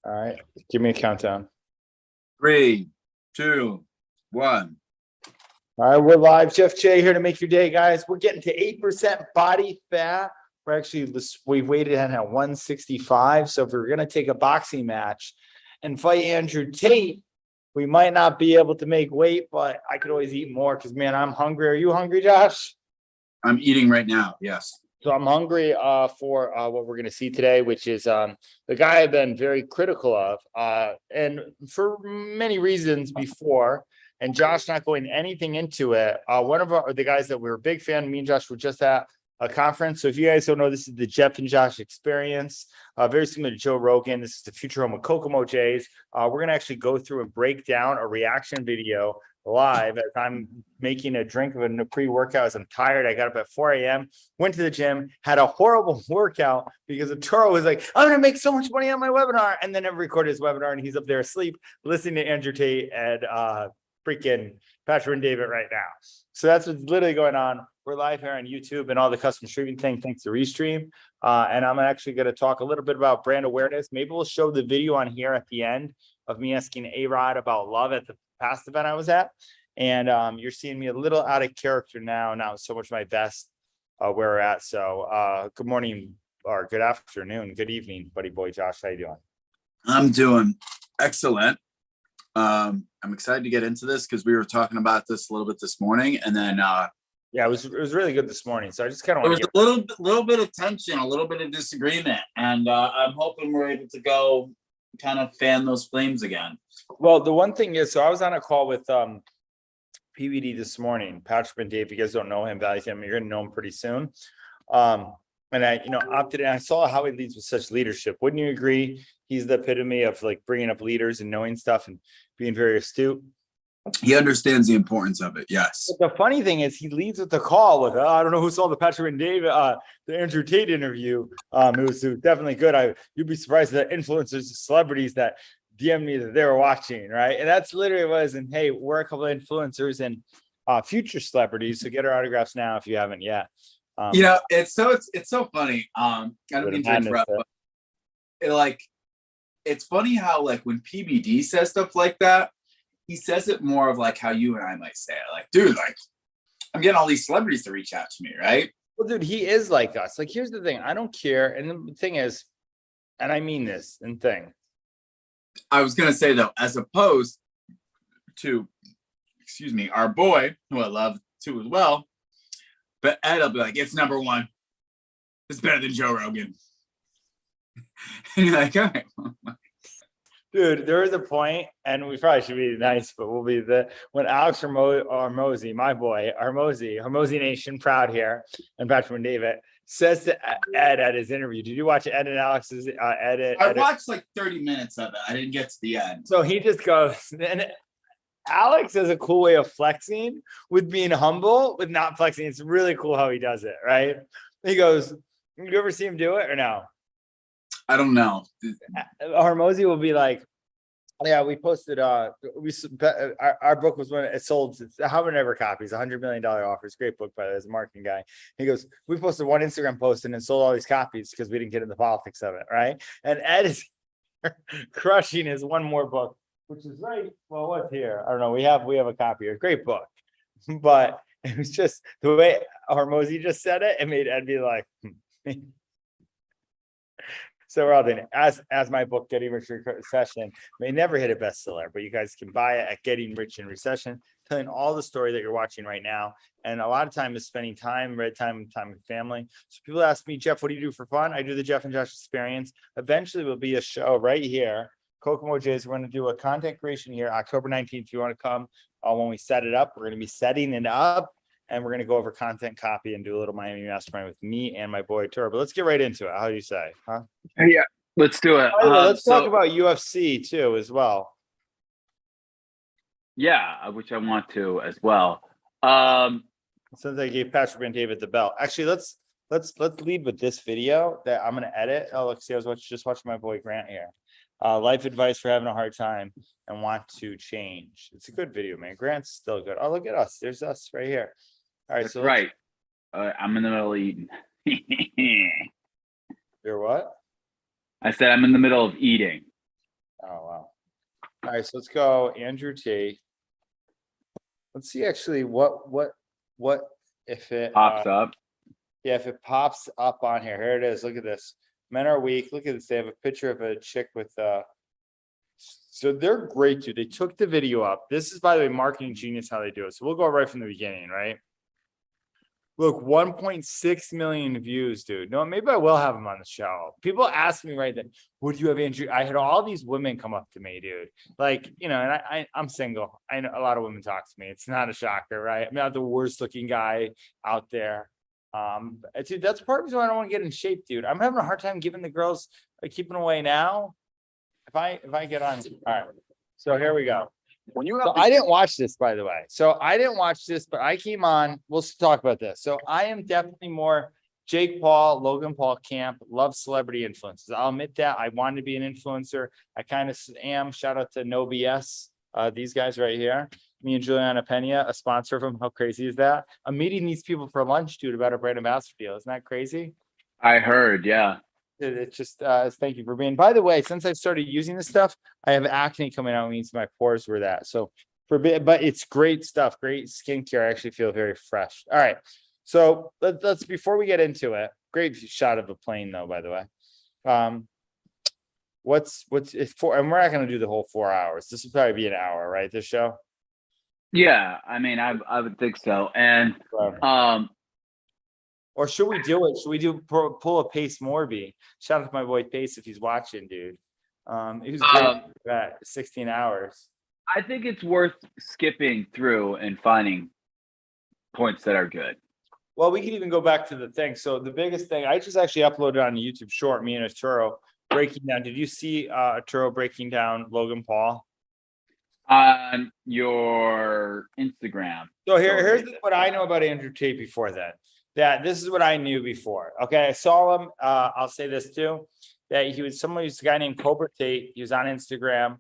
All right, give me a countdown. 3, 2, 1. All right, we're live. Jeff J here to make your day, guys. We're getting to 8% body fat. We've waited in at 165. So if we're gonna take a boxing match and fight Andrew Tate, we might not be able to make weight, but I could always eat more because man, I'm hungry. Are you hungry, Josh? I'm eating right now. Yes. So I'm hungry for what we're going to see today, which is the guy I've been very critical of, and for many reasons before. And Josh not going anything into it. One of the guys that we were a big fan, me and Josh were just at a conference. So if you guys don't know, this is the Jeff and Josh experience, very similar to Joe Rogan. This is the future home of Kokomo Jays. We're going to actually go through and break down a reaction video live as I'm making a drink of a pre-workout as I'm tired. I got up at 4 a.m., went to the gym, had a horrible workout because Toro was like, I'm going to make so much money on my webinar. And then never recorded his webinar. And he's up there asleep, listening to Andrew Tate and freaking Patrick and David right now. So that's what's literally going on. We're live here on YouTube and all the custom streaming thing, thanks to Restream. And I'm actually going to talk a little bit about brand awareness. Maybe we'll show the video on here at the end of me asking A-Rod about love at the past event I was at. And you're seeing me a little out of character now, not so much my best where we're at. So good morning or good afternoon, good evening, buddy boy Josh. How you doing? I'm doing excellent. I'm excited to get into this because we were talking about this a little bit this morning, and then yeah, it was really good this morning. So I just kind of there was a little bit of tension, a little bit of disagreement, and I'm hoping we're able to go kind of fan those flames again. Well, the one thing is, so I was on a call with PBD this morning, Patrick and Dave. If you guys don't know him, value him, you're gonna know him pretty soon. And I, opted in. I saw how he leads with such leadership. Wouldn't you agree? He's the epitome of like bringing up leaders and knowing stuff and being very astute. He understands the importance of it. Yes. But the funny thing is, he leads with the call with, I don't know who saw the Patrick and David, the Andrew Tate interview. It was definitely good. You'd be surprised that influencers, celebrities that DM me that they were watching, right? And that's literally what it was. And hey, we're a couple of influencers and future celebrities, so get our autographs now if you haven't yet. It's so funny. I don't mean to interrupt, but it's funny how like when PBD says stuff like that, he says it more of like how you and I might say it. Like, dude, like I'm getting all these celebrities to reach out to me, right? Well, dude, he is like us. Like, here's the thing. I don't care. And the thing is, and I mean this and thing. I was going to say though, as opposed to, our boy, who I love too as well, but Ed will be like, it's number one. It's better than Joe Rogan. And you're like, all right. Dude, there is a point, and we probably should be nice, but we'll be when Alex Hormozi, my boy, Hormozi Nation, proud here, and Patrick and David, says to Ed at his interview. Did you watch Ed and Alex's edit? I watched like 30 minutes of it. I didn't get to the end. So he just goes, and Alex has a cool way of flexing with being humble, with not flexing. It's really cool how he does it, right? He goes, you ever see him do it or no? I don't know. Hormozi will be like, yeah, we posted, our book was when it sold how many ever copies, $100 million offers. Great book, by the way, as a marketing guy. He goes, we posted one Instagram post and it sold all these copies because we didn't get in the politics of it, right? And Ed is crushing his one more book, which is right. Well, what's here? I don't know. We have a copy. A great book, but it was just the way Hormozi just said it. It made Ed be like, So we're all doing it. As my book, Getting Rich in Recession, may never hit a bestseller, but you guys can buy it at Getting Rich in Recession, telling all the story that you're watching right now. And a lot of time is spending time with family. So people ask me, Jeff, what do you do for fun? I do the Jeff and Josh experience. Eventually will be a show right here, Kokomo Jays. We're going to do a content creation here, October 19th. If you want to come, when we set it up, we're going to be setting it up. And we're going to go over content copy and do a little Miami Mastermind with me and my boy Turo. But let's get right into it. How do you say? Huh? Yeah, let's do it. Let's talk about UFC too, as well. Yeah, which I want to as well. Since I gave Patrick and David the belt, actually, let's lead with this video that I'm going to edit. Oh, look, see, I was just watching my boy Grant here. Life advice for having a hard time and want to change. It's a good video, man. Grant's still good. Oh, look at us. There's us right here. All right, that's so right. I'm in the middle of eating. You're what? I said I'm in the middle of eating. All right, so let's go Andrew Tate. Let's see actually what if it Pops up. yeah, if it pops up on here. Here it is. Look at this. Men are weak. Look at this. They have a picture of a chick with so they're great too. They took the video up. This is, by the way, marketing genius how they do it. So we'll go right from the beginning, right? Look, 1.6 million views, dude. No, maybe I will have him on the show. People ask me right then, would you have Andrew? I had all these women come up to me, dude. Like, and I'm single. I know a lot of women talk to me. It's not a shocker, right? I'm not the worst looking guy out there. Dude, that's part of the reason why I don't want to get in shape, dude. I'm having a hard time giving the girls keeping away now. If I get on, all right. So here we go. So I didn't watch this, by the way. So I didn't watch this, but I came on. We'll talk about this. So I am definitely more Jake Paul, Logan Paul camp. Love celebrity influences. I'll admit that I wanted to be an influencer. I kind of am. Shout out to No BS. These guys right here. Me and Juliana Pena, a sponsor of them. How crazy is that? I'm meeting these people for lunch, dude, about a brand ambassador deal. Isn't that crazy? I heard, yeah. It's just thank you for being. By the way, since I've started using this stuff, I have acne coming out. Means my pores were that. So but it's great stuff. Great skincare. I actually feel very fresh. All right. So let's before we get into it. Great shot of a plane, though. By the way, what's it for? And we're not going to do the whole 4 hours. This will probably be an hour, right? This show. Yeah, I mean, I would think so. And or should we do it? Should we pull a Pace Morby? Shout out to my boy Pace if he's watching, dude. He was great at 16 hours. I think it's worth skipping through and finding points that are good. Well, we can even go back to the thing. So the biggest thing, I just actually uploaded on YouTube short, me and Arturo breaking down. Did you see Arturo breaking down Logan Paul? On your Instagram. So here's what I know about Andrew Tate before that. That this is what I knew before. Okay, I saw him. I'll say this too. That he was a guy named Cobra Tate. He was on Instagram.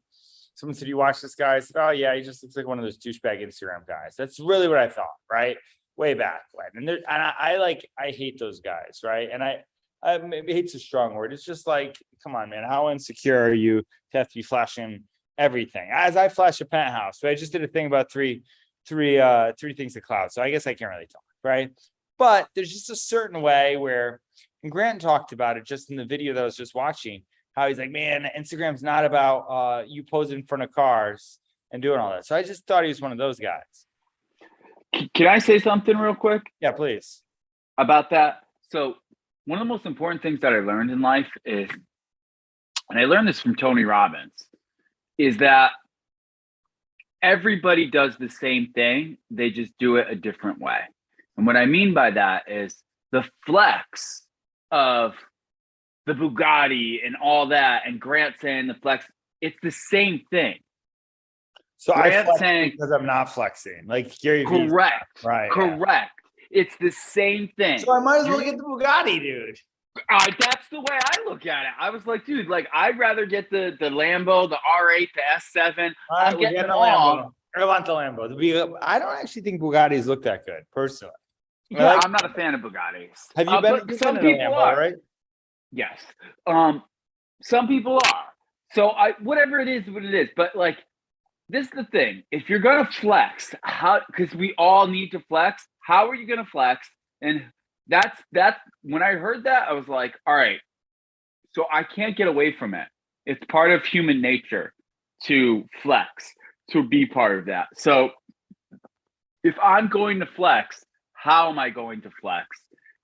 Someone said, "You watch this guy?" I said, "Oh yeah, he just looks like one of those douchebag Instagram guys." That's really what I thought, right? Way back when. And I hate those guys, right? And I maybe hate's a strong word. It's just like, come on, man, how insecure are you to have to be flashing everything? As I flash a penthouse, so I just did a thing about three things to cloud. So I guess I can't really talk, right? But there's just a certain way where, and Grant talked about it just in the video that I was just watching, how he's like, man, Instagram's not about you posing in front of cars and doing all that. So I just thought he was one of those guys. Can I say something real quick? Yeah, please. About that. So one of the most important things that I learned in life is, and I learned this from Tony Robbins, is that everybody does the same thing. They just do it a different way. And what I mean by that is the flex of the Bugatti and all that, and Grant saying the flex, it's the same thing. So Grant I flex saying, because I'm not flexing. Like Gary Vee. correct. Right. Correct. Yeah. It's the same thing. So I might as well get the Bugatti, dude. That's the way I look at it. I was like, dude, like I'd rather get the Lambo, the R8, the S7. All right, I'm getting them the all. Lambo. I want the Lambo. I don't actually think Bugattis look that good, personally. Yeah, I'm not a fan of Bugattis. Have you been? Some people are, right? Yes. Some people are. So whatever it is, what it is. But like, this is the thing. If you're gonna flex, because we all need to flex. How are you gonna flex? And that's when I heard that, I was like, all right. So I can't get away from it. It's part of human nature to flex, to be part of that. So if I'm going to flex, how am I going to flex?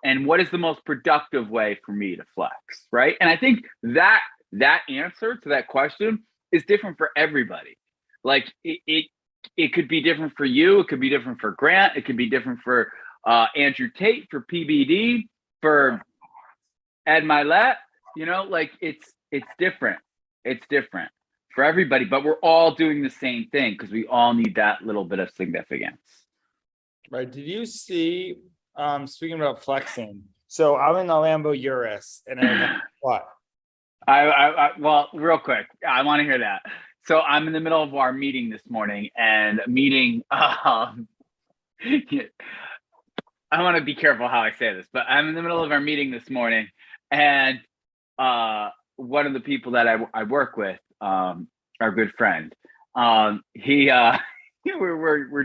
And what is the most productive way for me to flex, right? And I think that answer to that question is different for everybody. Like it could be different for you. It could be different for Grant. It could be different for Andrew Tate, for PBD, for Ed Milet. You know, like it's different. It's different for everybody, but we're all doing the same thing because we all need that little bit of significance. Right. Did you see, speaking about flexing, so I'm in the Lambo Urus and what? Well, real quick, I want to hear that. So I'm in the middle of our meeting this morning and I want to be careful how I say this, but I'm in the middle of our meeting this morning and one of the people that I work with, our good friend, We're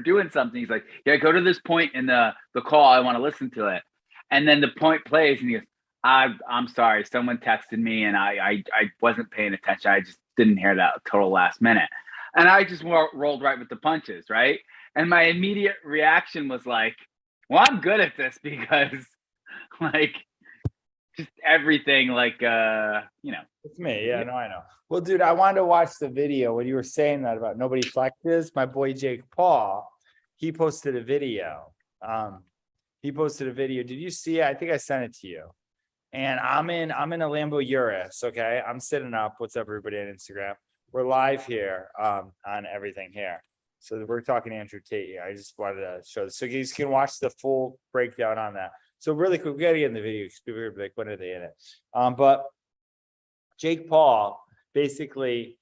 doing something. He's like, yeah, go to this point in the call. I want to listen to it. And then the point plays and he goes, I'm sorry. Someone texted me and I wasn't paying attention. I just didn't hear that total last minute. And I just rolled right with the punches, right? And my immediate reaction was like, well, I'm good at this because like just everything like, It's me. Yeah, no, I know. Well, dude, I wanted to watch the video when you were saying that about nobody flexes. My boy Jake Paul, he posted a video. Did you see it? I think I sent it to you. And I'm in a Lambo Urus. Okay, I'm sitting up. What's up, everybody on Instagram? We're live here on everything here. So we're talking to Andrew Tate here. I just wanted to show this. So you guys can watch the full breakdown on that. So really quick, we gotta get in the video because people are like, when are they in it? But Jake Paul basically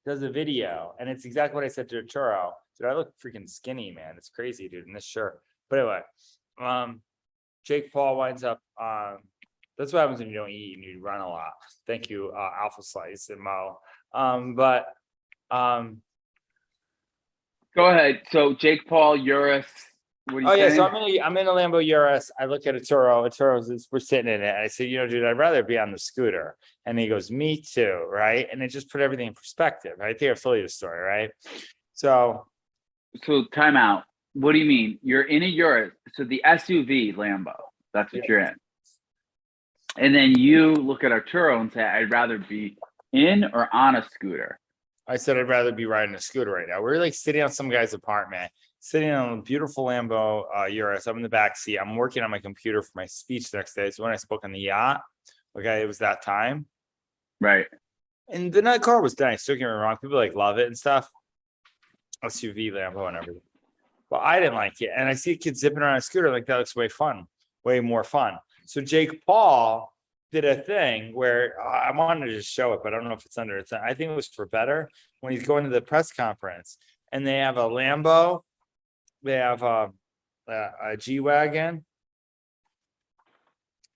does a video, and it's exactly what I said to Arturo. Dude, I look freaking skinny, man. It's crazy, dude, in this shirt. But anyway, Jake Paul winds up. That's what happens when you don't eat and you run a lot. Thank you, Alpha Slice and Mo. Go ahead. So Jake Paul, Urus. What are you saying? So I'm in a Lambo Urus. I look at Arturo. We're sitting in it. I say, dude, I'd rather be on the scooter. And he goes, me too, right? And it just put everything in perspective. Right? I think I've told you the story, right? So time out. What do you mean? You're in a Urus. So the SUV Lambo. That's what you're in. And then you look at Arturo and say, I'd rather be in or on a scooter. I said, I'd rather be riding a scooter right now. We're like sitting on some guy's apartment, sitting on a beautiful Lambo Urus. I'm in the back seat. I'm working on my computer for my speech the next day. So when I spoke on the yacht, okay, it was that time. Right. And the night car was nice. Don't get me wrong. People like love it and stuff. SUV Lambo and everything. But I didn't like it. And I see a kid zipping around a scooter. Like, that looks way more fun. So Jake Paul did a thing where I wanted to just show it, but I don't know if it's under. I think it was for better when he's going to the press conference and they have a Lambo. They have a G-Wagon.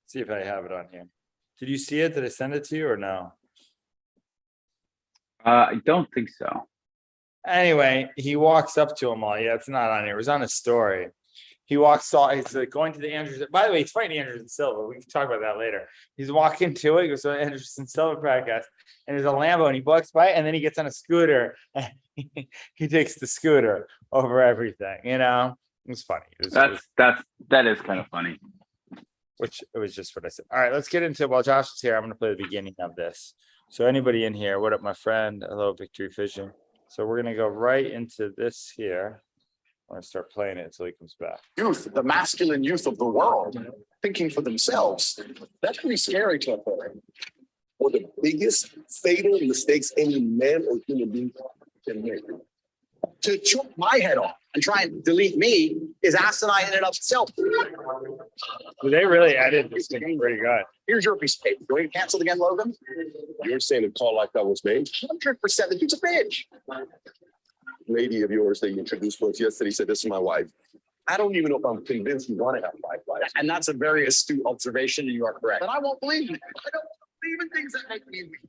See if I have it on here. Did you see it? Did I send it to you or no? I don't think so. Anyway, he walks up to him all. Yeah, it's not on here. It was on his story. He walks off. He's like going to the Anderson. By the way, he's fighting Anderson Silva. We can talk about that later. He's walking to it. He goes to the Anderson Silva podcast, and there's a Lambo, and he walks by, and then he gets on a scooter. And he takes the scooter over everything. It was funny. That is kind of funny. Which it was just what I said. All right, let's get into it. While Josh is here, I'm going to play the beginning of this. So anybody in here, what up, my friend? Hello, Victory Vision. So we're going to go right into this here. I'm going to start playing it until he comes back. Youth, the masculine youth of the world, thinking for themselves. That's pretty scary to a person. One of the biggest fatal mistakes any man or human being can make. To chop my head off and try and delete me is asinine in and of itself. Well, they really edited this thing pretty good. Here's your piece of paper. Going to cancel again, Logan? You're saying a call like that was made? 100%. The dude's a bitch. Lady of yours that you introduced to us yesterday said, this is my wife. I don't even know if I'm convinced you want to have 5 wives. And that's a very astute observation, and you are correct. But I won't believe it. I don't believe in things that make me weak.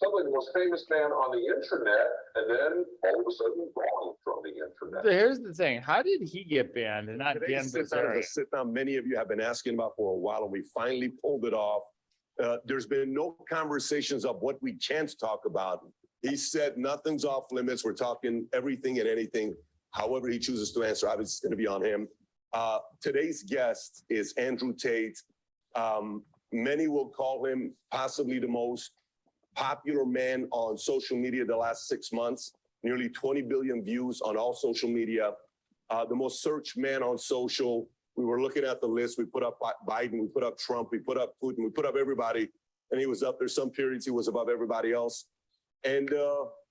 Suddenly the most famous man on the internet, and then all of a sudden gone from the internet. So here's the thing. How did he get banned and not Dan Today's Bilzerian? sit down many of you have been asking about for a while, and we finally pulled it off. There's been no conversations of what we can't talk about. He said nothing's off limits. We're talking everything and anything. However he chooses to answer, obviously it's going to be on him. Today's guest is Andrew Tate. Many will call him possibly the most popular man on social media the last 6 months. Nearly 20 billion views on all social media. The most searched man on social. We were looking at the list. We put up Biden, we put up Trump, we put up Putin, we put up everybody, and he was up there. Some periods he was above everybody else. And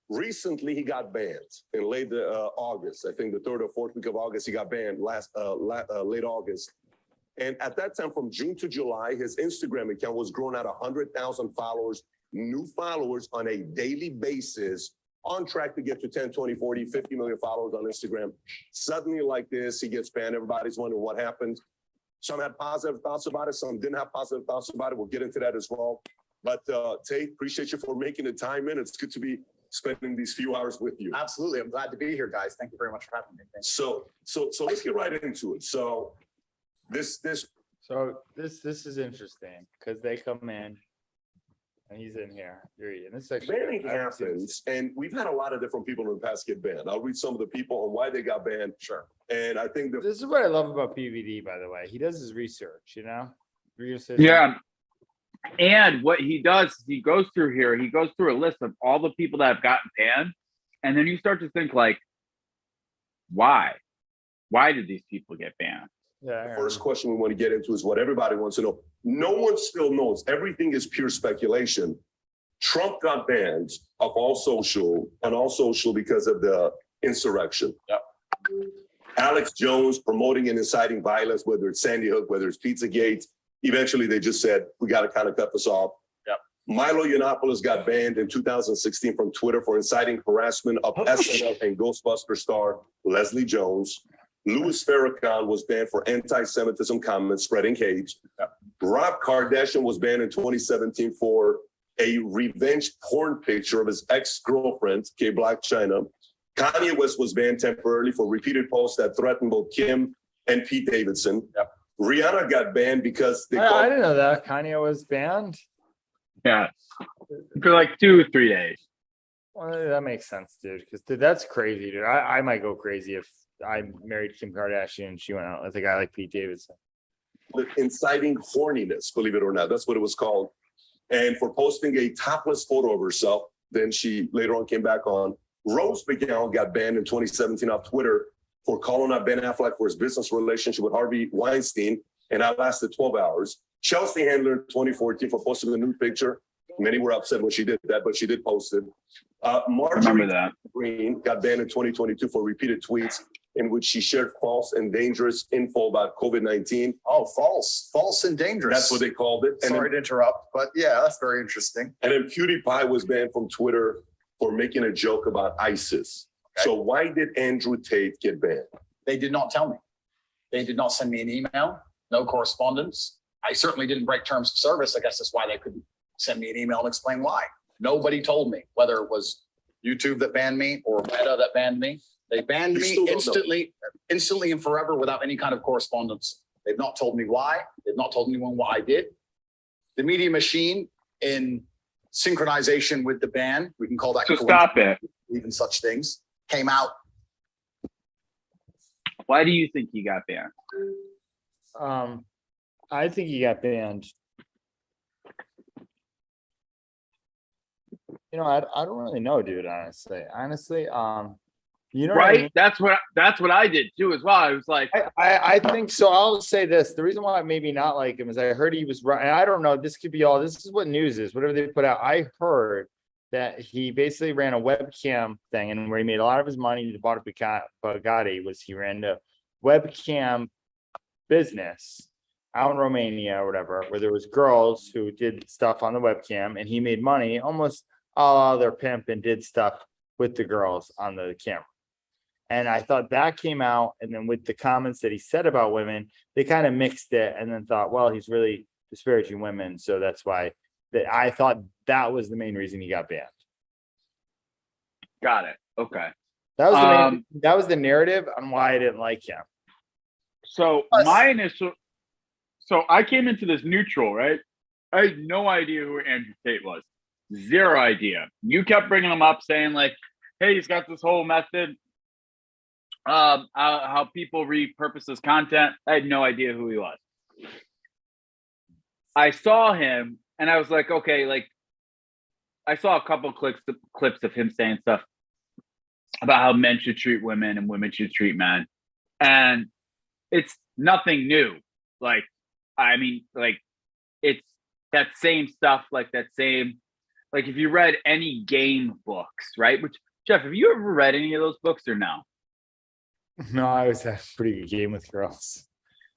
recently he got banned in late August. I think the 3rd or 4th week of August, he got banned late August. And at that time, from June to July, his Instagram account was growing at 100,000 followers, new followers on a daily basis, on track to get to 10, 20, 40, 50 million followers on Instagram. Suddenly like this, he gets banned. Everybody's wondering what happened. Some had positive thoughts about it. Some didn't have positive thoughts about it. We'll get into that as well. But Tate, appreciate you for making the time in. It's good to be spending these few hours with you. Absolutely. I'm glad to be here, guys. Thank you very much for having me. Thanks. So let's get right into it. So this So this is interesting because they come in and he's in here. You're eating. This is actually banning happens, and we've had a lot of different people in the past get banned. I'll read some of the people on why they got banned. Sure. And I think This is what I love about PBD, by the way. He does his research, you know? Yeah. And what he does is he goes through a list of all the people that have gotten banned. And then you start to think like, why? Why did these people get banned? Yeah. the first question we want to get into is what everybody wants to know. No one still knows. Everything is pure speculation. Trump got banned of all social because of the insurrection. Yep. Alex Jones promoting and inciting violence, whether it's Sandy Hook, whether it's Pizzagate. Eventually, they just said, we got to kind of cut this off. Yep. Milo Yiannopoulos got banned in 2016 from Twitter for inciting harassment of SNL and Ghostbuster star Leslie Jones. Louis Farrakhan was banned for anti-Semitism comments spreading hate. Yep. Rob Kardashian was banned in 2017 for a revenge porn picture of his ex-girlfriend, K Black China. Kanye West was banned temporarily for repeated posts that threatened both Kim and Pete Davidson. Yep. Rihanna got banned because they I didn't know that Kanye was banned. Yeah. For like 2 or 3 days. Well, that makes sense, dude. Because that's crazy, dude. I might go crazy if I married Kim Kardashian and she went out with a guy like Pete Davidson. inciting horniness, believe it or not. That's what it was called. And for posting a topless photo of herself, then she later on came back on. Rose McGowan got banned in 2017 off Twitter for calling out Ben Affleck for his business relationship with Harvey Weinstein, and that lasted 12 hours. Chelsea Handler in 2014 for posting a nude picture. Many were upset when she did that, but she did post it. Marjorie Green got banned in 2022 for repeated tweets in which she shared false and dangerous info about COVID-19. Oh, false and dangerous. That's what they called it. And Sorry to interrupt, but yeah, that's very interesting. And then PewDiePie was banned from Twitter for making a joke about ISIS. Okay. So why did Andrew Tate get banned? They did not tell me. They did not send me an email, no correspondence. I certainly didn't break terms of service. I guess that's why they couldn't send me an email and explain why. Nobody told me, whether it was YouTube that banned me or Meta that banned me. They banned You me still don't know. instantly and forever without any kind of correspondence. They've not told me why. They've not told anyone what I did. The media machine, in synchronization with the ban, we can call that So stop it. even such things, came out. Why do you think he got banned? I think he got banned. You know, I don't really know, dude. Honestly, you know, what I Right? mean? That's what I did too as well. I was like, I think so. I'll say this: the reason why I maybe not like him is I heard he was right. And I don't know. This could be all. This is what news is. Whatever they put out. I heard that he basically ran a webcam thing, and where he made a lot of his money. He bought a Bugatti. Was he ran a webcam business out in Romania or whatever, where there was girls who did stuff on the webcam, and he made money almost all their pimp and did stuff with the girls on the camera. And I thought that came out, and then with the comments that he said about women, they kind of mixed it and then thought, well, he's really disparaging women. So that's why that I thought that was the main reason he got banned. got it. Okay. That was the main, that was the narrative on why I didn't like him. So my initial, so I came into this neutral, right? I had no idea who Andrew Tate was. Zero idea. You kept bringing him up saying like, hey, he's got this whole method. How people repurpose his content. I had no idea who he was. I saw him and I was like, okay, like I saw a couple clips of him saying stuff about how men should treat women and women should treat men. And it's nothing new. Like, I mean, like it's that same stuff, like that same, like if you read any game books, right? Which Jeff, have you ever read any of those books or no? No, I was having a pretty good game with girls.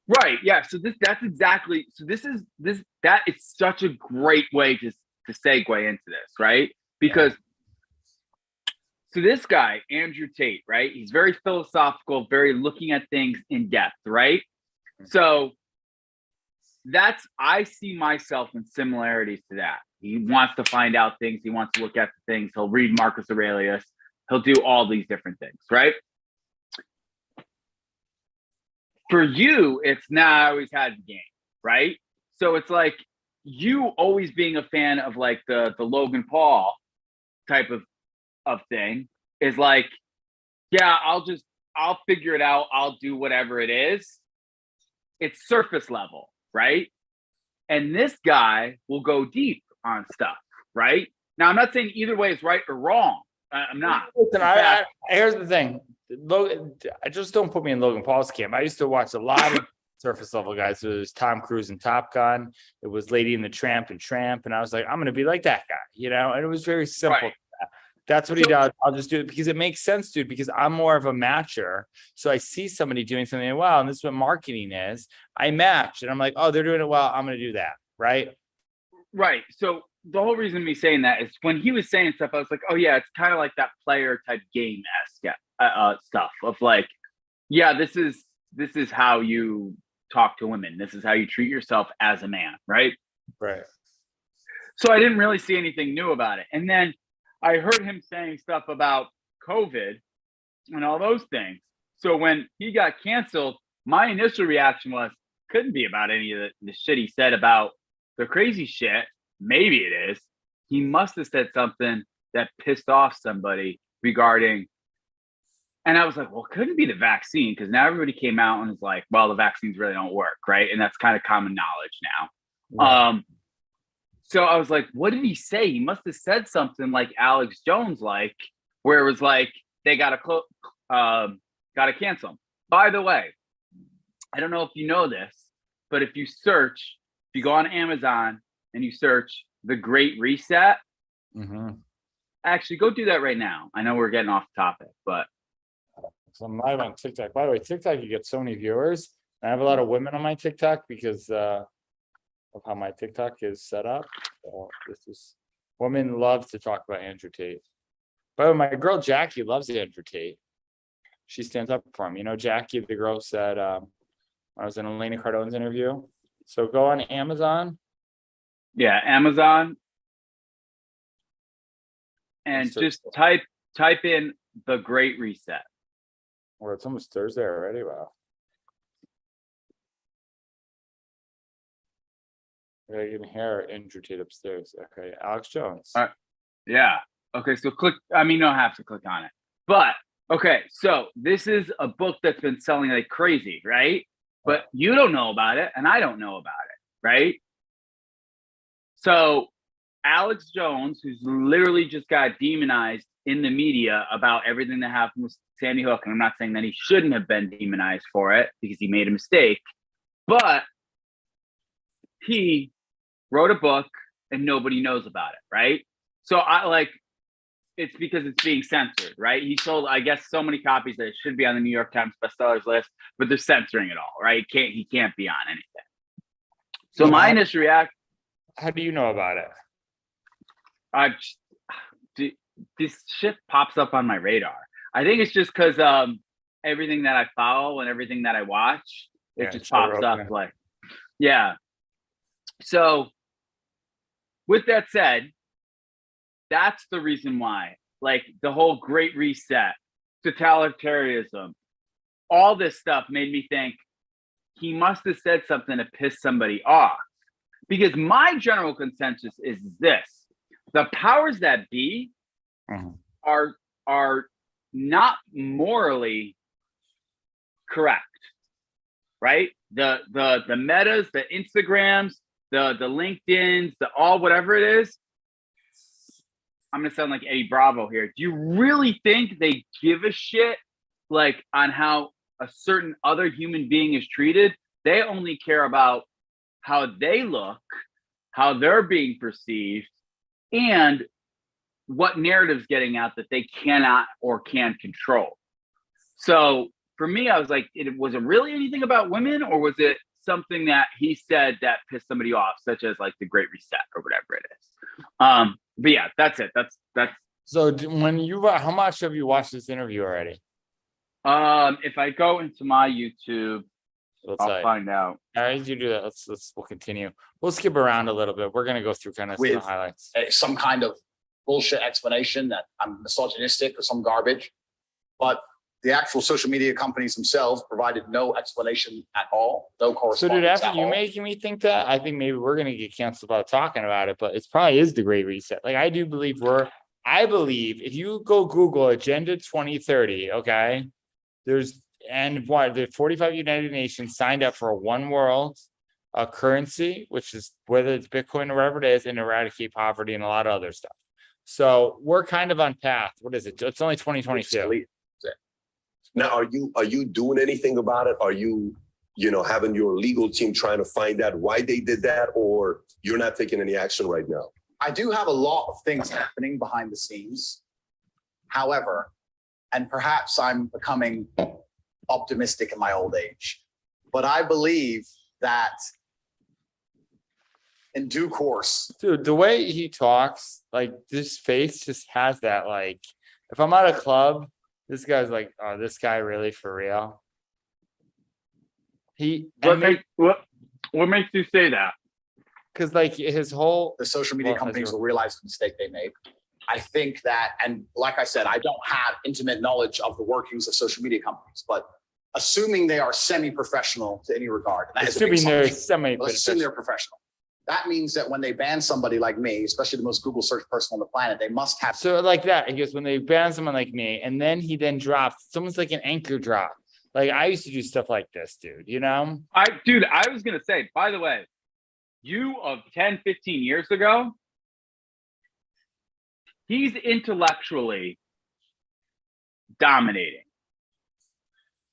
Right. Yeah. So that's exactly. So that is such a great way to segue into this, right? Because so this guy, Andrew Tate, right? He's very philosophical, very looking at things in depth, right? So I see myself in similarities to that. He wants to find out things. He wants to look at things. He'll read Marcus Aurelius. He'll do all these different things, right? For you, it's not I always had the game, right? So it's like you always being a fan of like the Logan Paul type of thing is like, yeah, I'll figure it out. I'll do whatever it is. It's surface level, right? And this guy will go deep on stuff, right? Now, I'm not saying either way is right or wrong. I'm not. Listen, here's the thing. Logan, I just don't put me in Logan Paul's camp. I used to watch a lot of surface level guys. So it was Tom Cruise and Top Gun. It was Lady and the Tramp and Tramp. And I was like, I'm going to be like that guy, you know? And it was very simple. Right. That's what he does. I'll just do it because it makes sense, dude, because I'm more of a matcher. So I see somebody doing something well, and this is what marketing is. I match and I'm like, oh, they're doing it well. I'm going to do that. Right. Right. So the whole reason me saying that is when he was saying stuff, I was like, oh yeah, it's kind of like that player type game-esque stuff of like, yeah, this is how you talk to women. This is how you treat yourself as a man. Right. Right. So I didn't really see anything new about it. And then I heard him saying stuff about COVID and all those things. So when he got canceled, my initial reaction was, couldn't be about any of the shit he said about the crazy shit. Maybe it is. He must have said something that pissed off somebody regarding, and I was like, well, couldn't be the vaccine, because now everybody came out and was like, well, the vaccines really don't work, right? And that's kind of common knowledge now. Right. So I was like, what did he say? He must have said something like Alex Jones, like where it was like they gotta cancel him. By the way, I don't know if you know this, but if you go on Amazon and you search The Great Reset, actually go do that right now. I know we're getting off topic, but so I'm live on TikTok. By the way, TikTok, you get so many viewers. I have a lot of women on my TikTok because of how my TikTok is set up. So women love to talk about Andrew Tate. By the way, my girl Jackie loves Andrew Tate. She stands up for him. You know, Jackie, the girl said, I was in Elena Cardone's interview. So go on Amazon. Yeah, Amazon. And just type in The Great Reset. Well, it's almost Thursday already. Wow. I can hear Andrew Tate upstairs. Okay, Alex Jones. Yeah. Okay, so click. I mean, you don't have to click on it. But, okay, so this is a book that's been selling like crazy, right? But you don't know about it, and I don't know about it, right? So Alex Jones, who's literally just got demonized in the media about everything that happened with Sandy Hook, and I'm not saying that he shouldn't have been demonized for it because he made a mistake, but he wrote a book and nobody knows about it, right? So it's because it's being censored, right? He sold, I guess, so many copies that it should be on the New York Times bestsellers list, but they're censoring it all, right? He can't be on anything. So my initial reaction. How do you know about it? This shit pops up on my radar. I think it's just because everything that I follow and everything that I watch, it just pops up like, yeah. So with that said, that's the reason why, like the whole Great Reset, totalitarianism, all this stuff made me think he must have said something to piss somebody off. Because my general consensus is this: the powers that be are not morally correct, right? The Metas, the Instagrams, the LinkedIns, the all whatever it is. I'm gonna sound like Eddie Bravo here. Do you really think they give a shit like on how a certain other human being is treated? They only care about how they look, how they're being perceived, and what narrative's getting out that they cannot or can control. So for me, I was like, was it really anything about women, or was it something that he said that pissed somebody off, such as like the Great Reset or whatever it is? But yeah, that's it. That's. So how much have you watched this interview already? If I go into my YouTube, We'll I'll tell you. find out. All right, you do that. We'll continue. We'll skip around a little bit. We're gonna go through kind of some With- highlights. Some kind of bullshit explanation that I'm misogynistic or some garbage. But the actual social media companies themselves provided no explanation at all, no So correspondence dude, after at you all. making me think that, I think maybe we're gonna get canceled about talking about it, but it's probably is the Great Reset. Like I do believe I believe if you go Google Agenda 2030, okay, the 45 United Nations signed up for a one world currency, which is whether it's Bitcoin or whatever it is, and eradicate poverty and a lot of other stuff. So we're kind of on path. What is it? It's only 2022. Now, are you doing anything about it? Are you having your legal team trying to find out why they did that, or you're not taking any action right now? I do have a lot of things happening behind the scenes. However, and perhaps I'm becoming optimistic in my old age, but I believe that in due course, Dude, the way he talks, like this face just has that, like, if I'm at a club, this guy's like, oh, this guy really for real. What makes you say that? Because like his whole, the social media Well, companies will realize the mistake they made. I think that, and like I said, I don't have intimate knowledge of the workings of social media companies, but assuming they are semi-professional to any regard, and that is a big assuming they're assumption. semi, Let's assume they're professional. That means that when they ban somebody like me, especially the most Google search person on the planet, they must have. so like that, he goes, when they ban someone like me, and then he then drops, someone's like an anchor drop. Like I used to do stuff like this, dude, you know? I was gonna say, by the way, you of 10, 15 years ago, he's intellectually dominating.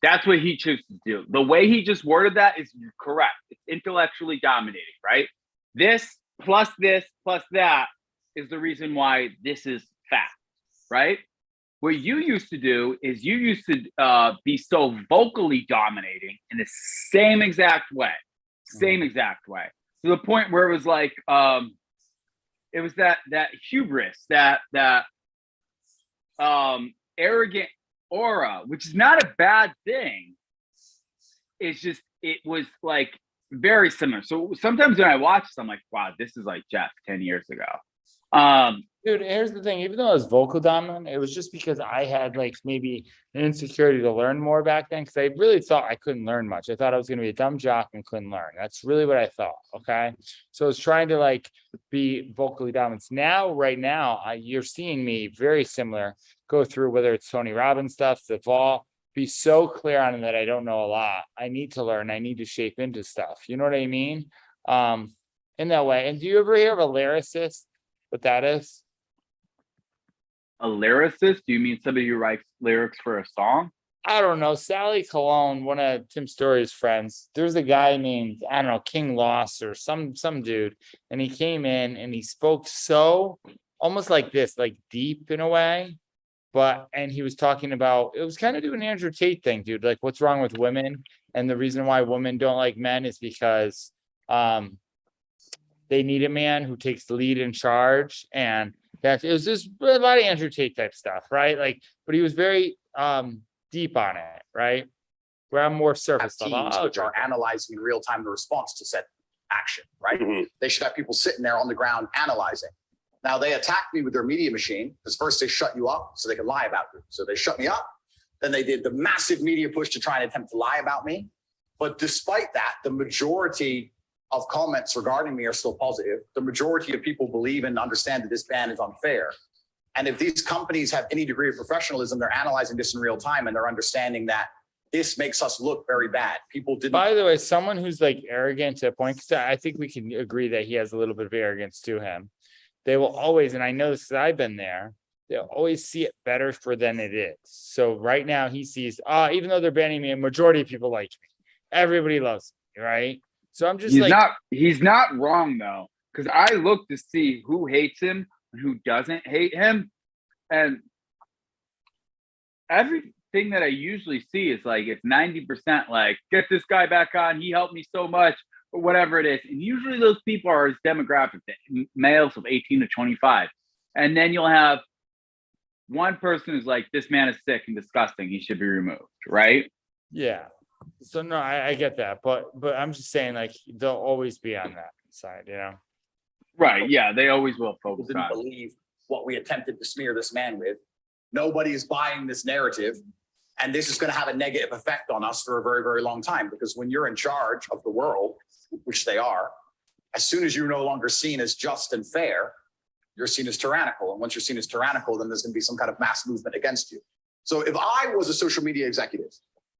That's what he chooses to do. The way he just worded that is correct. It's intellectually dominating, right? This plus that is the reason why this is fact, right? What you used to do is you used to be so vocally dominating in the same exact way, to the point where it was like, it was that hubris, that arrogant aura, which is not a bad thing. It's just, it was like very similar. So sometimes when I watch this, I'm like, wow, this is like Jeff 10 years ago. Dude, here's the thing, even though I was vocal dominant, it was just because I had like maybe an insecurity to learn more back then, because I really thought I couldn't learn much. I thought I was going to be a dumb jock and couldn't learn. That's really what I thought, okay? So I was trying to like be vocally dominant. Now, right now, you're seeing me very similar, go through whether it's Tony Robbins stuff, the vault, be so clear on it that I don't know a lot. I need to learn, I need to shape into stuff. You know what I mean? In that way. And do you ever hear of a lyricist? What that is? A lyricist? Do you mean somebody who writes lyrics for a song? I don't know. Sally Cologne, one of Tim Story's friends. There's a guy named, I don't know, King Loss or some dude. And he came in and he spoke so almost like this, like deep in a way. And he was talking about, it was kind of doing an Andrew Tate thing, dude. Like what's wrong with women? And the reason why women don't like men is because they need a man who takes the lead in charge. And that it was just a lot of Andrew Tate type stuff, right? Like, but he was very deep on it, right? Where I'm more surface Teams level. which are analyzing in real time the response to said action, right? Mhm. They should have people sitting there on the ground analyzing. Now they attacked me with their media machine because first they shut you up so they can lie about you. So they shut me up. Then they did the massive media push to try and attempt to lie about me. But despite that, the majority of comments regarding me are still positive. The majority of people believe and understand that this ban is unfair. And if these companies have any degree of professionalism, they're analyzing this in real time and they're understanding that this makes us look very bad. People didn't. By the way, someone who's like arrogant to a point, because I think we can agree that he has a little bit of arrogance to him. They will always, and I know this because I've been there, they'll always see it better for than it is. So right now he sees, even though they're banning me, a majority of people like me. Everybody loves me, right? So I'm just He's not wrong though, because I look to see who hates him and who doesn't hate him, and everything that I usually see is like it's 90% like get this guy back on, he helped me so much, or whatever it is. And usually those people are his demographic, males of 18 to 25, and then you'll have one person who's like, this man is sick and disgusting, he should be removed, right? yeah. So no, I get that, but I'm just saying, like, they'll always be on that side, you know? Right. Yeah. They always will People focus didn't on. believe what we attempted to smear this man with. Nobody is buying this narrative. And this is going to have a negative effect on us for a very, very long time, because when you're in charge of the world, which they are, as soon as you're no longer seen as just and fair, you're seen as tyrannical. And once you're seen as tyrannical, then there's going to be some kind of mass movement against you. So if I was a social media executive,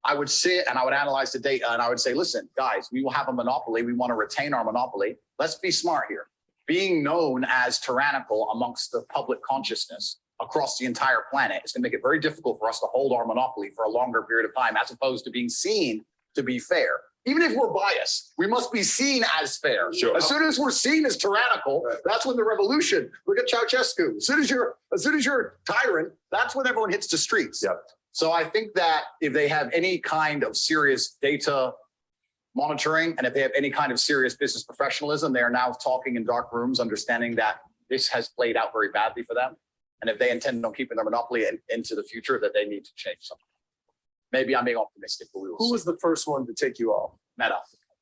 I would sit and I would analyze the data and I would say, listen, guys, we will have a monopoly. We want to retain our monopoly. Let's be smart here. Being known as tyrannical amongst the public consciousness across the entire planet is going to make it very difficult for us to hold our monopoly for a longer period of time, as opposed to being seen to be fair. Even if we're biased, we must be seen as fair. Sure. As soon as we're seen as tyrannical, that's when the revolution. Look at Ceausescu. As soon as you're tyrant, that's when everyone hits the streets. Yep. So I think that if they have any kind of serious data monitoring, and if they have any kind of serious business professionalism, they are now talking in dark rooms, understanding that this has played out very badly for them. And if they intend on keeping their monopoly into the future, that they need to change something. Maybe I'm being optimistic, but we will Who see. was the first one to take you off? Meta?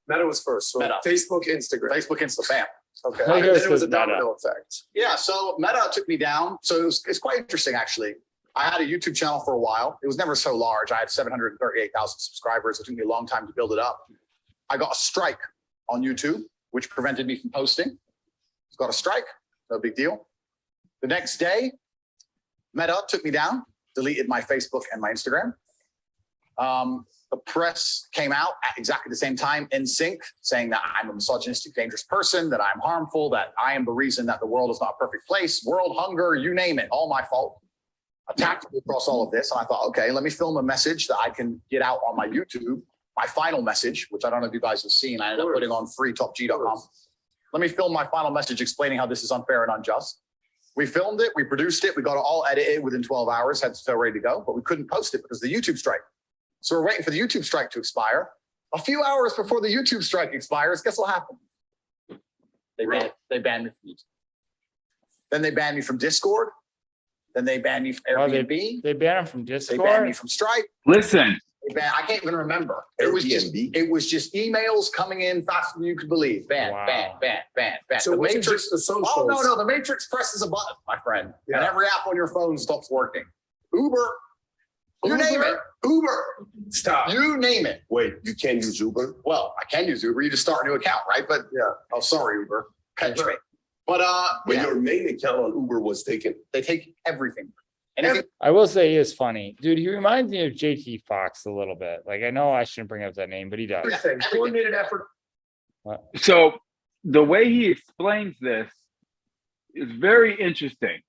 Meta was first. So Meta. Facebook, Instagram. Facebook, Insta, bam. Okay. I And guess then it was a it's Meta. domino effect. Yeah, so Meta took me down. So it's quite interesting, actually. I had a YouTube channel for a while. It was never so large. I had 738,000 subscribers. It took me a long time to build it up. I got a strike on YouTube, which prevented me from posting. Got a strike, no big deal. The next day, Meta took me down, deleted my Facebook and my Instagram. The press came out at exactly the same time in sync, saying that I'm a misogynistic, dangerous person, that I'm harmful, that I am the reason that the world is not a perfect place, world hunger, you name it, all my fault. Attacked me across all of this. And I thought, okay, let me film a message that I can get out on my YouTube. My final message, which I don't know if you guys have seen, I ended up putting on freetopg.com. Let me film my final message explaining how this is unfair and unjust. We filmed it, we produced it, we got it all edited within 12 hours, had it ready to go, but we couldn't post it because of the YouTube strike. So we're waiting for the YouTube strike to expire. A few hours before the YouTube strike expires, guess what happened? They banned me from YouTube. Then they banned me from Discord. Then they banned me from Well, Airbnb. They ban them from They banned me Discord. from Stripe. Listen, I can't even remember. It was just emails coming in faster than you could believe. Ban, Wow. ban. So it wasn't just the socials. Oh, no, the Matrix presses a button, my friend. Yeah. And every app on your phone stops working. Uber, you name it. Uber, Stop. you name it. Wait, you can't use Uber? Well, I can use Uber. You just start a new account, right? But Yeah. oh, sorry, Uber. Catch me. But But yeah, your main account on Uber was taken. they take everything. Anything. I will say he is funny. Dude, he reminds me of JT Fox a little bit. Like, I know I shouldn't bring up that name, but he does. Everything. Coordinated effort. so the way he explains this is very interesting.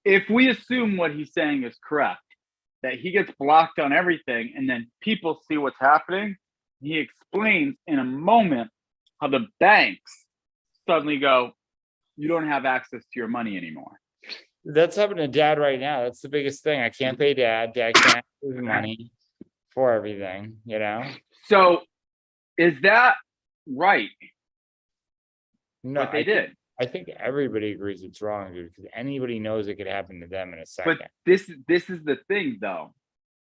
If we assume what he's saying is correct, that he gets blocked on everything and then people see what's happening, he explains in a moment how the banks suddenly go, you don't have access to your money anymore. That's happening to dad right now. That's the biggest thing. I can't pay dad. Dad can't give me money for everything, you know? So is that right? No, What they did? I think everybody agrees it's wrong, dude, because anybody knows it could happen to them in a second. But this is the thing, though.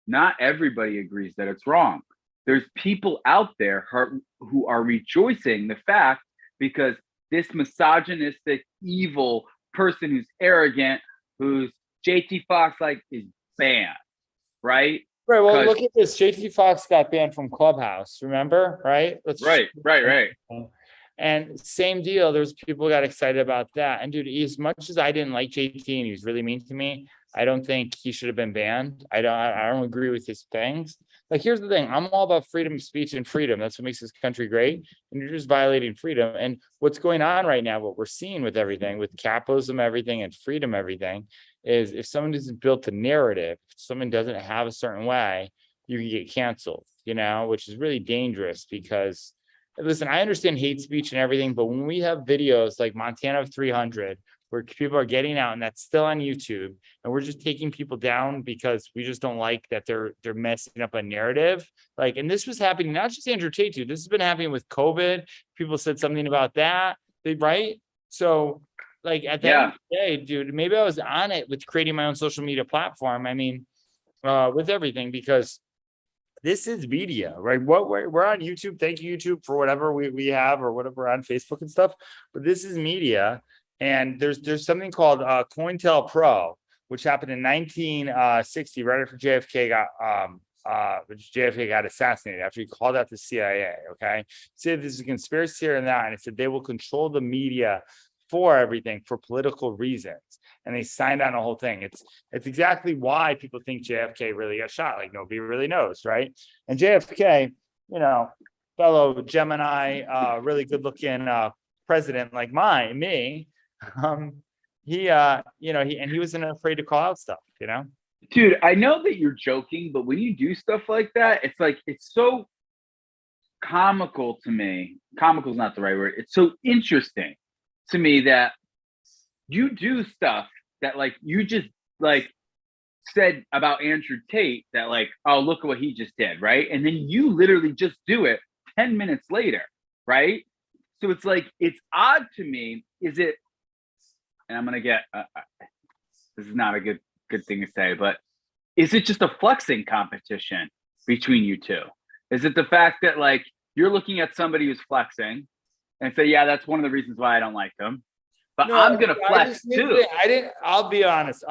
Not everybody agrees that it's wrong. There's people out there who are rejoicing the fact because this misogynistic, evil person who's arrogant, who's JT Fox like is banned, right? Right. Well, 'Cause- look at this. JT Fox got banned from Clubhouse. Remember? Right. Right. And same deal. There's people who got excited about that. And dude, as much as I didn't like JT and he was really mean to me, I don't think he should have been banned. I don't agree with his things. Like, here's the thing. I'm all about freedom of speech and freedom. That's what makes this country great. And you're just violating freedom. And what's going on right now, what we're seeing with everything, with capitalism, everything, and freedom, everything, is if someone isn't built a narrative, if someone doesn't have a certain way, you can get canceled, you know, which is really dangerous because, listen, I understand hate speech and everything, but when we have videos like Montana of 300, where people are getting out and that's still on YouTube, and we're just taking people down because we just don't like that they're messing up a narrative. Like, and this was happening, not just Andrew Tate, dude. This has been happening with COVID. People said something about that, right? So, like, at the end of the day, dude, maybe I was on it with creating my own social media platform. I mean, with everything, because this is media, right? What we're on YouTube. Thank you, YouTube, for whatever we have or whatever on Facebook and stuff. But this is media. And there's something called COINTELPRO, which happened in 1960, right after JFK got assassinated, after he called out the CIA. Okay, said there's a conspiracy here and that, and it said they will control the media for everything for political reasons, and they signed on a whole thing. It's exactly why people think JFK really got shot. Like nobody really knows, right? And JFK, fellow Gemini, really good looking president like me. He wasn't afraid to call out stuff, Dude, I know that you're joking, but when you do stuff like that, it's like, it's so comical to me. Comical is not the right word. It's so interesting to me that you do stuff that like you just like said about Andrew Tate that like, oh, look at what he just did, right? And then you literally just do it 10 minutes later, right? So it's like, it's odd to me. Is it, and I'm gonna get this is not a good thing to say, but is it just a flexing competition between you two? Is it the fact that like you're looking at somebody who's flexing and say, yeah, that's one of the reasons why I don't like them, but No, I'm gonna flex too. I'll be honest.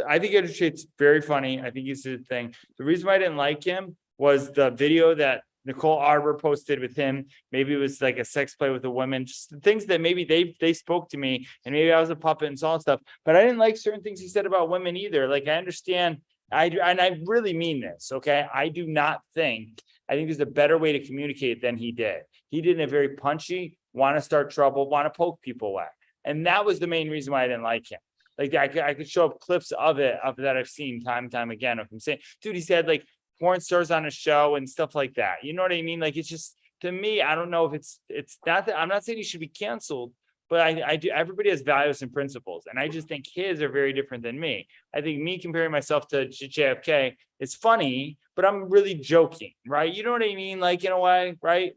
I think Andrew Tate's very funny. I think he's the thing. The reason why I didn't like him was the video that Nicole Arbor posted with him. Maybe it was like a sex play with a woman, just the things that maybe they spoke to me, and maybe I was a puppet and saw stuff. But I didn't like certain things he said about women either. Like I understand, and I really mean this. Okay, I think there's a better way to communicate than he did. He did it very punchy, want to start trouble, want to poke people away, and that was the main reason why I didn't like him. Like I could show up clips of that I've seen time and time again of him saying, dude, he said like porn stars on a show and stuff like that. You know what I mean? Like, it's just, to me, I don't know if it's not that I'm not saying he should be canceled, but I do. Everybody has values and principles. And I just think his are very different than me. I think me comparing myself to JFK is funny, but I'm really joking, right? You know what I mean? Like, in a way, right?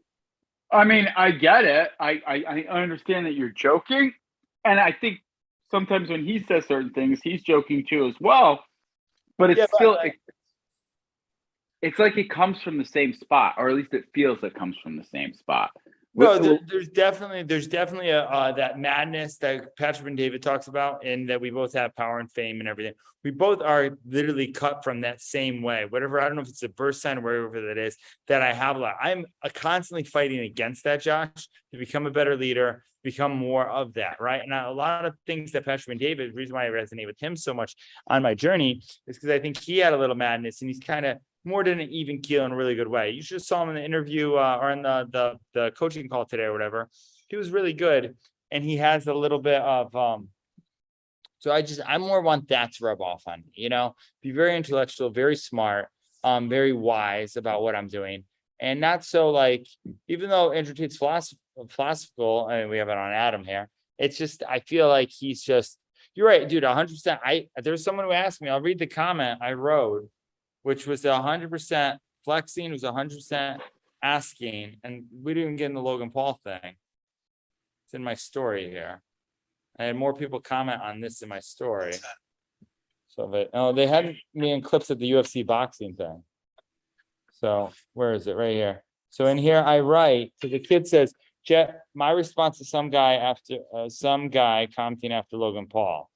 I mean, I get it. I understand that you're joking. And I think sometimes when he says certain things, he's joking too as well. But it's still, it's like it comes from the same spot, or at least it feels it comes from the same spot. No, there's definitely a that madness that Patrick and David talks about, and that we both have power and fame and everything. We both are literally cut from that same way. Whatever, I don't know if it's a birth sign or whatever that is, that I have a lot. I'm constantly fighting against that, Josh, to become a better leader, become more of that, right? And a lot of things that Patrick and David, the reason why I resonate with him so much on my journey is because I think he had a little madness, and he's kind of more than an even keel in a really good way. You should have saw him in the interview or in the coaching call today or whatever. He was really good, and he has a little bit of so I more want that to rub off on me, be very intellectual, very smart, very wise about what I'm doing, and not so like, even though Andrew Tate's philosophical, I mean, we have it on Adam here. It's just, I feel like he's just, you're right, dude, 100%. There's someone who asked me, I'll read the comment I wrote, which was 100% flexing, was 100% asking, and we didn't even get in the Logan Paul thing. It's in my story here. I had more people comment on this in my story. So they had me in clips at the UFC boxing thing. So where is it? Right here. So in here I write, so the kid says, Jeff, my response to some guy commenting after Logan Paul.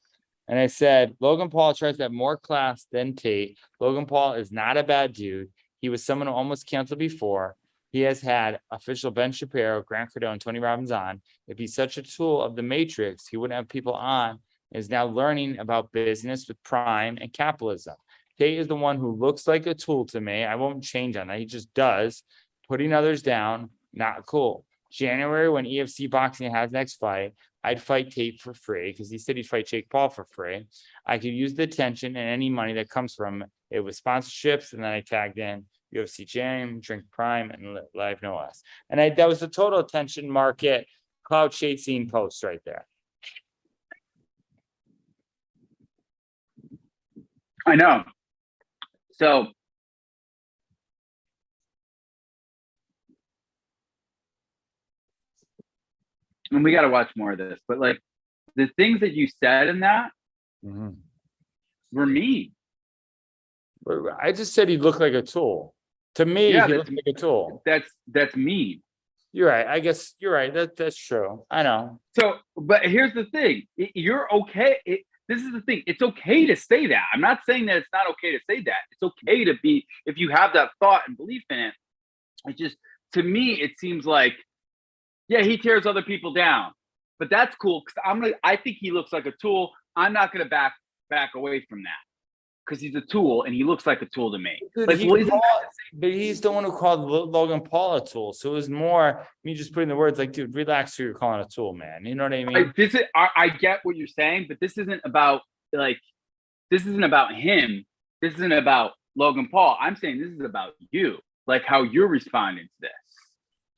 And I said, Logan Paul tries to have more class than Tate. Logan Paul is not a bad dude. He was someone who almost canceled before. He has had official Ben Shapiro, Grant Cardone, and Tony Robbins on. If he's such a tool of the matrix, he wouldn't have people on. Is now learning about business with Prime and capitalism. Tate is the one who looks like a tool to me. I won't change on that. He just does. Putting others down, not cool. January, when EFC Boxing has next fight, I'd fight Tate for free because he said he'd fight Jake Paul for free. I could use the attention and any money that comes from it with sponsorships, and then I tagged in UFC Jam, Drink Prime, and Live No Less. And that was the total attention market cloud chasing post right there. I know. So and we got to watch more of this, but like the things that you said in that were mean. I just said he looked like a tool. To me, Yeah, he that's- looks like a tool. That's mean. You're right. I guess you're right. That's true. I know. So, but here's the thing: you're okay. This is the thing. It's okay to say that. I'm not saying that it's not okay to say that. It's okay to be if you have that thought and belief in it. It just to me, it seems like, yeah, he tears other people down, but that's cool because I think he looks like a tool. I'm not gonna back away from that because he's a tool and he looks like a tool to me. Dude, Like, well, but he's the one who called Logan Paul a tool. So it was more me just putting the words like, dude, relax who you're calling a tool, man. You know what I mean? I get what you're saying, but this isn't about him. This isn't about Logan Paul. I'm saying this is about you, like how you're responding to this.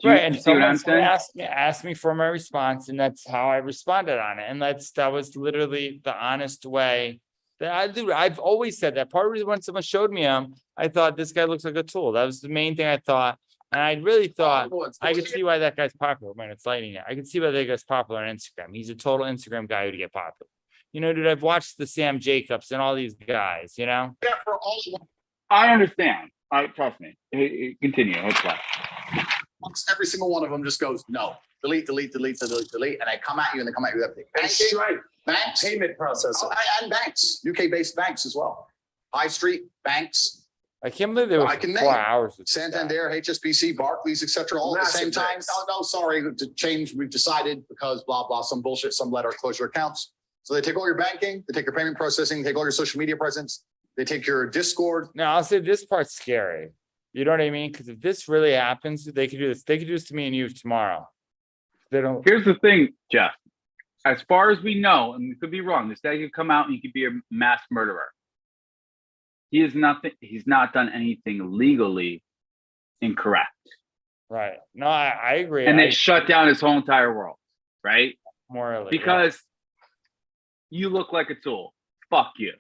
Right. And see what I'm someone saying? asked me for my response, and that's how I responded on it. And that was literally the honest way that I do. I've always said that. Part of the reason when someone showed me him, I thought this guy looks like a tool. That was the main thing I thought. And I really thought I could see why that guy's popular when it's lighting it. I could see why that guy's popular on Instagram. He's a total Instagram guy who'd get popular. You know, dude, I've watched the Sam Jacobs and all these guys, you know? I understand. Trust me. Continue. It's fine. Once every single one of them just goes, no, delete, and they come at you and they come at you with everything. And Stripe, Banks, payment processor. and banks, UK-based banks as well. High Street, banks, I can't believe there was I can 4 name hours. with this guy. Santander, HSBC, Barclays, et cetera, all at the same Massive time. banks. Oh, no, sorry, to change, we've decided because blah, blah, some bullshit, some letter, close your accounts. So they take all your banking, they take your payment processing, they take all your social media presence, they take your Discord. Now I'll say this part's scary. You know what I mean? Because if this really happens, they could do this. They could do this to me and you tomorrow. They don't. Here's the thing, Jeff. As far as we know, and we could be wrong, this guy could come out and he could be a mass murderer. He is nothing. He's not done anything legally incorrect, Right. No, I agree. and they shut down his whole entire world, right? morally Because you look like a tool. Fuck you.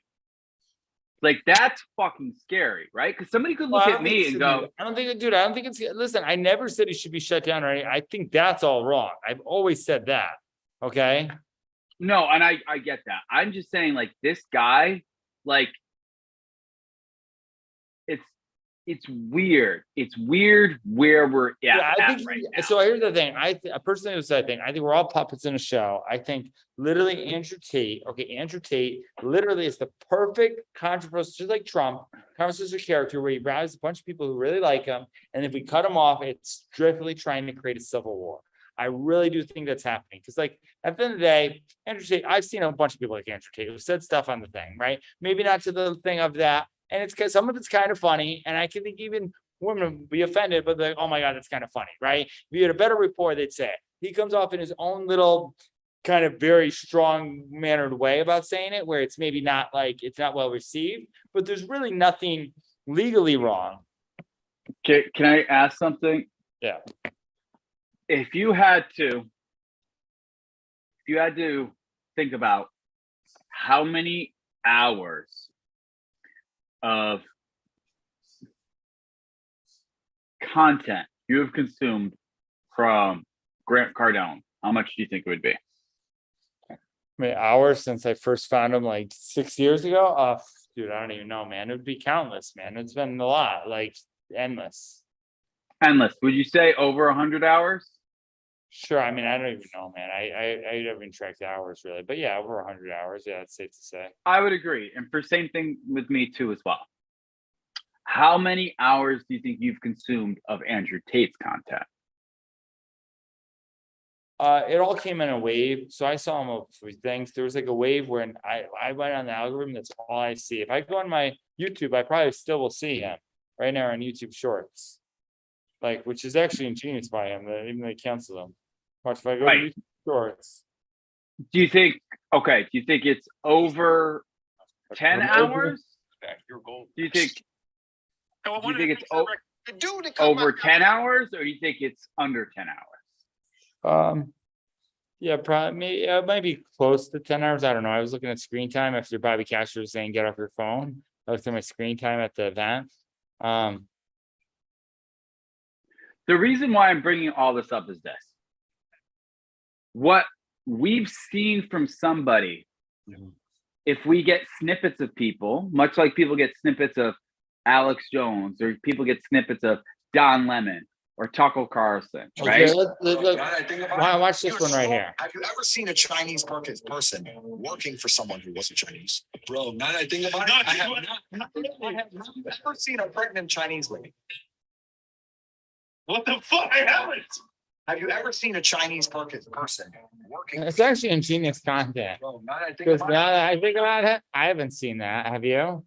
Like, that's fucking scary, right? Because somebody could look at me and go, I don't think it's, listen, I never said he should be shut down or anything. I think that's all wrong. I've always said that. Okay. no, and I get that. I'm just saying, like, this guy, like, it's weird. It's weird where we're at, Yeah, I think right now. so. Here's the thing. I personally would say, I think we're all puppets in a show. I think literally Andrew Tate. Okay, Andrew Tate literally is the perfect controversial, just like Trump, controversial character where he rallies a bunch of people who really like him, and if we cut him off, it's strictly trying to create a civil war. I really do think that's happening because, like, at the end of the day, Andrew Tate. I've seen a bunch of people like Andrew Tate who said stuff on the thing, right? Maybe not to the thing of that. And it's because some of it's kind of funny, and I can think even women would be offended, but like, oh my God, that's kind of funny, right? If you had a better report, they'd say it. He comes off in his own little kind of very strong mannered way about saying it, where it's maybe not like it's not well received, but there's really nothing legally wrong. Can I ask something? Yeah. If you had to think about how many hours of content you have consumed from Grant Cardone, how much do you think it would be? I mean, hours since I first found him like 6 years ago. Dude, I don't even know, man. It would be countless, man. It's been a lot, like endless. Endless. Would you say over 100 hours? Sure. I mean, I don't even know, man. I haven't tracked hours really, but yeah, over 100 hours. Yeah, it's safe to say. I would agree. And for same thing with me too as well. How many hours do you think you've consumed of Andrew Tate's content? It all came in a wave. So I saw him of three things. There was like a wave where I went on the algorithm. That's all I see. If I go on my YouTube, I probably still will see him right now on YouTube Shorts, like, which is actually ingenious by him. That even they cancel them. Watch if I go to YouTube Shorts. Do you think it's over 10 hours? Your goal. Do you think it's over 10 hours, or do you think it's under 10 hours? Yeah, probably. It might be close to 10 hours. I don't know. I was looking at screen time after Bobby Casher was saying get off your phone. I looked at my screen time at the event. The reason why I'm bringing all this up is this. What we've seen from somebody, if we get snippets of people, much like people get snippets of Alex Jones, or people get snippets of Don Lemon or Tucker Carlson, right? Okay, watch this one right here. Have you ever seen a Chinese person working for someone who wasn't Chinese? Bro, now that I think about it, I have never seen a pregnant Chinese lady. What the fuck? I haven't. Have you ever seen a Chinese person working? It's actually ingenious content. Bro, now that I think Because about now that I think about it, I haven't seen that. Have you?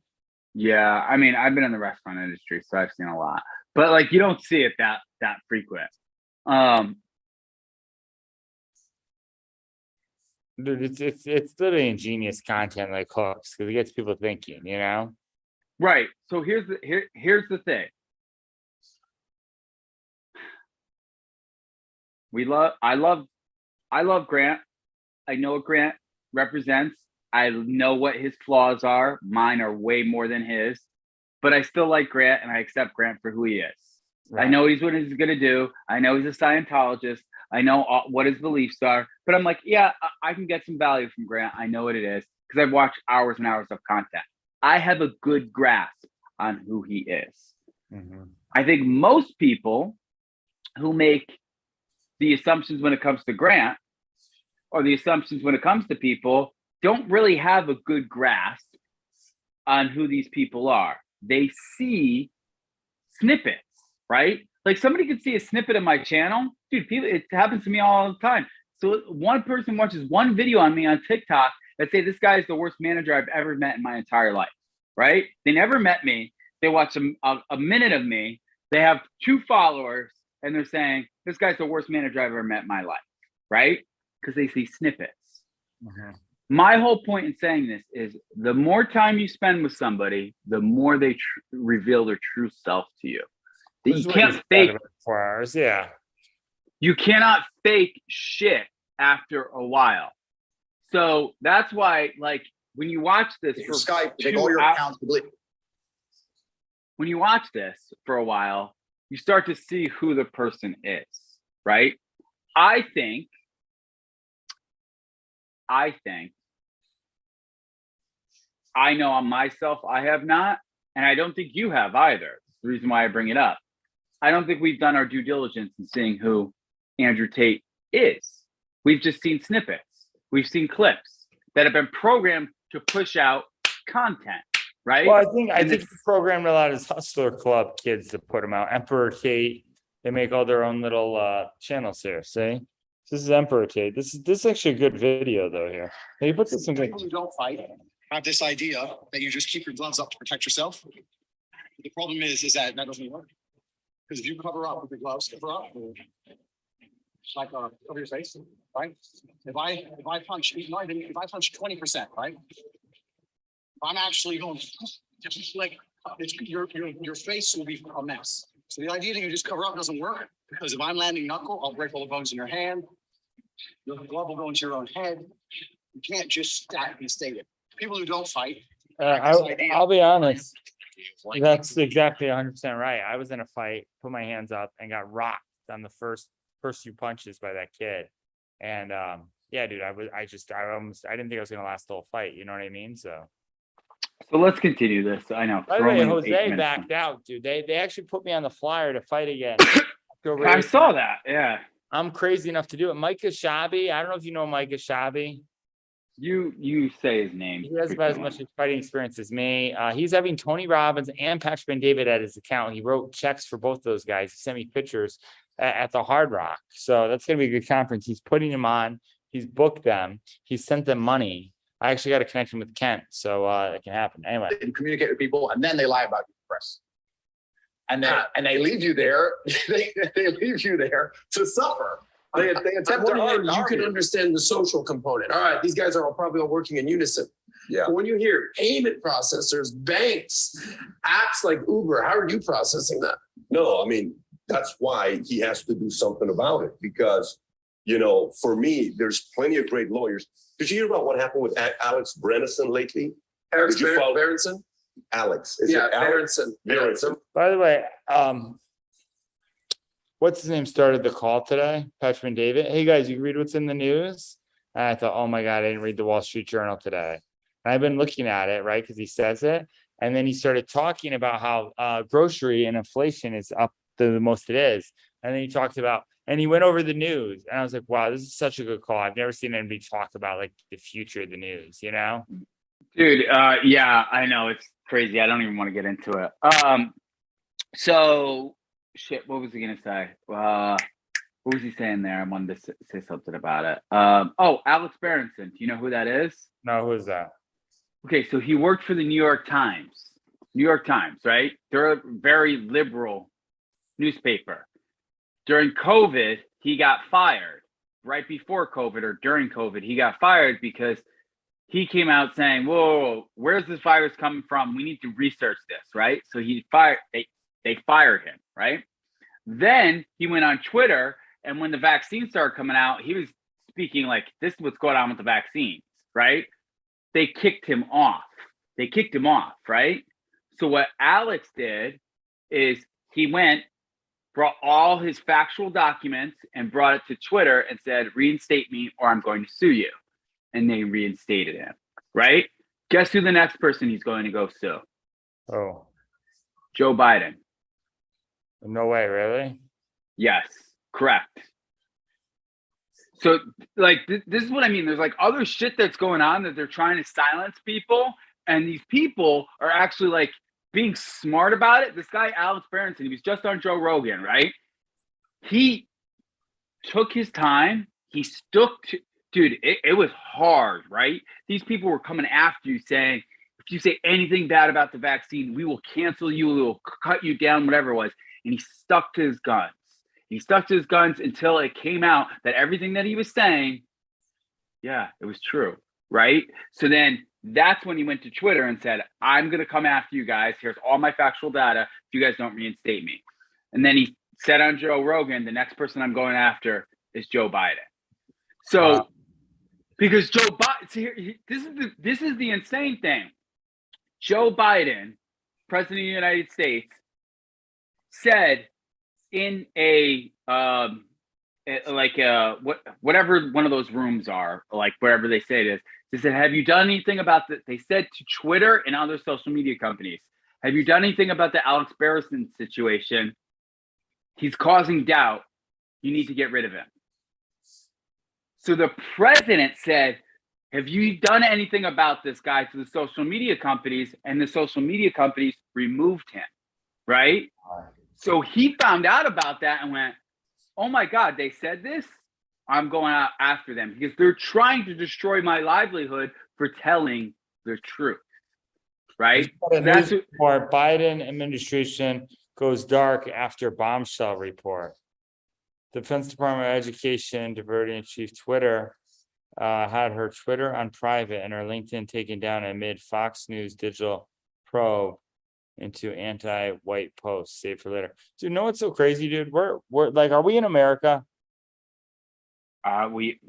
Yeah, I mean, I've been in the restaurant industry, so I've seen a lot, but like you don't see it that frequent. Dude, it's literally ingenious content like hooks because it gets people thinking, you know? Right. So here's the thing. I love Grant. I know what Grant represents. I know what his flaws are. Mine are way more than his, but I still like Grant and I accept Grant for who he is. Right. I know what he's going to do. I know he's a Scientologist. I know what his beliefs are, but I'm like, yeah, I can get some value from Grant. I know what it is because I've watched hours and hours of content. I have a good grasp on who he is. Mm-hmm. I think most people who make the assumptions when it comes to Grant or the assumptions when it comes to people don't really have a good grasp on who these people are. They see snippets, right? Like somebody could see a snippet of my channel. Dude, it happens to me all the time. So one person watches one video on me on TikTok that say this guy is the worst manager I've ever met in my entire life, right? They never met me. They watch a minute of me. They have 2 followers and they're saying, this guy's the worst manager I've ever met in my life, right? Because they see snippets. Mm-hmm. My whole point in saying this is the more time you spend with somebody, the more they reveal their true self to you. You can't fake 4 hours, yeah. You cannot fake shit after a while. So that's why, like, when you watch this for Skype, they 2 all your hours, accounts delete. when you watch this for a while, you start to see who the person is, right? I think I know on myself I have not, and I don't think you have either. That's the reason why I bring it up. I don't think we've done our due diligence in seeing who Andrew Tate is. We've just seen snippets. We've seen clips that have been programmed to push out content, right? Well, I think the program allowed his Hustler Club kids to put them out. Emperor Tate, they make all their own little channels here. See, this is Emperor Tate. This is actually a good video though. Here, he puts in some good. People who don't fight have this idea that you just keep your gloves up to protect yourself. The problem is that doesn't work. Because if you cover up with the gloves, cover your face, right? If I punch, if I punch 20%, right? I'm actually going just like your face will be a mess. So the idea that you just cover up doesn't work because if I'm landing knuckle, I'll break all the bones in your hand. Your glove will go into your own head. You can't just statically state it. People who don't fight. I'll be honest. That's exactly 100% right. I was in a fight, put my hands up, and got rocked on the first few punches by that kid. And yeah, dude, I didn't think I was gonna last the whole fight. You know what I mean? So let's continue this. I know. By the way, Jose backed out, dude. They actually put me on the flyer to fight again. I saw that. Yeah. I'm crazy enough to do it. Mike Ashabi. I don't know if you know Mike Ashabi. You say his name. He has about as much fighting experience as me. He's having Tony Robbins and Patrick Ben-David at his account. He wrote checks for both those guys. He sent me pictures at the Hard Rock. So that's going to be a good conference. He's putting them on. He's booked them. He sent them money. I actually got a connection with Kent, so it can happen. Anyway. They communicate with people, and then they lie about you in the press. And they leave you there. They leave you there to suffer. They attempt to harm you can understand the social component. All right, these guys are probably all working in unison. Yeah. But when you hear payment processors, banks, apps like Uber, how are you processing that? No, I mean, that's why he has to do something about it because, for me, there's plenty of great lawyers. Did you hear about what happened with Alex Brenison lately? Alex Berenson? Alex. Berenson. By the way, what's his name started the call today? Patrick Ben-David. Hey guys, you read what's in the news? And I thought, oh my God, I didn't read the Wall Street Journal today. And I've been looking at it, right? Because he says it. And then he started talking about how grocery and inflation is up the most it is. And then he talked about, and he went over the news. And I was like, wow, this is such a good call. I've never seen anybody talk about like the future of the news, you know? Dude, yeah, I know it's crazy. I don't even want to get into it. So shit, what was he gonna say? What was he saying there? I wanted to say something about it. Oh, Alex Berenson. Do you know who that is? No, who is that? Okay, so he worked for the New York Times. New York Times, right? They're a very liberal newspaper. During COVID, he got fired. Right before COVID or during COVID, he got fired because he came out saying, whoa, where's this virus coming from? We need to research this, right? So he fired, they fired him, right? Then he went on Twitter, and when the vaccine started coming out, he was speaking like, this is what's going on with the vaccines, right? They kicked him off. Right? So what Alex did is he went, brought all his factual documents and brought it to Twitter and said, reinstate me or I'm going to sue you. And they reinstated him, right? Guess who the next person he's going to go sue? Oh, Joe Biden. no way, really? Yes, correct. So like, this is what I mean. There's like other shit that's going on that they're trying to silence people. And these people are actually like being smart about it. This guy, Alex Berenson, he was just on Joe Rogan, right? He took his time. He stuck to, dude, it was hard, right? These people were coming after you saying, if you say anything bad about the vaccine, we will cancel you, we will cut you down, whatever it was. And he stuck to his guns. He stuck to his guns until it came out that everything that he was saying, yeah, it was true, right? So then that's when he went to Twitter and said, I'm going to come after you guys. Here's all my factual data if you guys don't reinstate me. And then he said on Joe Rogan, the next person I'm going after is Joe Biden. So, because Joe Biden, see, this is the insane thing. Joe Biden, President of the United States, said in a whatever one of those rooms are, like wherever they say it is, they said, have you done anything about that? They said to Twitter and other social media companies, have you done anything about the Alex Berenson situation? He's causing doubt. You need to get rid of him. So the president said, have you done anything about this guy to the social media companies? And the social media companies removed him, right? So he found out about that and went, oh my God, they said this? I'm going out after them because they're trying to destroy my livelihood for telling the truth, right? That's what Biden administration goes dark after bombshell report. Defense Department of Education diverting chief Twitter had her Twitter on private and her LinkedIn taken down amid Fox News digital probe into anti-white posts. Save for later. Dude, know what's so crazy, dude? We're like, are we in America? We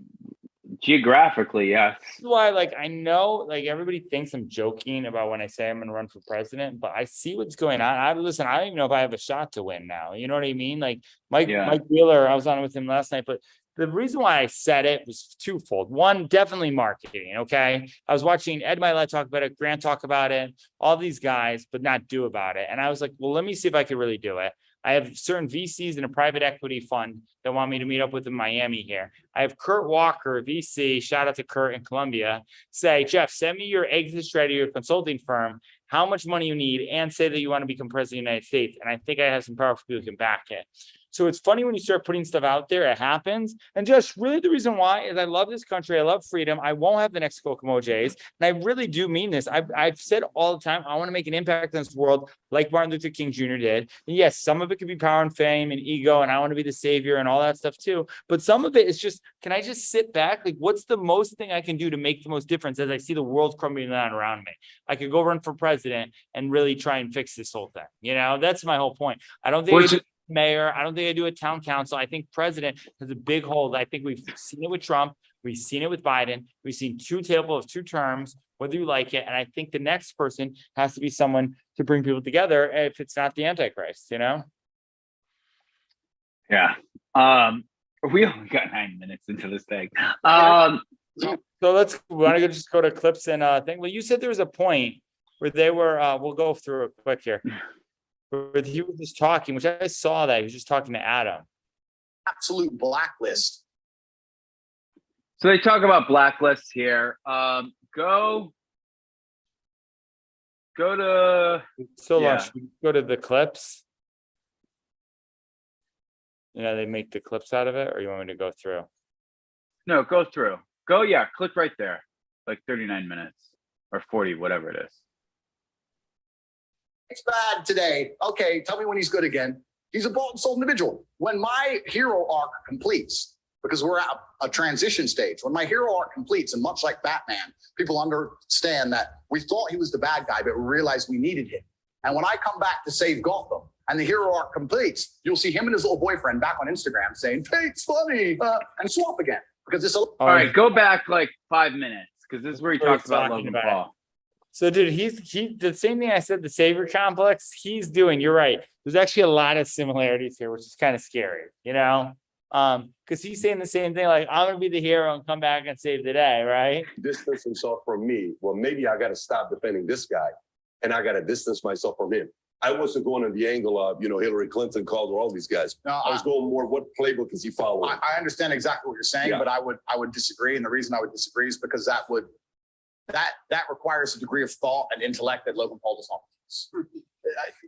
geographically, yes. This is why, like, I know, like, everybody thinks I'm joking about when I say I'm going to run for president, but I see what's going on. I don't even know if I have a shot to win now. You know what I mean? Like, Mike Wheeler, I was on with him last night, but the reason why I said it was twofold. One, definitely marketing. Okay. I was watching Ed Milet talk about it, Grant talk about it, all these guys, but not do about it. And I was like, well, let me see if I could really do it. I have certain VCs in a private equity fund that want me to meet up with in Miami here. I have Kurt Walker, VC, shout out to Kurt in Colombia, say, Jeff, send me your exit strategy, your consulting firm, how much money you need, and say that you want to become president of the United States. And I think I have some powerful people who can back it. So it's funny when you start putting stuff out there, it happens. And just really the reason why is I love this country. I love freedom. I won't have the next Kokomo Jays. And I really do mean this. I've said all the time, I want to make an impact in this world like Martin Luther King Jr. did. And yes, some of it could be power and fame and ego, and I want to be the savior and all that stuff too. But some of it is just, can I just sit back? Like, what's the most thing I can do to make the most difference as I see the world crumbling down around me? I could go run for president and really try and fix this whole thing. You know, that's my whole point. I don't think mayor. I don't think I do a town council. I think president has a big hold. I think we've seen it with Trump. We've seen it with Biden. We've seen two terms, whether you like it. And I think the next person has to be someone to bring people together if it's not the Antichrist, you know? Yeah. We only got 9 minutes into this thing. So we want to just go to clips and thing. Well, you said there was a point where they were, we'll go through it quick here. Where he was just talking, which I saw that he was just talking to Adam. Absolute blacklist. So they talk about blacklists here. Go to, So Yeah. long. Should we go to the clips? You know, they make the clips out of it, or you want me to go through? no, go through. Go, yeah, click right there. Like 39 minutes or 40, whatever it is. It's bad today. Okay, tell me when he's good again. He's a bought and sold individual. When my hero arc completes, because we're at a transition stage, when my hero arc completes, and much like Batman, people understand that we thought he was the bad guy, but we realized we needed him. And when I come back to save Gotham and the hero arc completes, you'll see him and his little boyfriend back on Instagram saying, Tate's funny, and swap again. Because it's a All right, go back like 5 minutes because this is where he What he's talks about talking Logan about. Paul. So, dude, he's the same thing I said, the savior complex, he's doing. You're right. There's actually a lot of similarities here, which is kind of scary, you know? Because he's saying the same thing, like, I'm gonna be the hero and come back and save the day, right? Distance himself from me. Well, maybe I got to stop defending this guy, and I got to distance myself from him. I wasn't going on the angle of, Hillary Clinton called her all these guys. No, I was going more, what playbook is he following? I understand exactly what you're saying, Yeah. but I would disagree. And the reason I would disagree is because that requires a degree of thought and intellect that Logan Paul does not possess.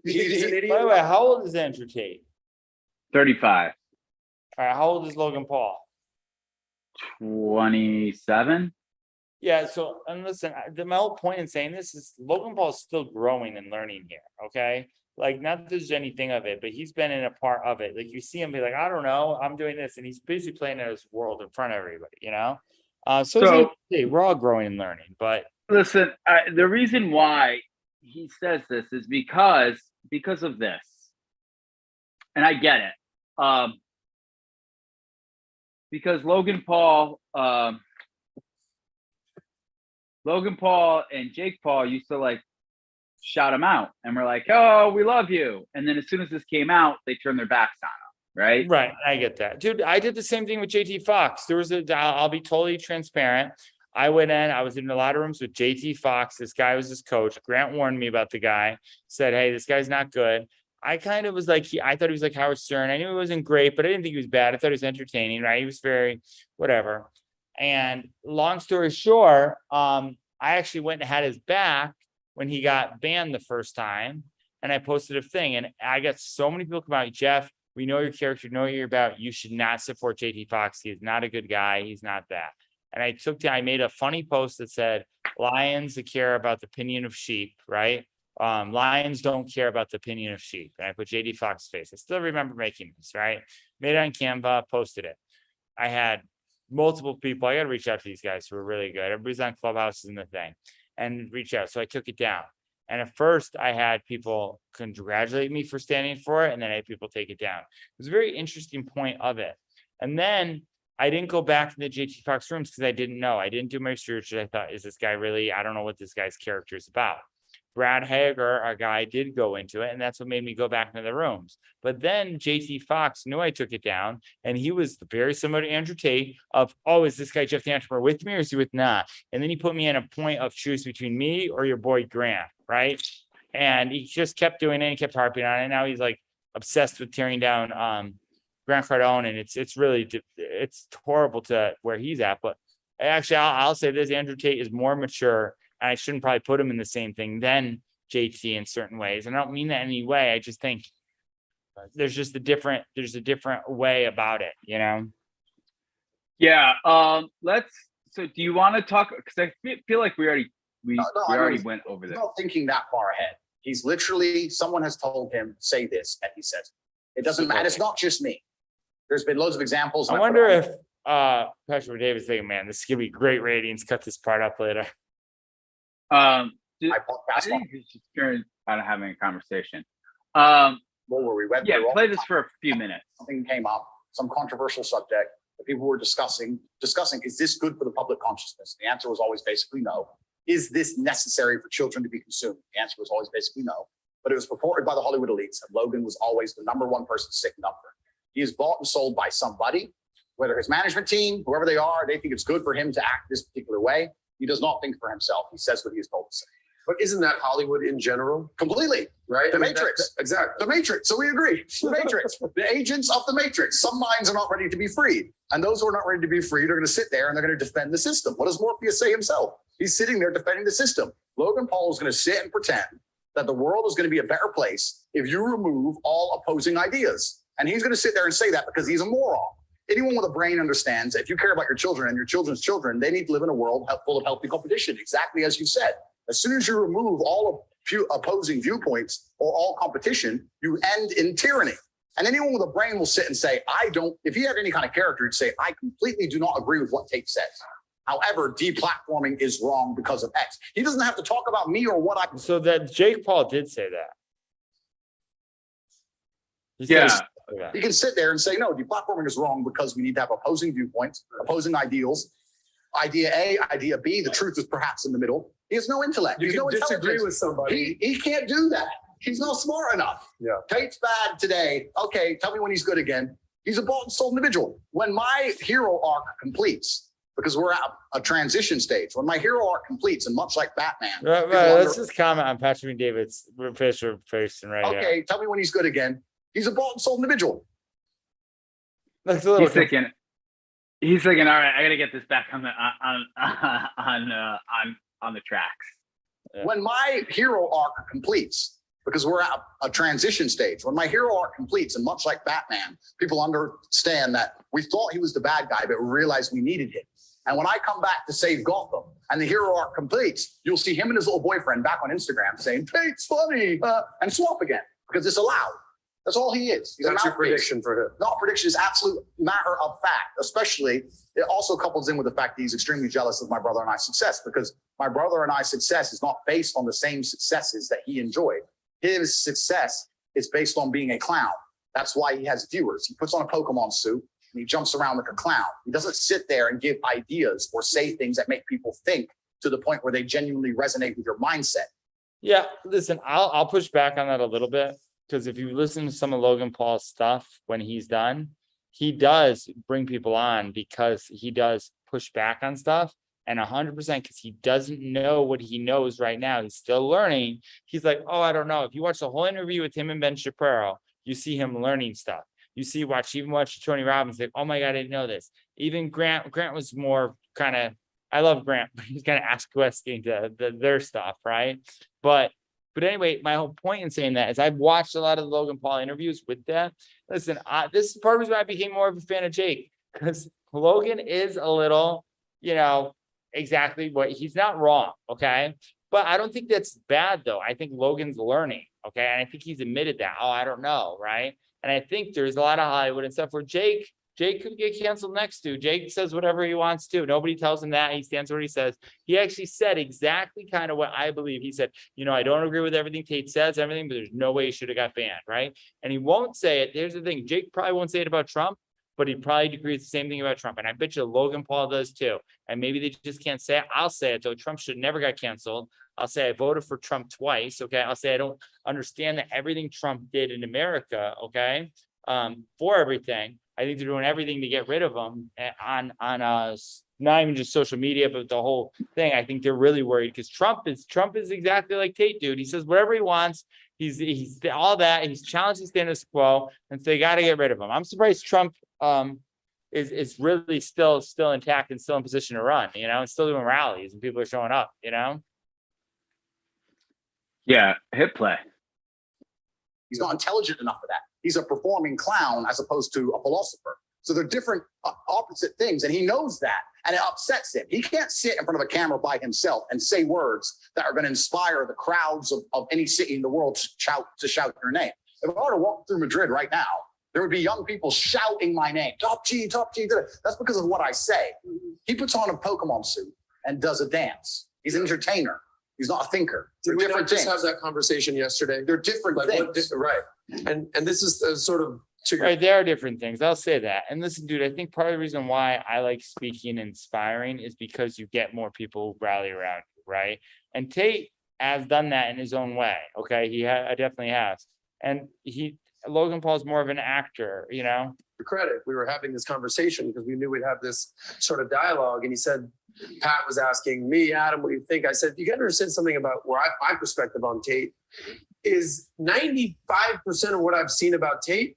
He's an By idiot. the way, how old is Andrew Tate? 35, All right, how old is Logan Paul? 27. Yeah, so, and listen, my whole point in saying this is Logan Paul is still growing and learning here, okay? Like, not that there's anything of it, but he's been in a part of it. Like, you see him be like, I don't know, I'm doing this, and he's busy playing in his world in front of everybody, you know? So we're all growing and learning, but Listen, the reason why he says this is because of this, and I get it. Because Logan Paul and Jake Paul used to like shout him out, and we're like, "Oh, we love you," and then as soon as this came out, they turned their backs on him, right? right, I get that. Dude, I did the same thing with JT Fox. I'll be totally transparent. I went in, I was in a lot of rooms with JT Fox. This guy was his coach. Grant warned me about the guy, said, hey, this guy's not good. I kind of was like, I thought he was like Howard Stern. I knew he wasn't great, but I didn't think he was bad. I thought he was entertaining, right? He was very, whatever. And long story short, I actually went and had his back when he got banned the first time. And I posted a thing, and I got so many people come out, Jeff, we know your character, know what you're about. You should not support JT Fox. He is not a good guy. He's not that. And I made a funny post that said, lions care about the opinion of sheep, right? Lions don't care about the opinion of sheep. And I put JD Fox's face. I still remember making this, right? Made it on Canva, posted it. I had multiple people. I got to reach out to these guys who were really good. Everybody's on Clubhouse and the thing, and reach out. So I took it down. And at first I had people congratulate me for standing for it. And then I had people take it down. It was a very interesting point of it. And then I didn't go back to the JT Fox rooms because I didn't know. I didn't do my research. I thought, is this guy really, I don't know what this guy's character is about. Brad Hager, our guy, did go into it, and that's what made me go back into the rooms. But then JT Fox knew I took it down, and he was very similar to Andrew Tate of, oh, is this guy Jeff the Entrepreneur with me or is he with not? And then he put me in a point of choose between me or your boy Grant, right? And he just kept doing it and kept harping on it. Now he's like obsessed with tearing down Grant Cardone, and it's really, it's horrible to where he's at. But actually, I'll say this: Andrew Tate is more mature, and I shouldn't probably put him in the same thing than JT in certain ways. And I don't mean that in any way. I just think there's a different way about it, you know? Yeah. So do you want to talk? Because I feel like we already went over He's this. not thinking that far ahead. He's literally, someone has told him, say this, and he says it. It doesn't matter. It's not just me. There's been loads of examples. I wonder if Patrick Davis thinking, man, this is gonna be great ratings. Cut this part up later. I I think he's just curious about having a conversation. where we went Yeah, through all play the this for a few minutes. something came up, some controversial subject that people were discussing, is this good for the public consciousness? The answer was always basically no. Is this necessary for children to be consumed? The answer was always basically no. But it was purported by the Hollywood elites, and Logan was always the number one person sticking up for it. He is bought and sold by somebody, whether his management team, whoever they are, they think it's good for him to act this particular way. He does not think for himself. He says what he is told to say. But isn't that Hollywood in general? Completely. Right? The I mean, Matrix. Exactly. The Matrix. So we agree. The Matrix. The agents of the Matrix. Some minds are not ready to be freed. And those who are not ready to be freed are going to sit there and they're going to defend the system. What does Morpheus say himself? He's sitting there defending the system. Logan Paul is going to sit and pretend that the world is going to be a better place if you remove all opposing ideas. And he's going to sit there and say that because he's a moron. Anyone with a brain understands that if you care about your children and your children's children, they need to live in a world full of healthy competition, exactly as you said. As soon as you remove all opposing viewpoints or all competition, you end in tyranny. And anyone with a brain will sit and say, if he had any kind of character, he'd say, I completely do not agree with what Tate says. However, deplatforming is wrong because of X. He doesn't have to talk about me or what I. So that Jake Paul did say that. He Yeah. says- He can sit there and say, no, deplatforming is wrong because we need to have opposing viewpoints, opposing ideals. Idea A, idea B, the truth is perhaps in the middle. He has no intellect. You He has can no disagree intelligence. with somebody. He can't do that. He's not smart enough. Yeah. Tate's bad today. Okay, tell me when he's good again. He's a bought and sold individual. When my hero arc completes, because we're at a transition stage, when my hero arc completes, and much like Batman, people let's under- just comment on Patrick and David's Fisher person right here. okay, tell me when he's good again. He's a bought and sold individual. That's a little He's thinking, all right, I got to get this back on the tracks. Yeah. When my hero arc completes, because we're at a transition stage, when my hero arc completes, and much like Batman, people understand that we thought he was the bad guy, but we realized we needed him. And when I come back to save Gotham and the hero arc completes, you'll see him and his little boyfriend back on Instagram saying, Tate's funny, and swap again, because it's allowed. That's all he is. He's That's a your mouthpiece. prediction for him. Not prediction, is absolute matter of fact. Especially, it also couples in with the fact that he's extremely jealous of my brother and I's success, because my brother and I's success is not based on the same successes that he enjoyed. His success is based on being a clown. That's why he has viewers. He puts on a Pokemon suit and he jumps around like a clown. He doesn't sit there and give ideas or say things that make people think to the point where they genuinely resonate with your mindset. Yeah, listen, I'll push back on that a little bit, because if you listen to some of Logan Paul's stuff when he's done, he does bring people on because he does push back on stuff, and 100% because he doesn't know what he knows right now. He's still learning. He's like, oh, I don't know. If you watch the whole interview with him and Ben Shapiro, you see him learning stuff. You see, watch Tony Robbins, like, oh my God, I didn't know this. Even Grant was more kind of, I love Grant, but he's kind of asking their stuff, right? But anyway, my whole point in saying that is I've watched a lot of the Logan Paul interviews with that. Listen, this is part of the reason why I became more of a fan of Jake, because Logan is a little, exactly what he's not wrong. Okay. But I don't think that's bad though. I think Logan's learning. Okay. And I think he's admitted that. Oh, I don't know. Right. And I think there's a lot of Hollywood and stuff where Jake could get canceled next to. Jake says whatever he wants to. Nobody tells him that. He stands where he says. He actually said exactly kind of what I believe. He said, I don't agree with everything Tate says, everything, but there's no way he should have got banned, right? And he won't say it. Here's the thing. Jake probably won't say it about Trump, but he probably agrees the same thing about Trump. And I bet you Logan Paul does too. And maybe they just can't say it. I'll say it though. Trump should never got canceled. I'll say I voted for Trump twice. Okay. I'll say I don't understand that everything Trump did in America. Okay. For everything. I think they're doing everything to get rid of him on not even just social media, but the whole thing. I think they're really worried because Trump is exactly like Tate, dude. He says whatever he wants. He's all that. He's challenging status quo, and so they got to get rid of him. I'm surprised Trump is really still intact and still in position to run. And still doing rallies and people are showing up. Yeah, hit play. He's not intelligent enough for that. He's a performing clown as opposed to a philosopher. So they're different opposite things. And he knows that. And it upsets him. He can't sit in front of a camera by himself and say words that are going to inspire the crowds of any city in the world to shout your name. If I were to walk through Madrid right now, there would be young people shouting my name. Top G, Top G. That's because of what I say. He puts on a Pokemon suit and does a dance. He's an entertainer. He's not a thinker. Did we not different just things. have that conversation yesterday? They're different Like things. right. And this is sort of to your Right, there are different things. I'll say that. And listen, dude, I think part of the reason why I like speaking and inspiring is because you get more people who rally around you, right? And Tate has done that in his own way. Okay, he definitely has. And Logan Paul's more of an actor, credit. We were having this conversation because we knew we'd have this sort of dialogue. And he said, Pat was asking me, Adam, what do you think? I said, you got to understand something about where my perspective on Tate is 95% of what I've seen about Tate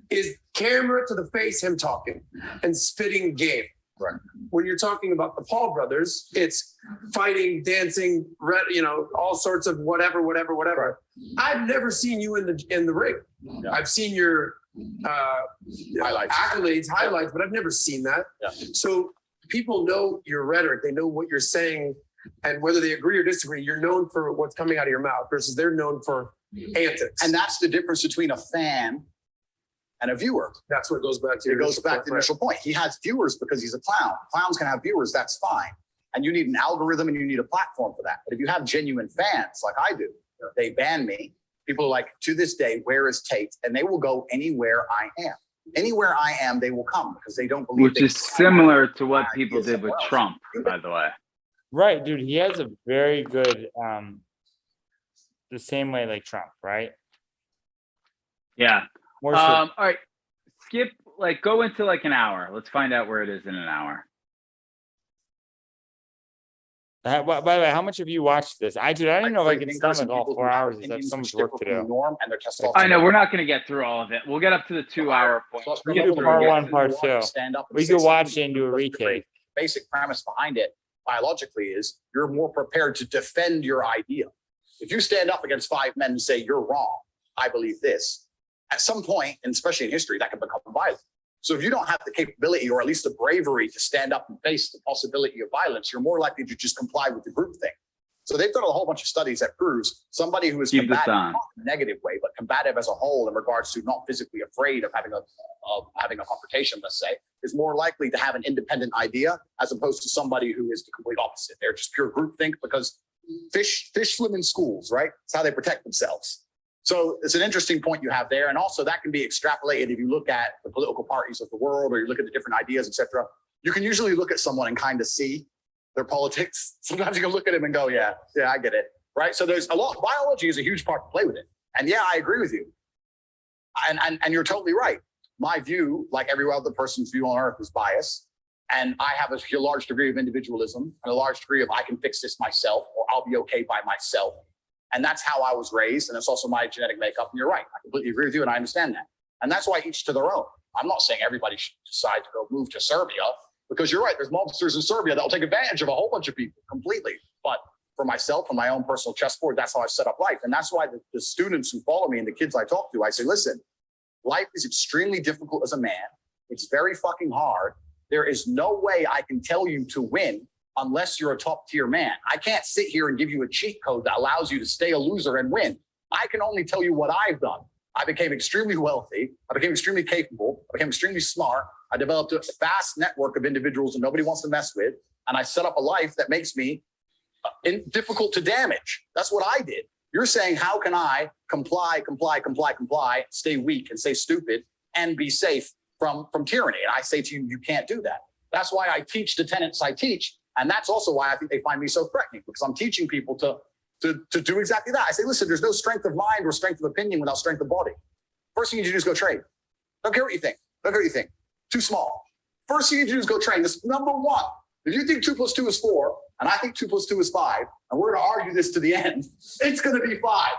is camera to the face, him talking and spitting game. Right. When you're talking about the Paul brothers, it's fighting, dancing, all sorts of whatever. I've never seen you in the ring. Yeah. I've seen your highlights, but I've never seen that. Yeah. So people know your rhetoric. They know what you're saying, and whether they agree or disagree, you're known for what's coming out of your mouth versus they're known for antics. And that's the difference between a fan and a viewer. That's what goes back to. It goes back to the initial point. He has viewers because he's a clown. Clowns can have viewers. That's fine. And you need an algorithm and you need a platform for that. But if you have genuine fans like I do, they ban me. People are like, to this day, where is Tate? And they will go anywhere I am. Anywhere I am, they will come because they don't believe. Which is similar to what people did with Trump, by the way. Right, dude. He has a very good, the same way like Trump, right? Yeah. More so. All right. Skip, go into an hour. Let's find out where it is in an hour. By the way, how much have you watched this? I don't even know if I can stomach all 4 hours. I have so much work to do. I know we're not going to get through all of it. We'll get up to the 2 hour point. We can do part one, part two. We can watch it and do a retake. Basic premise behind it biologically is you're more prepared to defend your idea. If you stand up against 5 men and say, you're wrong, I believe this, at some point, and especially in history, that can become violent. So if you don't have the capability or at least the bravery to stand up and face the possibility of violence, you're more likely to just comply with the group thing. So they've done a whole bunch of studies that proves somebody who is combative, not in a negative way, but combative as a whole in regards to not physically afraid of having a confrontation, let's say, is more likely to have an independent idea as opposed to somebody who is the complete opposite. They're just pure groupthink because fish swim in schools, right? It's how they protect themselves. So it's an interesting point you have there. And also that can be extrapolated if you look at the political parties of the world or you look at the different ideas, et cetera. You can usually look at someone and kind of see their politics. Sometimes you can look at them and go, yeah, I get it. Right. So there's a lot. Biology is a huge part to play with it. And yeah, I agree with you. And you're totally right. My view, like every other person's view on earth, is biased. And I have a large degree of individualism and a large degree of I can fix this myself or I'll be okay by myself. And that's how I was raised. And it's also my genetic makeup. And you're right. I completely agree with you. And I understand that. And that's why each to their own. I'm not saying everybody should decide to go move to Serbia because you're right. There's monsters in Serbia that will take advantage of a whole bunch of people completely. But for myself, on my own personal chessboard, that's how I set up life. And that's why the students who follow me and the kids I talk to, I say, listen, life is extremely difficult as a man. It's very fucking hard. There is no way I can tell you to win unless you're a top tier man. I can't sit here and give you a cheat code that allows you to stay a loser and win. I can only tell you what I've done. I became extremely wealthy. I became extremely capable. I became extremely smart. I developed a vast network of individuals that nobody wants to mess with. And I set up a life that makes me difficult to damage. That's what I did. You're saying, how can I comply, stay weak and stay stupid and be safe from tyranny? And I say to you, you can't do that. That's why I teach the tenets I teach. And that's also why I think they find me so threatening, because I'm teaching people to do exactly that. I say, listen, there's no strength of mind or strength of opinion without strength of body. First thing you need to do is go train. Don't care what you think. Don't care what you think. Too small. First thing you need to do is go train. This is number one. If you think 2 + 2 is 4, and I think 2 + 2 is 5, and we're going to argue this to the end, it's going to be 5.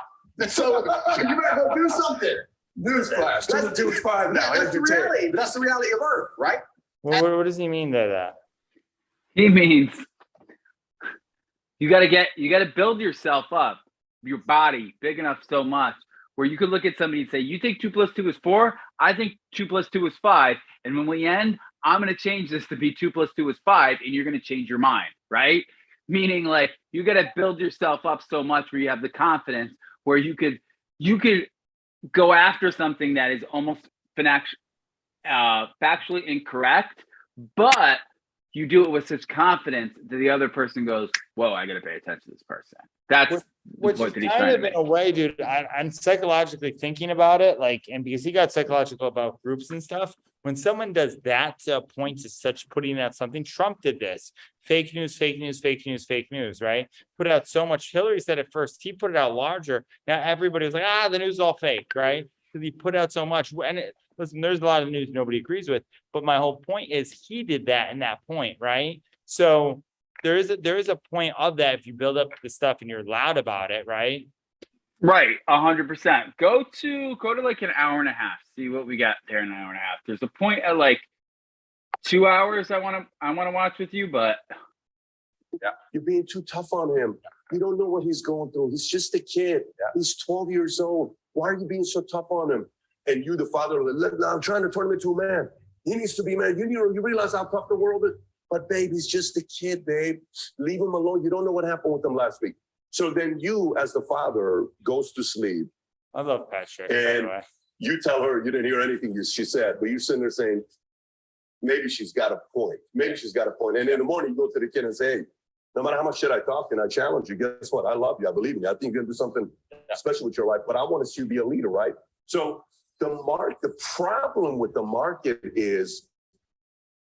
So you better go do something. Newsflash, 2 + 2 is 5 now. That's the reality. That's the reality of Earth, right? Well, what does he mean by that? He means you got to build yourself up, your body big enough so much where you could look at somebody and say, you think 2 + 2 is 4? I think 2 + 2 is 5. And when we end, I'm going to change this to be 2 + 2 is 5. And you're going to change your mind, right? Meaning you got to build yourself up so much where you have the confidence where you could go after something that is almost factually incorrect, but you do it with such confidence that the other person goes, whoa, I got to pay attention to this person. That's which what he's kind trying of to in a way, dude, I'm psychologically thinking about it, and because he got psychological about groups and stuff, when someone does that to a point to such putting out something, Trump did this, fake news, right? Put out so much. Hillary said at first, he put it out larger. Now everybody was like, the news is all fake, right? Because he put out so much. And listen, there's a lot of news nobody agrees with, but my whole point is he did that in that point, right? So there is a point of that if you build up the stuff and you're loud about it, right? Right, 100%. Go to like an hour and a half. See what we got there in an hour and a half. There's a point at like 2 hours I want to watch with you, but Yeah. You're being too tough on him. You don't know what he's going through. He's just a kid. Yeah. He's 12 years old. Why are you being so tough on him? And you, the father, I'm trying to turn him into a man. He needs to be a man. You realize how tough the world is. But babe, he's just a kid, babe. Leave him alone. You don't know what happened with him last week. So then you, as the father, goes to sleep. I love Patrick, by the And way. you tell her you didn't hear anything she said, but you're sitting there saying, maybe she's got a point. Maybe she's got a point. And in the morning, you go to the kid and say, hey, no matter how much shit I talk and I challenge you, guess what? I love you. I believe in you. I think you're going to do something special with your life, but I want to see you be a leader, right? So the problem with the market is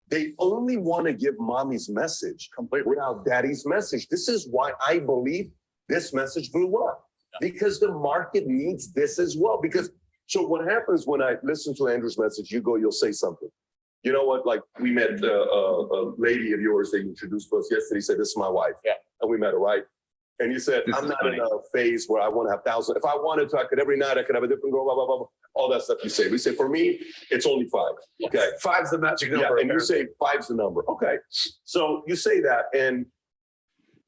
they only want to give mommy's message without daddy's message. This is why I believe this message blew up, because the market needs this as well. Because so what happens when I listen to Andrew's message, you'll say something. You know what? Like we met a lady of yours that you introduced to us yesterday. Said, this is my wife. Yeah. And we met her, right? And you said, I'm not in a phase where I want to have thousands. If I wanted to, I could every night, I could have a different girl, blah, blah, blah, blah. All that stuff you say. We say, for me, it's only 5. Okay. 5's the magic number. Yeah, and you say 5's the number. Okay. So you say that. And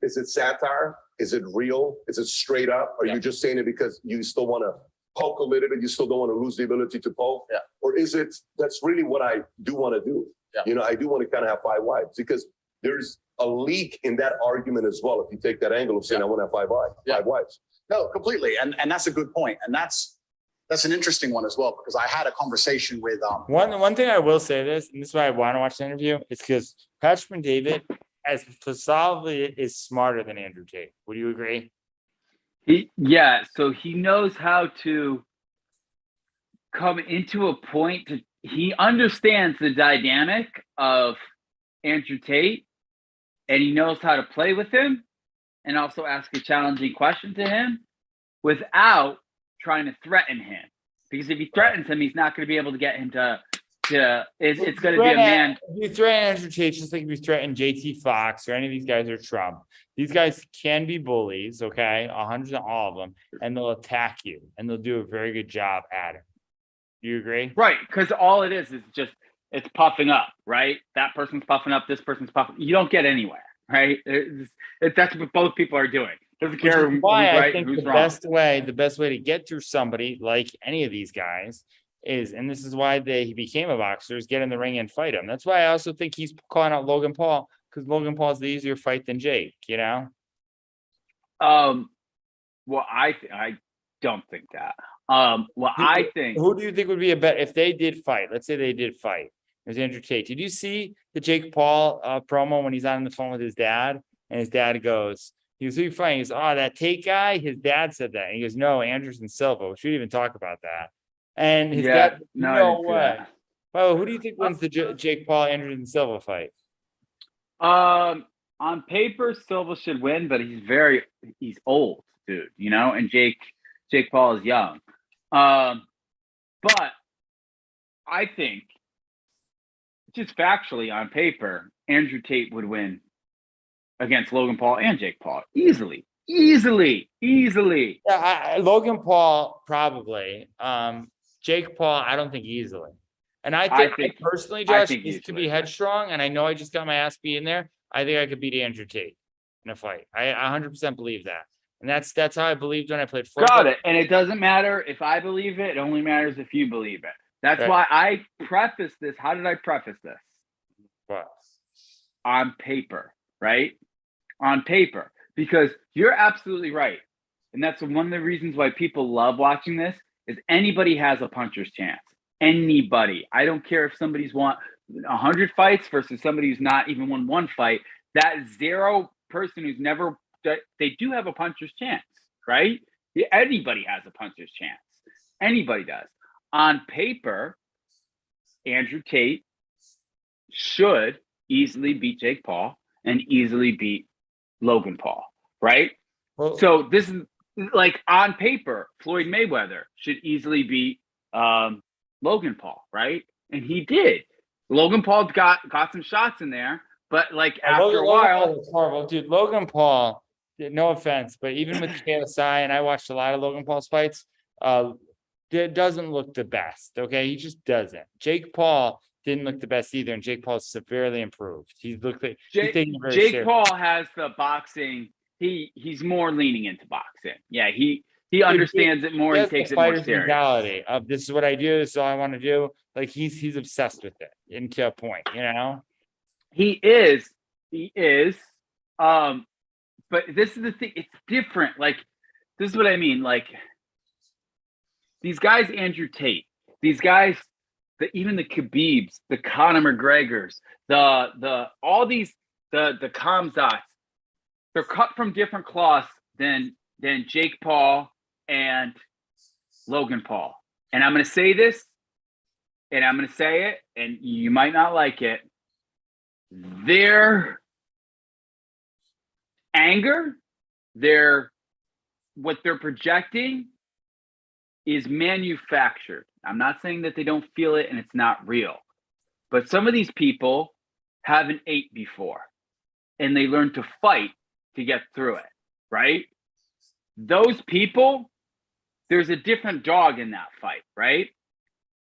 is it satire? Is it real? Is it straight up? Are you just saying it because you still want to poke a little bit? You still don't want to lose the ability to poke? Yeah. Or is it, that's really what I do want to do? Yeah. You know, I do want to kind of have 5 wives, because there's a leak in that argument as well. If you take that angle of saying, I want to have 5 wives, 5 wives. No, completely. And that's a good point. And that's an interesting one as well, because I had a conversation with one thing I will say this, and this is why I want to watch the interview, is because Patrick David, as solidly, is smarter than Andrew Tate. Would you agree? So he knows how to come into a point he understands the dynamic of Andrew Tate, and he knows how to play with him and also ask a challenging question to him without trying to threaten him. Because if he threatens him, he's not going to be able to get him it's going to be a man. If you threaten Andrew Tate, just like if you threaten JT Fox or any of these guys or Trump, these guys can be bullies, okay? 100% all of them, and they'll attack you, and they'll do a very good job at it. Do you agree? Right, because all it is just, it's puffing up, right? That person's puffing up, this person's puffing. You don't get anywhere, right? That's what both people are doing. Doesn't care who's right and who's wrong. The best way to get through somebody like any of these guys is, and this is why he became a boxer, is get in the ring and fight him. That's why I also think he's calling out Logan Paul, because Logan Paul's the easier fight than Jake, you know? Well, I don't think that. I think. Who do you think would be a bet if they did fight? Let's say they did fight. There's Andrew Tate. Did you see the Jake Paul promo when he's on the phone with his dad? And his dad goes, he was really funny. He goes, oh, that Tate guy, his dad said that. And he goes, no, Anderson Silva. We should even talk about that. And his dad, no way. Well, who do you think wins the Jake Paul Anderson Silva fight? On paper, Silva should win, but he's old, dude, you know, and Jake Paul is young. But I think just factually on paper, Andrew Tate would win against Logan Paul and Jake Paul easily. Yeah, Logan Paul probably. Jake Paul, I don't think easily. And I think personally, Josh, this could be headstrong. And I know I just got my ass beat in there. I think I could beat Andrew Tate in a fight. I 100% believe that. And that's how I believed when I played football. Got it. And it doesn't matter if I believe it. It only matters if you believe it. That's why I preface this. How did I preface this? What? On paper, right? On paper. Because you're absolutely right. And that's one of the reasons why people love watching this is anybody has a puncher's chance. Anybody. I don't care if somebody's won 100 fights versus somebody who's not even won 1 fight. That 0 person who's never, they do have a puncher's chance, right? Anybody has a puncher's chance. Anybody does. On paper, Andrew Tate should easily beat Jake Paul and easily beat Logan Paul, right? Well, so this is like on paper, Floyd Mayweather should easily beat Logan Paul, right? And he did. Logan Paul got some shots in there, But like And after a Logan while, Paul was horrible, dude. Logan Paul, no offense, but even with KSI, and I watched a lot of Logan Paul's fights, it doesn't look the best. Okay, he just doesn't. Jake Paul didn't look the best either, and Jake Paul's severely improved. He's looked like he's taking it very Jake serious. Paul has the boxing. He's more leaning into boxing. Yeah, he understands it more. He That's takes the it more fighter's serious. mentality of this is what I do, this is all I want to do. Like he's obsessed with it into a point, you know. He is. But this is the thing. It's different. Like this is what I mean. Like these guys, Andrew Tate, these guys, even the Khabibs, the Conor McGregors, the Khamzats, they're cut from different cloths than Jake Paul and Logan Paul. And I'm going to say this, and I'm going to say it, and you might not like it. Their anger, what they're projecting is manufactured. I'm not saying that they don't feel it and it's not real, but some of these people haven't ate before and they learn to fight to get through it, right? Those people, there's a different dog in that fight, right?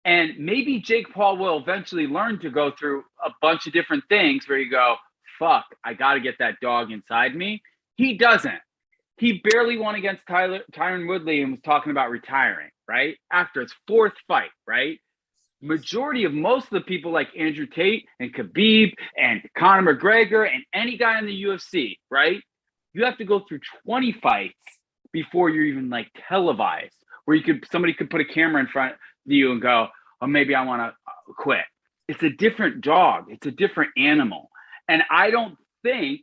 And maybe Jake Paul will eventually learn to go through a bunch of different things where you go, fuck, I got to get that dog inside me. He doesn't. He barely won against Tyron Woodley and was talking about retiring, right? After his fourth fight, right? Majority of most of the people like Andrew Tate and Khabib and Conor McGregor and any guy in the UFC, right? You have to go through 20 fights before you're even like televised, where somebody could put a camera in front of you and go, oh, maybe I want to quit. It's a different dog. It's a different animal. And I don't think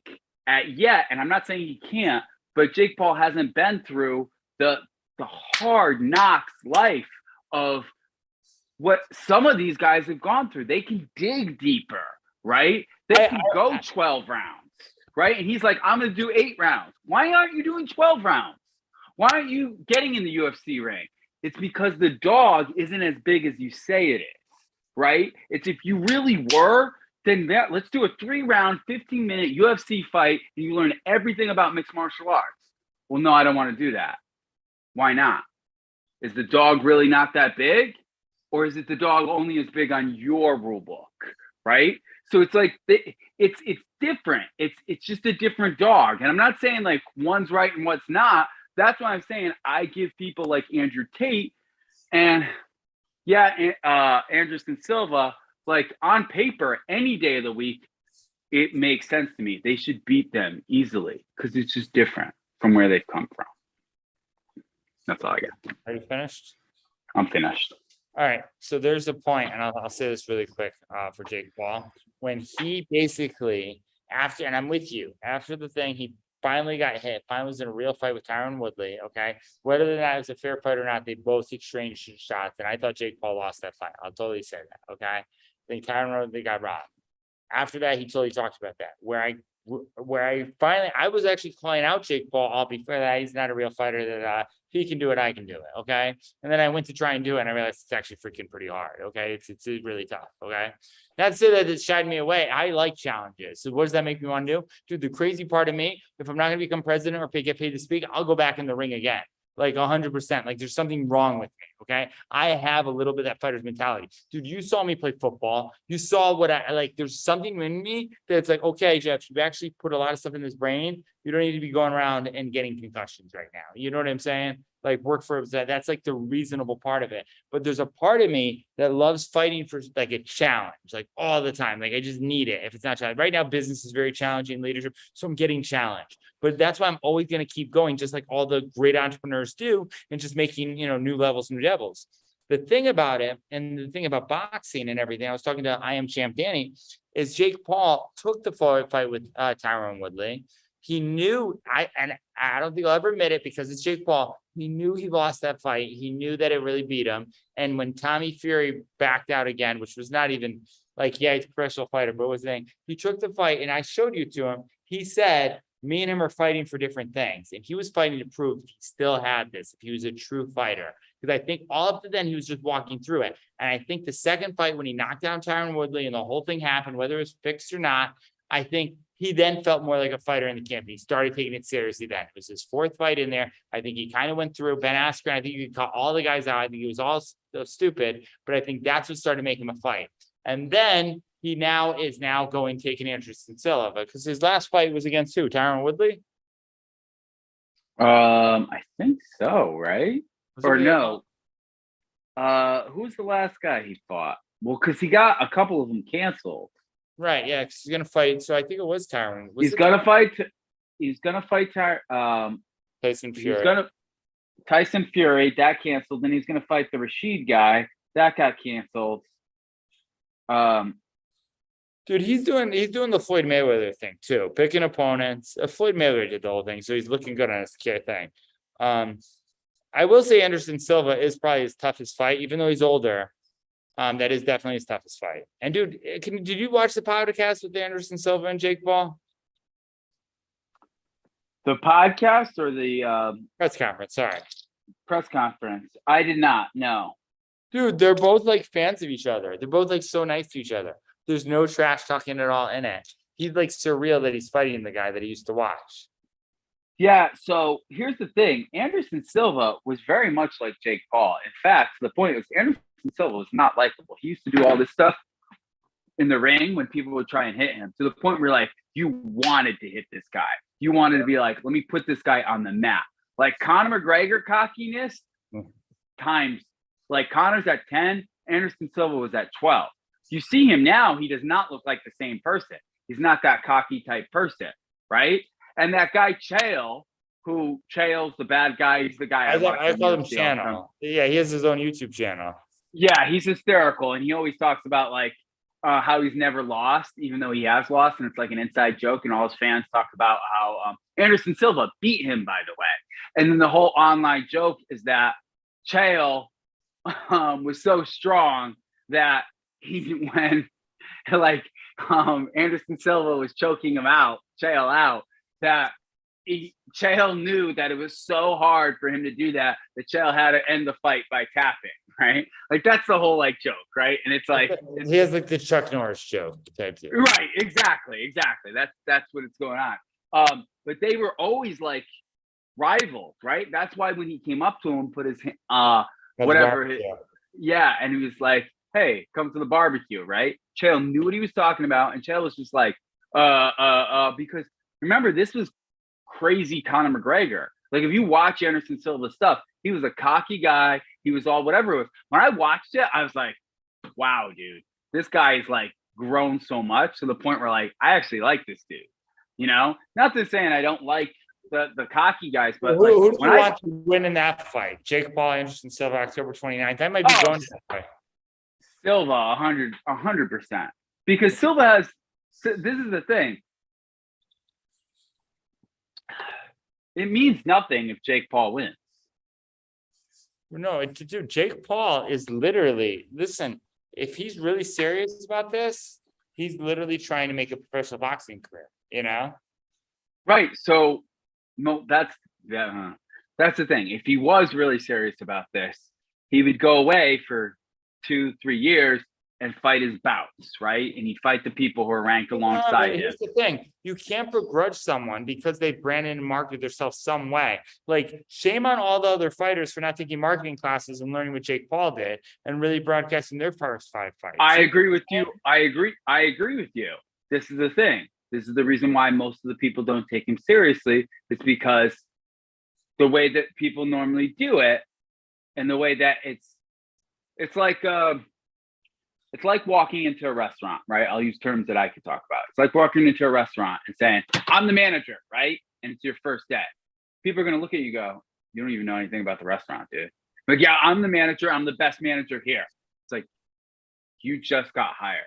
yet, and I'm not saying he can't, but Jake Paul hasn't been through the hard knocks life of what some of these guys have gone through. They can dig deeper, right? They can go 12 rounds, right? And he's like, I'm going to do 8 rounds. Why aren't you doing 12 rounds? Why aren't you getting in the UFC ring? It's because the dog isn't as big as you say it is, right? It's if you really were, then let's do a 3-round, 15-minute UFC fight and you learn everything about mixed martial arts. Well, no, I don't want to do that. Why not? Is the dog really not that big? Or is it the dog only as big on your rule book, right? So it's like, it's different. It's just a different dog. And I'm not saying like one's right and what's not. That's why I'm saying I give people like Andrew Tate and Anderson Silva, like on paper, any day of the week, it makes sense to me. They should beat them easily because it's just different from where they've come from. That's all I got. Are you finished? I'm finished. All right. So there's a point, and I'll say this really quick for Jake Paul. When he basically, after, and I'm with you, after the thing, he finally got hit, finally was in a real fight with Tyron Woodley, okay? Whether that was a fair fight or not, they both exchanged shots, and I thought Jake Paul lost that fight. I'll totally say that, okay? I think Tyron Woodley got robbed. After that, he totally talked about that, where I finally, I was actually calling out Jake Paul all before that. He's not a real fighter, that if he can do it, I can do it, okay? And then I went to try and do it, and I realized it's actually freaking pretty hard, okay? It's really tough, okay? Not to say that it shied me away. I like challenges. So what does that make me want to do? Dude, the crazy part of me, if I'm not going to become president or get paid to speak, I'll go back in the ring again. Like 100%. Like there's something wrong with me. Okay. I have a little bit of that fighter's mentality. Dude, you saw me play football. You saw what I like. There's something in me that's like, okay, Jeff, you've actually put a lot of stuff in this brain. You don't need to be going around and getting concussions right now. You know what I'm saying? Like work for that. That's like the reasonable part of it. But there's a part of me that loves fighting for like a challenge, like all the time. Like I just need it. If it's not challenging right now, business is very challenging, leadership. So I'm getting challenged. But that's why I'm always going to keep going, just like all the great entrepreneurs do, and just making, new levels, new devils. The thing about it, and the thing about boxing and everything, I was talking to I Am Champ Danny, is Jake Paul took the fight with Tyron Woodley. He knew, and I don't think I'll ever admit it because it's Jake Paul. He knew he lost that fight. He knew that it really beat him. And when Tommy Fury backed out again, which was not even like, yeah, he's a professional fighter, but was saying he took the fight, and I showed you to him. He said, me and him are fighting for different things. And he was fighting to prove he still had this, if he was a true fighter. Because I think all up to then he was just walking through it. And I think the second fight when he knocked down Tyron Woodley and the whole thing happened, whether it was fixed or not, I think he then felt more like a fighter in the camp. He started taking it seriously then. It was his fourth fight in there. I think he kind of went through Ben Askren. I think he caught all the guys out. I think he was all so stupid, but I think that's what started making him a fight. And then he is now going taking interest in Silva because his last fight was against who? Tyron Woodley? I think so, right? Was it Or really- no? Who's the last guy he fought? Well, because he got a couple of them canceled. Right, yeah, because he's gonna fight. So I think it was Tyron. Was He's it gonna Tyron? fight. He's gonna fight Tyson Fury. He's gonna Tyson Fury, that canceled. Then he's gonna fight the Rashid guy, that got canceled. Dude, he's doing the Floyd Mayweather thing too, picking opponents. Floyd Mayweather did the whole thing, so he's looking good on his care thing. I will say Anderson Silva is probably his toughest fight, even though he's older. That is definitely his toughest fight. And dude, did you watch the podcast with Anderson Silva and Jake Paul? The podcast or the Press conference, sorry. press conference? I did not. No. Dude, they're both like fans of each other. They're both like so nice to each other. There's no trash talking at all in it. He's like surreal that he's fighting the guy that he used to watch. Yeah, so here's the thing. Anderson Silva was very much like Jake Paul. In fact, the point was Anderson Silva was not likable. He used to do all this stuff in the ring when people would try and hit him, to the point where like you wanted to hit this guy. You wanted to be like, let me put this guy on the map. Like Conor McGregor cockiness times, like Conor's at 10, Anderson Silva was at 12. You see him now, he does not look like the same person. He's not that cocky type person, right? And that guy Chael, who Chael's the bad guy, he's the guy I watch on call him UFC. Channel. Yeah, he has his own YouTube channel. Yeah, he's hysterical, and he always talks about like how he's never lost, even though he has lost, and it's like an inside joke. And all his fans talk about how Anderson Silva beat him, by the way. And then the whole online joke is that Chael was so strong that when Anderson Silva was choking Chael out, that Chael knew that it was so hard for him to do that Chael had to end the fight by tapping, right? Like that's the whole like joke, right? And it's like He has like the Chuck Norris joke type deal. right, exactly. That's what it's going on. But they were always like rivals, right? That's why when he came up to him, put his yeah, and he was like, "Hey, come to the barbecue," right? Chael knew what he was talking about, and Chael was just like, because remember, this was crazy Conor McGregor. Like, if you watch Anderson Silva's stuff, he was a cocky guy. He was all whatever it was. When I watched it, I was like, wow, dude, this guy is like grown so much to the point where like, I actually like this dude, you know? Not to saying I don't like the cocky guys, but who do you want to win in that fight? Jake Paul, Anderson Silva, October 29th. That might be going to that fight. Silva, 100%. Because Silva has, this is the thing. It means nothing if Jake Paul wins. No, dude, Jake Paul is literally, listen, if he's really serious about this, he's literally trying to make a professional boxing career, you know? Right. So, no, that's the thing. If he was really serious about this, he would go away for 2-3 years and fight his bouts, right? And he'd fight the people who are ranked alongside him. Here's the thing. You can't begrudge someone because they branded and marketed themselves some way. Like, shame on all the other fighters for not taking marketing classes and learning what Jake Paul did and really broadcasting their first 5 fights. I agree with you. I agree with you. This is the thing. This is the reason why most of the people don't take him seriously. It's because the way that people normally do it and the way that it's like walking into a restaurant, right? I'll use terms that I could talk about. It's like walking into a restaurant and saying, I'm the manager, right? And it's your first day. People are going to look at you and go, you don't even know anything about the restaurant, dude. Like, yeah, I'm the manager. I'm the best manager here. It's like, you just got hired.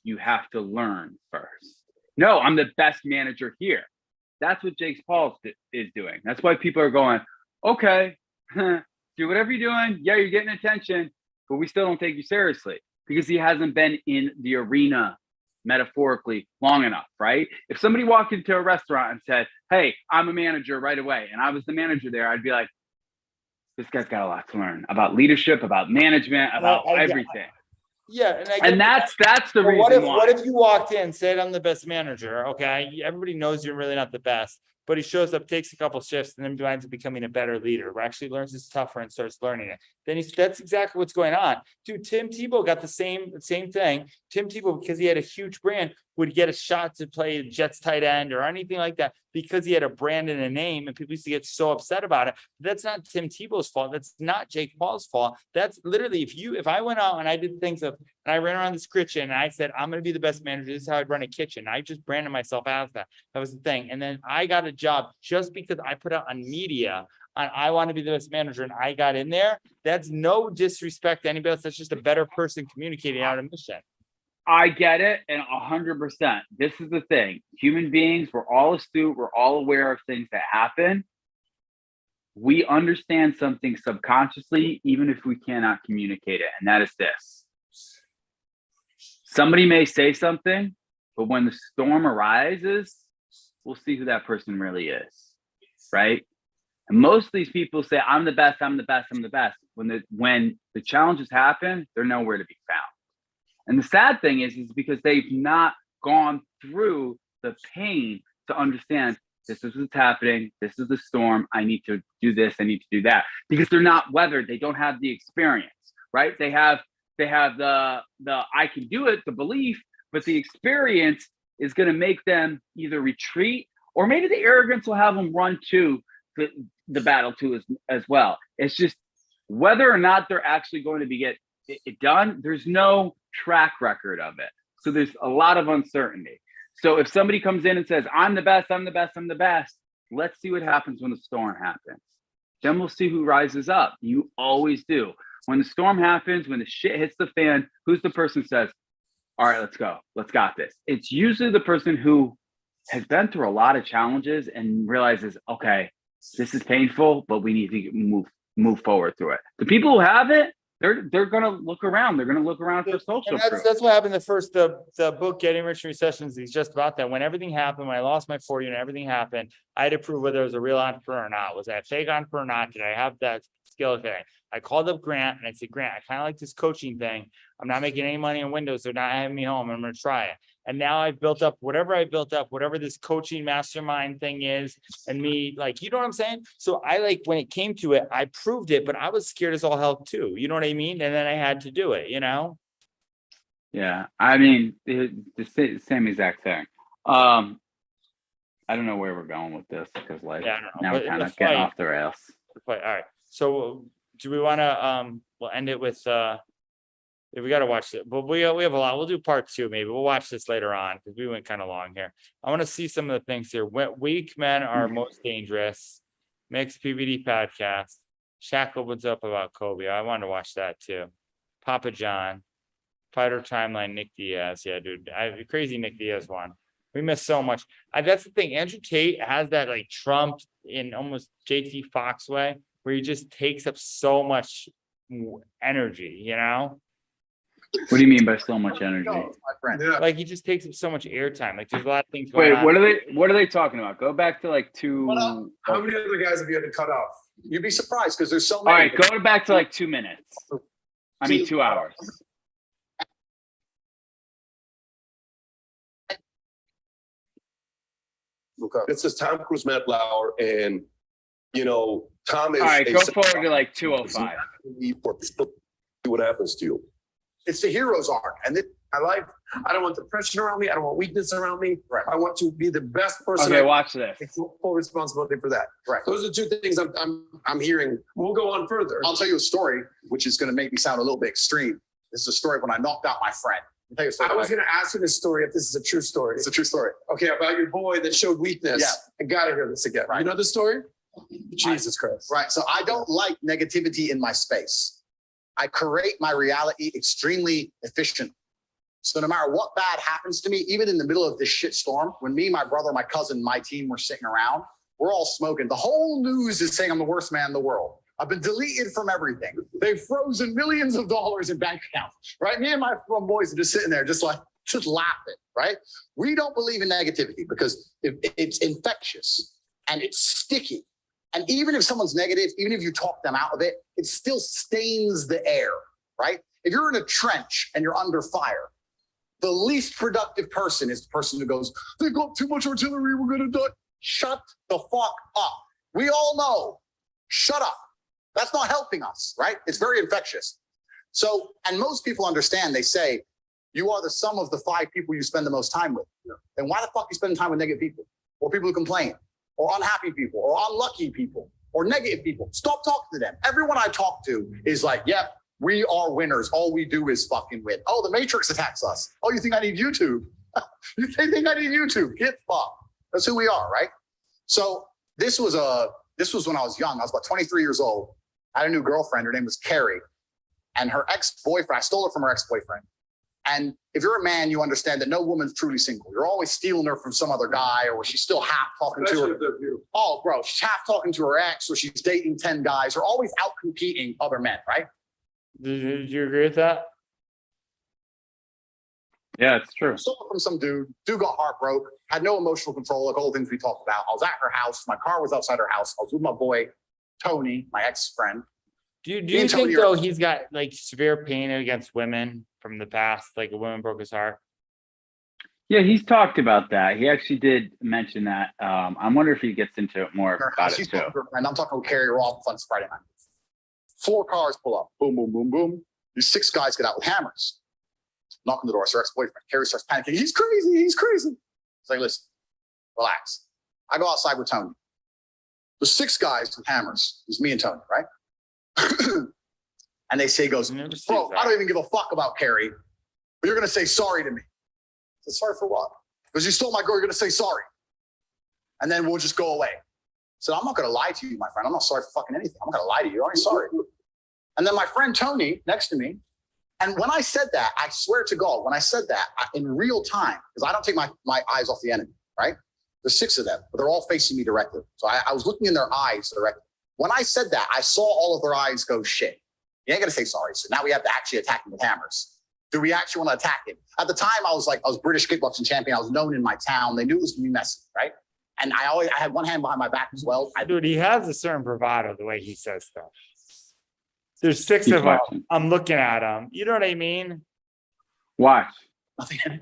You have to learn first. No, I'm the best manager here. That's what Jake Paul is doing. That's why people are going, okay, do whatever you're doing. Yeah, you're getting attention, but we still don't take you seriously. Because he hasn't been in the arena metaphorically long enough, right? If somebody walked into a restaurant and said, hey, I'm a manager right away, and I was the manager there, I'd be like, this guy's got a lot to learn about leadership, about management, about everything. Yeah, and I get And that's the But reason what why. if you walked in, said I'm the best manager? Okay, everybody knows you're really not the best, but he shows up, takes a couple shifts, and then winds up becoming a better leader. Where actually learns it's tougher and starts learning it. Then that's exactly what's going on. Dude, Tim Tebow got the same thing. Tim Tebow, because he had a huge brand, would get a shot to play Jets tight end or anything like that because he had a brand and a name, and people used to get so upset about it. That's not Tim Tebow's fault. That's not Jake Paul's fault. That's literally if I went out and I did things and I ran around this kitchen and I said, I'm going to be the best manager. This is how I'd run a kitchen. I just branded myself as that. That was the thing. And then I got a job just because I put out on media on I want to be the best manager and I got in there. That's no disrespect to anybody else. That's just a better person communicating out a mission. I get it, and 100%. This is the thing. Human beings, we're all astute. We're all aware of things that happen. We understand something subconsciously, even if we cannot communicate it, and that is this. Somebody may say something, but when the storm arises, we'll see who that person really is, right? And most of these people say, I'm the best, I'm the best, I'm the best. When the challenges happen, they're nowhere to be found. And the sad thing is because they've not gone through the pain to understand this is what's happening. This is the storm. I need to do this. I need to do that, because they're not weathered. They don't have the experience, right? They have the I can do it, the belief, but the experience is going to make them either retreat, or maybe the arrogance will have them run to the battle too as well. It's just whether or not they're actually going to get it done. There's no track record of it. So there's a lot of uncertainty. So if somebody comes in and says, I'm the best, I'm the best, I'm the best, let's see what happens when the storm happens. Then we'll see who rises up. You always do. When the storm happens, when the shit hits the fan, who's the person who says, all right, let's go. Let's got this. It's usually the person who has been through a lot of challenges and realizes, okay, this is painful, but we need to move forward through it. The people who have it, they're gonna look around. They're gonna look around for social proof. That's what happened. The book Getting Rich in Recessions is just about that. When everything happened, when I lost my 40 and everything happened, I had to prove whether I was a real entrepreneur or not. Was I a fake entrepreneur or not? Did I have that skill thing? I called up Grant and I said, Grant, I kind of like this coaching thing. I'm not making any money on Windows. They're not having me home. I'm going to try it. And now I've built up whatever this coaching mastermind thing is, and me, like, you know what I'm saying? So when it came to it, I proved it, but I was scared as all hell too. You know what I mean? And then I had to do it, you know? Yeah. I mean, the same exact thing. I don't know where we're going with this, because now we're kind of getting off the rails. All right. So do we want to, we'll end it with, we got to watch it, but we have a lot. We'll do part 2. Maybe we'll watch this later on because we went kind of long here. I want to see some of the things here. Weak men are most dangerous. Mixed PBD podcast. Shaq opens up about Kobe. I wanted to watch that too. Papa John. Fighter timeline. Nick Diaz. Yeah, dude. Crazy Nick Diaz one. We missed so much. That's the thing. Andrew Tate has that like Trump in almost JT Fox way, where he just takes up so much energy, you know? What do you mean by so much energy? My friend. Like he just takes up so much airtime. Like there's a lot of things going Wait, on. what are they talking about? Go back to like 2. How many other guys have you had to cut off? You'd be surprised because there's so All many. right, go back to like 2 minutes. I mean, 2 hours. This is Tom Cruise, Matt Lauer, and Tom is. All right, go forward to like 2:05. See what happens to you. It's the hero's arc, and I don't want depression around me. I don't want weakness around me. Right. I want to be the best person. Okay, watch this. Take full responsibility for that. Right. Those are 2 things I'm hearing. We'll go on further. I'll tell you a story, which is going to make me sound a little bit extreme. This is a story when I knocked out my friend. I'll tell you a story. I was going to ask you this story if this is a true story. It's a true story. Okay, about your boy that showed weakness. Yeah. I got to hear this again. Right. You know the story? Jesus Christ. Right. So I don't like negativity in my space. I create my reality extremely efficient. So no matter what bad happens to me, even in the middle of this shit storm, when me, my brother, my cousin, my team were sitting around, we're all smoking. The whole news is saying I'm the worst man in the world. I've been deleted from everything. They've frozen millions of dollars in bank accounts, right? Me and my boys are just sitting there just laughing, right? We don't believe in negativity because it's infectious and it's sticky. And even if someone's negative, even if you talk them out of it, it still stains the air, right? if you're in a trench and you're under fire, the least productive person is the person who goes, "They've got too much artillery, we're gonna die." Shut the fuck up. We all know. Shut up. That's not helping us, right? It's very infectious. So, and most people understand, they say, you are the sum of the 5 people you spend the most time with. Then why the fuck are you spending time with negative people? Or people who complain? Or unhappy people? Or unlucky people? Or negative people? Stop talking to them. Everyone I talk to is like, yep, we are winners. All we do is fucking win. Oh, the Matrix attacks us. Oh, you think I need YouTube? You think I need YouTube? Get fucked. That's who we are, right? So this was when I was young. I was about 23 years old. I had a new girlfriend. Her name was Carrie. And her ex-boyfriend, I stole her from her ex-boyfriend. And if you're a man, you understand that no woman's truly single. You're always stealing her from some other guy, or she's still half talking to her. Oh, bro, she's half talking to her ex, or she's dating 10 guys, or always out competing other men, right? Did you agree with that? Yeah, it's true. Stole her from some dude. Dude got heartbroken, had no emotional control, like all the things we talked about. I was at her house. My car was outside her house. I was with my boy, Tony, my ex-friend. Do you think though he's got like severe pain against women from the past, like a woman broke his heart? Yeah, he's talked about that. He actually did mention that. I wonder if he gets into it more about it too. And I'm talking about Carrie Roth on Friday night. 4 cars pull up. Boom, boom, boom, boom. These 6 guys get out with hammers. Knock on the door. It's her ex-boyfriend. Carrie starts panicking. He's crazy. He's crazy. It's like, listen, relax. I go outside with Tony. There's 6 guys with hammers. It's me and Tony, right? And they say, goes, bro, I don't even give a fuck about Carrie, but you're going to say sorry to me. I said, sorry for what? Because you stole my girl, you're going to say sorry. And then we'll just go away. So I'm not going to lie to you, my friend. I'm not sorry for fucking anything. I'm not going to lie to you. I'm sorry. And then my friend Tony next to me. And when I said that, I swear to God, when I said that in real time, because I don't take my eyes off the enemy, right? There's 6 of them, but they're all facing me directly. So I was looking in their eyes directly. When I said that, I saw all of their eyes go, shit. You ain't gonna say sorry. So now we have to actually attack him with hammers. Do we actually want to attack him? At the time, I was British kickboxing champion. I was known in my town. They knew it was gonna be messy, right? And I had one hand behind my back as well. Dude, he has a certain bravado the way he says stuff. There's 6 of them. I'm looking at them. You know what I mean? Watch. Nothing.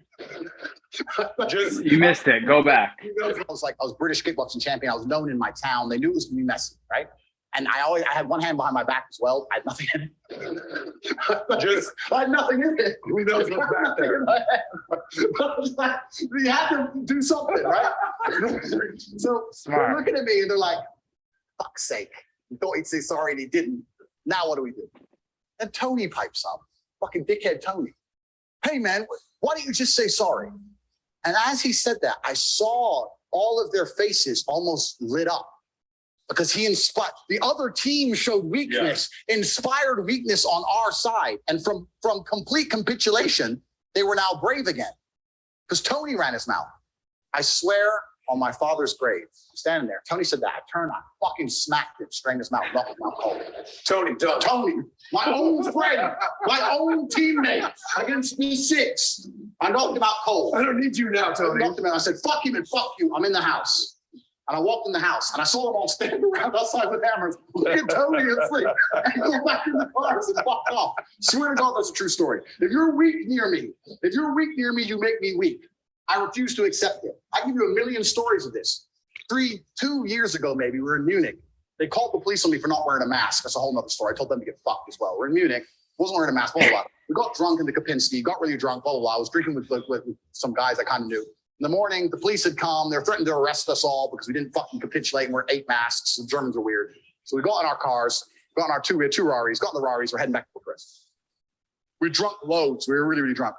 You missed it. Go back. I was British kickboxing champion. I was known in my town. They knew it was gonna be messy, right? And I had one hand behind my back as well. I had nothing in it. I had nothing in it. Who knows what's back there? You had to do something, right? So they're looking at me and they're like, fuck's sake. He thought he'd say sorry and he didn't. Now what do we do? And Tony pipes up. Fucking dickhead Tony. Hey man, why don't you just say sorry? And as he said that, I saw all of their faces almost lit up. Because he inspired, the other team showed weakness, inspired weakness on our side. And from complete capitulation, they were now brave again. Because Tony ran his mouth. I swear on my father's grave, I'm standing there. Tony said that. I turned, I fucking smacked him, strained his mouth, knocked him out cold. Tony, my own friend, my own teammate against me 6. I knocked him out cold. I don't need you now, Tony. I knocked him out. I said, fuck him and fuck you. I'm in the house. And I walked in the house and I saw them all standing around outside with hammers. Look at Tony and sleep. And go back in the cars and fuck off. Swear to God, that's a true story. If you're weak near me, you make me weak. I refuse to accept it. I give you a million stories of this. 2 years ago, maybe, we were in Munich. They called the police on me for not wearing a mask. That's a whole nother story. I told them to get fucked as well. We're in Munich. Wasn't wearing a mask, blah, blah, blah. We got drunk in the Kapinski, got really drunk, blah, blah, blah. I was drinking with some guys I kind of knew. In the morning, the police had come. They were threatening to arrest us all because we didn't fucking capitulate and we're 8 masks. The Germans are weird. So we got in our cars, we had 2 Raris, got in the Raris, we're heading back to Chris. We drunk loads. We were really, really drunk.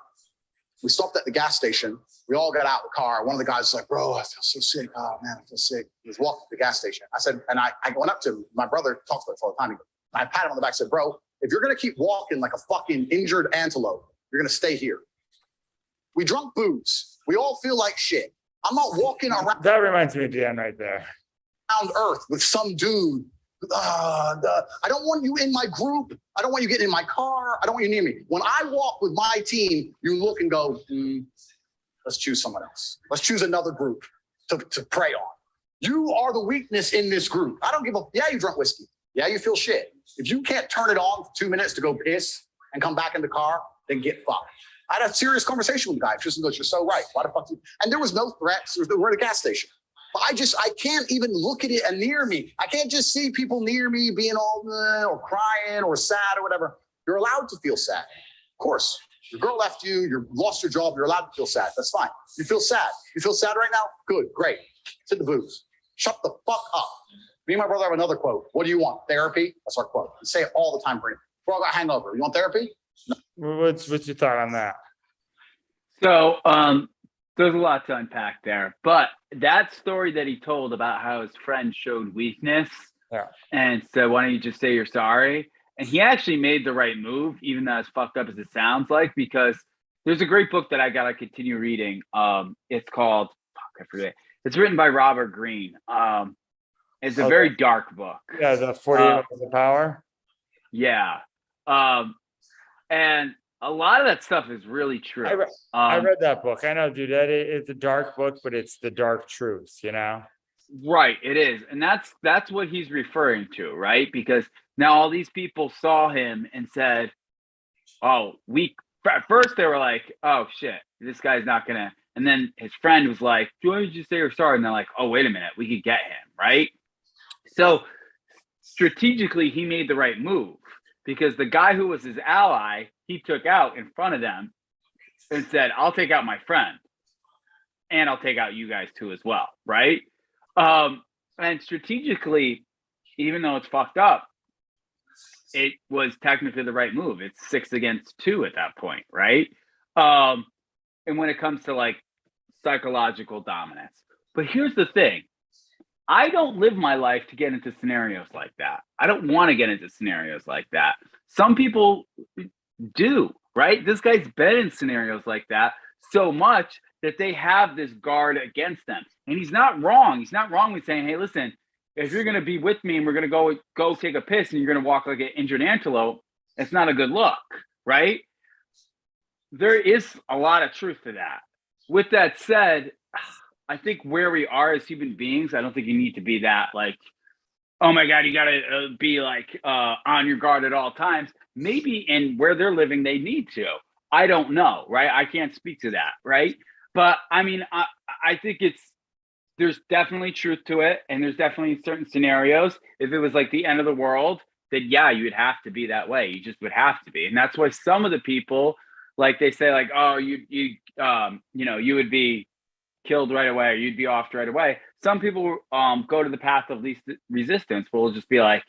We stopped at the gas station. We all got out of the car. One of the guys was like, bro, I feel so sick. Oh man, I feel sick. He was walking to the gas station. I said, and I went up to him. My brother talks about it all the time. I pat him on the back and said, bro, if you're going to keep walking like a fucking injured antelope, you're going to stay here. We drunk booze. We all feel like shit. I'm not walking around. That reminds me of Jan right there. Around Earth with some dude. I don't want you in my group. I don't want you getting in my car. I don't want you near me. When I walk with my team, you look and go, let's choose someone else. Let's choose another group to prey on. You are the weakness in this group. I don't give a, yeah, you drunk whiskey. Yeah, you feel shit. If you can't turn it on for 2 minutes to go piss and come back in the car, then get fucked. I had a serious conversation with the guy. Tristan goes, "You're so right. Why the fuck?" And there was no threats. We're at a gas station. But I can't even look at it and near me. I can't just see people near me being all or crying or sad or whatever. You're allowed to feel sad. Of course, your girl left you, you lost your job. You're allowed to feel sad. That's fine. You feel sad. You feel sad right now? Good, great. Sit the booze. Shut the fuck up. Me and my brother have another quote. What do you want? Therapy? That's our quote. We say it all the time, Brandon. Bro, I got a hangover. You want therapy? What's your thought on that? So there's a lot to unpack there, but that story that he told about how his friend showed weakness and said, "Why don't you just say you're sorry?" And he actually made the right move, even though as fucked up as it sounds like, because there's a great book that I gotta continue reading. It's called, I forget. It's written by Robert Greene. It's a very dark book. Yeah, the 48 Hours of Power. Yeah. And a lot of that stuff is really true. I read that book. I know, dude, that it's a dark book, but it's the dark truth, you know? Right, it is. And that's what he's referring to, right? Because now all these people saw him and said, "Oh, at first they were like, oh shit, this guy's not gonna," and then his friend was like, "Why did you say you're sorry?" And they're like, "Oh, wait a minute, we could get him," right? So strategically, he made the right move, because the guy who was his ally, he took out in front of them and said, "I'll take out my friend and I'll take out you guys too as well," right? And strategically, even though it's fucked up, it was technically the right move. It's 6 against 2 at that point, right? And when it comes to like psychological dominance. But here's the thing. I don't live my life to get into scenarios like that. I don't want to get into scenarios like that. Some people do, right? This guy's been in scenarios like that so much that they have this guard against them. And he's not wrong. He's not wrong with saying, "Hey, listen, if you're going to be with me and we're going to go take a piss and you're going to walk like an injured antelope, it's not a good look," right? There is a lot of truth to that. With that said, I think where we are as human beings, I don't think you need to be that like, "Oh my God, you got to be like on your guard at all times." Maybe in where they're living, they need to. I don't know, right? I can't speak to that, right? But I mean, I think there's definitely truth to it. And there's definitely certain scenarios. If it was like the end of the world, then yeah, you would have to be that way. You just would have to be. And that's why some of the people, like they say like, "Oh, you you would be killed right away, or you'd be offed right away." Some people go to the path of least resistance, will just be like,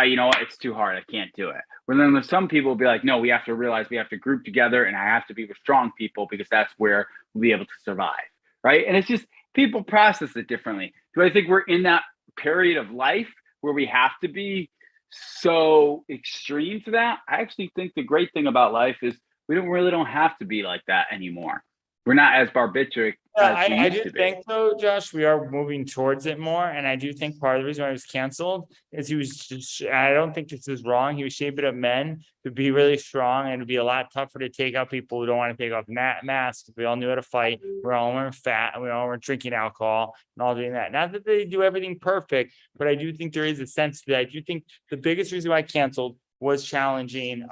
"You know what, it's too hard, I can't do it." When then there's some people will be like, "No, we have to realize we have to group together, and I have to be with strong people because that's where we'll be able to survive," right? And it's just people process it differently. Do I think we're in that period of life where we have to be so extreme to that? I actually think the great thing about life is we don't have to be like that anymore. We're not as barbaric as we I used do to be. think though, Josh, we are moving towards it more. And I do think part of the reason why he was canceled is he was just, I don't think this is wrong. He was shaping up men to be really strong, and it'd be a lot tougher to take out people who don't want to take off masks. We all knew how to fight. We're all wearing fat, and we all were drinking alcohol and all doing that. Not that they do everything perfect, but I do think there is a sense that I do think the biggest reason why I canceled was challenging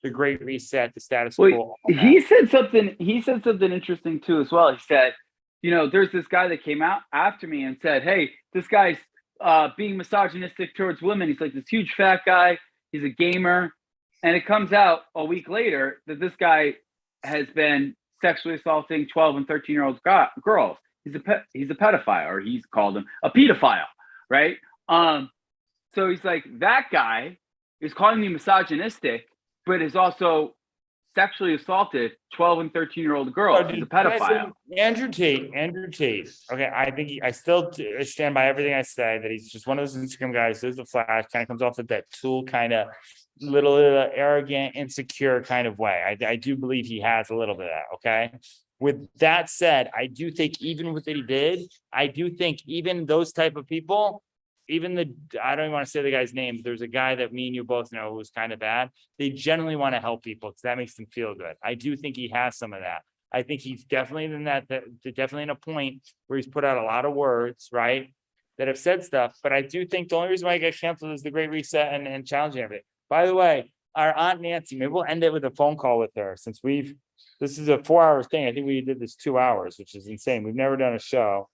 the Great Reset, the status quo. He said something interesting too as well. He said, there's this guy that came out after me and said, "Hey, this guy's being misogynistic towards women." He's like this huge fat guy. He's a gamer. And it comes out a week later that this guy has been sexually assaulting 12 and 13-year-old girls. He's a pedophile, or he's called him a pedophile, right? So he's like, that guy is calling me misogynistic, but is also sexually assaulted 12 and 13-year-old girls. He's a pedophile. Andrew Tate. Okay, I think I still stand by everything I say, that he's just one of those Instagram guys. There's the flash, kind of comes off with that tool, kind of little arrogant, insecure kind of way. I do believe he has a little bit of that. Okay. With that said, I do think even with what he did, I do think even those type of people, I don't even want to say the guy's name, but there's a guy that me and you both know who's kind of bad. They generally want to help people because that makes them feel good. I do think he has some of that. I think he's definitely definitely in a point where he's put out a lot of words, right, that have said stuff. But I do think the only reason why he got canceled is the Great Reset and challenging everything. By the way, our Aunt Nancy, maybe we'll end it with a phone call with her since this is a 4-hour thing. I think we did this 2 hours, which is insane. We've never done a show.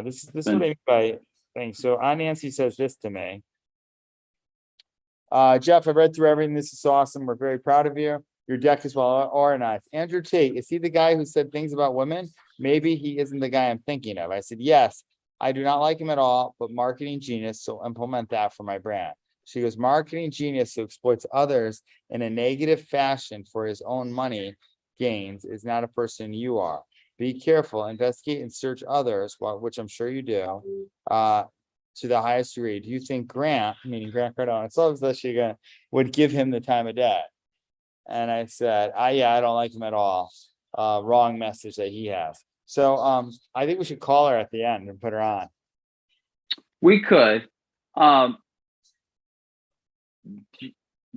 This is what I mean by things. So Aunt Nancy says this to me. Jeff, I've read through everything. This is awesome. We're very proud of you. Your deck is well organized. Andrew Tate, is he the guy who said things about women? Maybe he isn't the guy I'm thinking of. I said, yes, I do not like him at all, but marketing genius, so implement that for my brand. She goes, marketing genius who exploits others in a negative fashion for his own money gains is not a person you are. Be careful, investigate and search others, which I'm sure you do, to the highest degree. Do you think Grant, meaning Grant Cardone, it's always that she would give him the time of day? And I said, yeah, I don't like him at all. Wrong message that he has. So I think we should call her at the end and put her on. We could. Do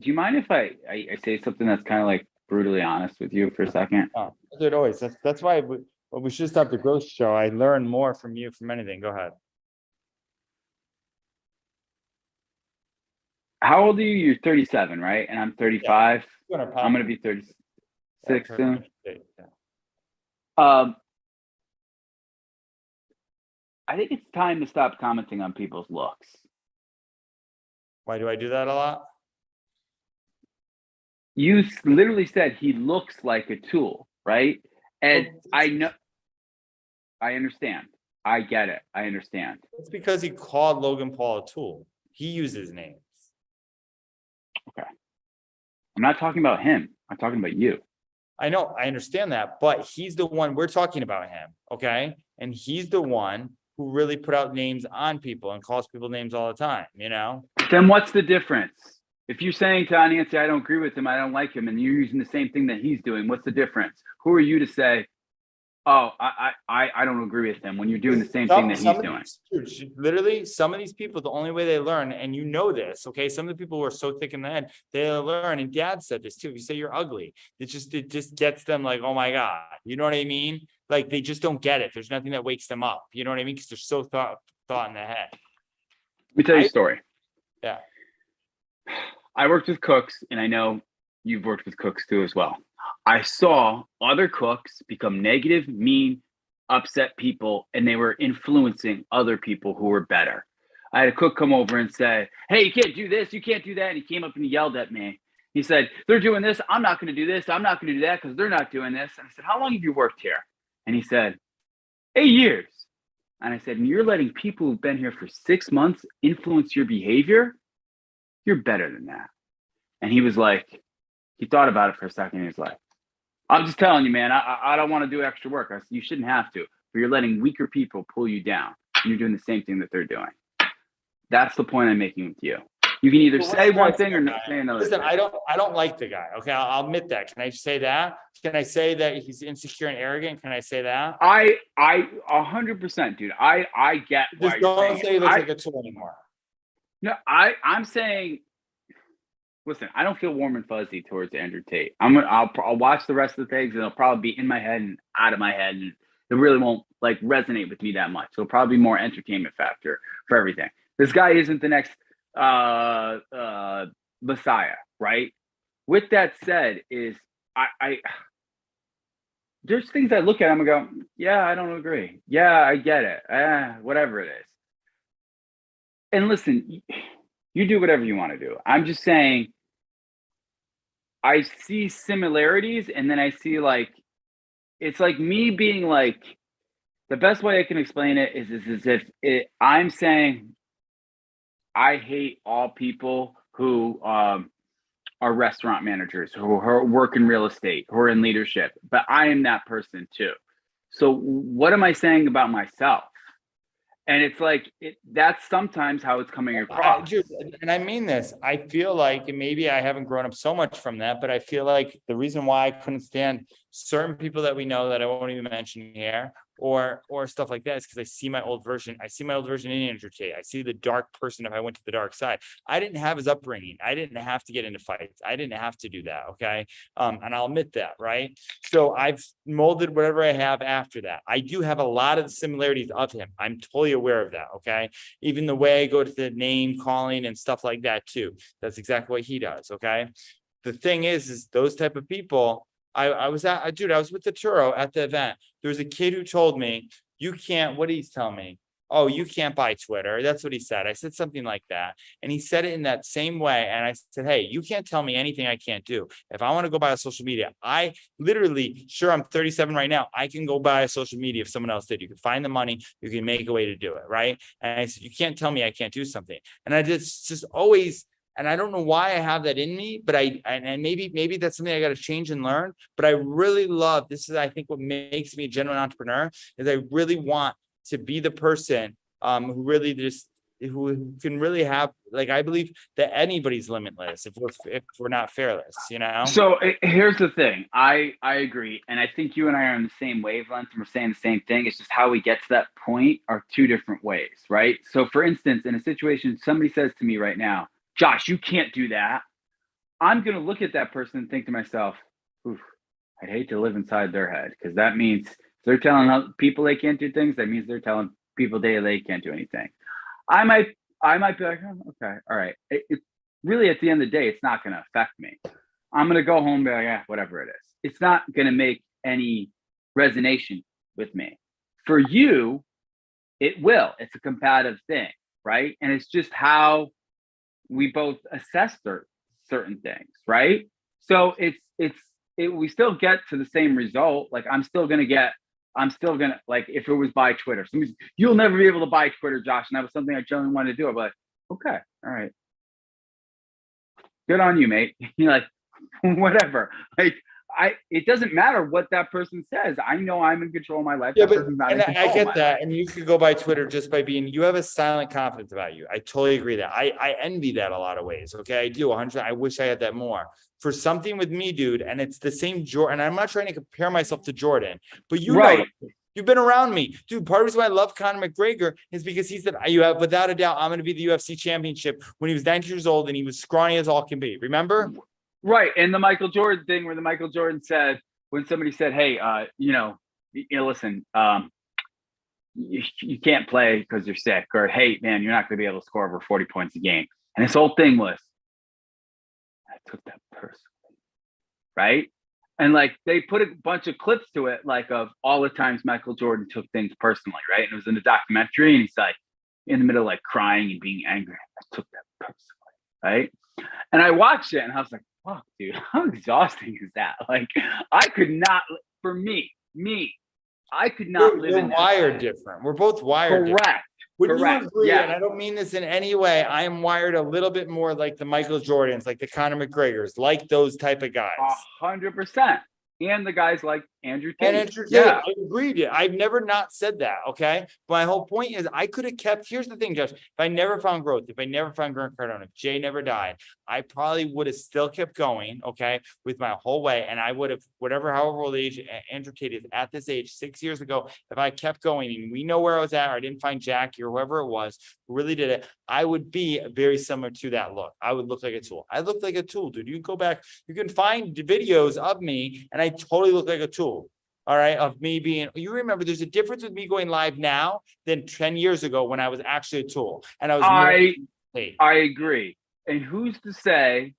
you mind if I say something that's kind of like brutally honest with you for a second? Oh, it always. That's why we should stop the growth show. I learn more from you from anything. Go ahead. How old are you? You're 37, right? And I'm 35. Yeah. I'm going to be 36 soon. Yeah. I think it's time to stop commenting on people's looks. Why do I do that a lot? You literally said he looks like a tool, right? And I know, I understand. I get it. I understand. It's because he called Logan Paul a tool. He uses names. Okay. I'm not talking about him. I'm talking about you. I know. I understand that. But he's the one, we're talking about him. Okay. And he's the one who really put out names on people and calls people names all the time, you know? Then what's the difference? If you're saying to Nancy, I don't agree with him, I don't like him, and you're using the same thing that he's doing, what's the difference? Who are you to say, oh, I don't agree with him when you're doing the same thing that he's doing? Literally, some of these people, the only way they learn, and you know this, okay? Some of the people who are so thick in the head, they learn, and Dad said this too. If you say you're ugly, it just gets them like, oh my God, you know what I mean? Like they just don't get it. There's nothing that wakes them up. You know what I mean? Because they're so thought in the head. Let me tell you a story. Yeah. I worked with cooks, and I know you've worked with cooks too as well. I saw other cooks become negative, mean, upset people, and they were influencing other people who were better. I had a cook come over and say, hey, you can't do this, you can't do that. And he came up and he yelled at me. He said, they're doing this, I'm not going to do this, I'm not going to do that because they're not doing this. And I said, how long have you worked here? And he said, 8 years. And I said, and you're letting people who've been here for 6 months influence your behavior? You're better than that. And he was like, he thought about it for a second. He was like, I'm just telling you, man, I don't want to do extra work. I said, you shouldn't have to, but you're letting weaker people pull you down. And you're doing the same thing that they're doing. That's the point I'm making with you. You can either say one thing or not say another. Listen, thing. I don't like the guy. Okay, I'll admit that. Can I say that? Can I say that he's insecure and arrogant? Can I say that? I 100%, dude. I get why Just you're don't saying say he it. looks like a tool anymore. No, I'm saying, listen, I don't feel warm and fuzzy towards Andrew Tate. I'll watch the rest of the things and it'll probably be in my head and out of my head, and it really won't like resonate with me that much. So it'll probably be more entertainment factor for everything. This guy isn't the next Messiah, right? With that said, is I there's things I look at him and go, yeah, I don't agree. Yeah, I get it. Whatever it is. And listen, you do whatever you want to do. I'm just saying, I see similarities, and then I see like, it's like me being like, the best way I can explain it is if I'm saying I hate all people who are restaurant managers, who work in real estate, who are in leadership, but I am that person too. So what am I saying about myself? And it's like, that's sometimes how it's coming across. And I mean this, I feel like, and maybe I haven't grown up so much from that, but I feel like the reason why I couldn't stand certain people that we know that I won't even mention here, or stuff like that is because I see my old version. I see my old version in Andrew Tate. I see the dark person if I went to the dark side. I didn't have his upbringing. I didn't have to get into fights. I didn't have to do that. Okay. And I'll admit that, right? So I've molded whatever I have after that. I do have a lot of the similarities of him. I'm totally aware of that. Okay. Even the way I go to the name calling and stuff like that too. That's exactly what he does. Okay. The thing is those type of people, I was with the Turo at the event. There was a kid who told me, you can't, what did he tell me? Oh, you can't buy Twitter. That's what he said. I said something like that. And he said it in that same way. And I said, hey, you can't tell me anything I can't do. If I want to go buy a social media, I literally, sure, I'm 37 right now. I can go buy a social media if someone else did. You can find the money. You can make a way to do it, right? And I said, you can't tell me I can't do something. And I just always, and I don't know why I have that in me, but and maybe that's something I got to change and learn. But I really love, this is, I think, what makes me a genuine entrepreneur, is I really want to be the person who really just, who can really have, like, I believe that anybody's limitless if we're not fearless, you know? So here's the thing. I agree. And I think you and I are on the same wavelength and we're saying the same thing. It's just how we get to that point are two different ways, right? So for instance, in a situation, somebody says to me right now, Josh, you can't do that. I'm going to look at that person and think to myself, oof, I'd hate to live inside their head, because that means if they're telling people they can't do things, that means they're telling people they can't do anything. I might be like, oh, okay, all right. It really, at the end of the day, it's not going to affect me. I'm going to go home and be like, yeah, whatever it is. It's not going to make any resonation with me. For you, it will. It's a competitive thing, right? And it's just how we both assess certain things, right? So we still get to the same result. Like I'm still gonna, like, if it was by Twitter, you'll never be able to buy Twitter, Josh, and that was something I genuinely wanted to do. I'm like, okay, all right, good on you, mate. You're like, whatever. Like, it doesn't matter what that person says. I know I'm in control of my life. Yeah, but and I get that. And you could go by Twitter just by being, you have a silent confidence about you. I totally agree that. I envy that a lot of ways. Okay. I do 100. I wish I had that more for something with me, dude. And it's the same Jordan. And I'm not trying to compare myself to Jordan, but you know, you've been around me, dude. Part of the reason why I love Conor McGregor is because he said, you have, without a doubt, I'm going to be the UFC championship when he was 19 years old and he was scrawny as all can be. Remember? Right. And the Michael Jordan thing where the Michael Jordan said, when somebody said, hey, listen, you can't play because you're sick, or, hey, man, you're not going to be able to score over 40 points a game. And his whole thing was, I took that personally. Right. And like they put a bunch of clips to it, like of all the times Michael Jordan took things personally. Right. And it was in the documentary and he's like in the middle, like crying and being angry. I took that personally. Right. And I watched it and I was like, fuck, dude, how exhausting is that? Like, I could not, for me, I could not live in that. We're wired different. We're both wired different. Correct. Would you agree? Yeah. And I don't mean this in any way. I am wired a little bit more like the Michael Jordans, like the Conor McGregors, like those type of guys. 100%. And the guys like Andrew Tate. And Andrew Tate, yeah. I agreed. I've never not said that. Okay. My whole point is I could have kept, here's the thing, Josh, if I never found growth, if I never found Grant Cardone, if Jay never died, I probably would have still kept going. Okay. With my whole way. And I would have, however old age Andrew Tate is at this age, 6 years ago, if I kept going and we know where I was at, or I didn't find Jackie or whoever it was who really did it, I would be very similar to that look. I would look like a tool. I look like a tool, dude. You can go back, you can find videos of me and I totally look like a tool. All right. Of me being, you remember there's a difference with me going live now than 10 years ago when I was actually a tool. And I agree. And who's to say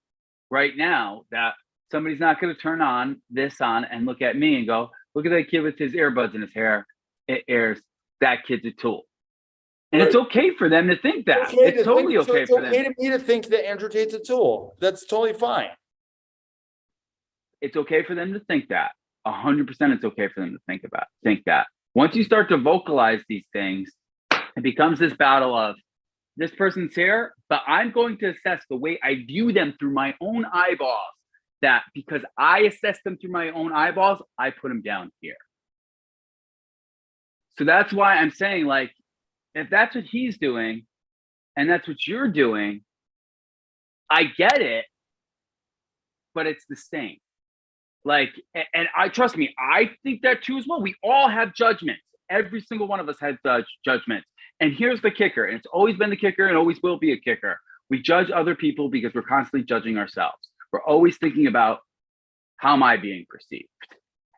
right now that somebody's not going to turn this on and look at me and go, look at that kid with his earbuds in his hair. It airs, that kid's a tool. And It's okay for them to think that. It's totally okay for them. It's okay to me to think that Andrew Tate's a tool. That's totally fine. It's okay for them to think that. 100% it's okay for them to think that. Once you start to vocalize these things, it becomes this battle of this person's here, but I'm going to assess the way I view them through my own eyeballs, that because I assess them through my own eyeballs, I put them down here. So that's why I'm saying, like, if that's what he's doing and that's what you're doing, I get it, but it's the same. Like, and I trust me, I think that too as well. We all have judgments. Every single one of us has judgments. And here's the kicker. And it's always been the kicker and always will be a kicker. We judge other people because we're constantly judging ourselves. We're always thinking about, how am I being perceived?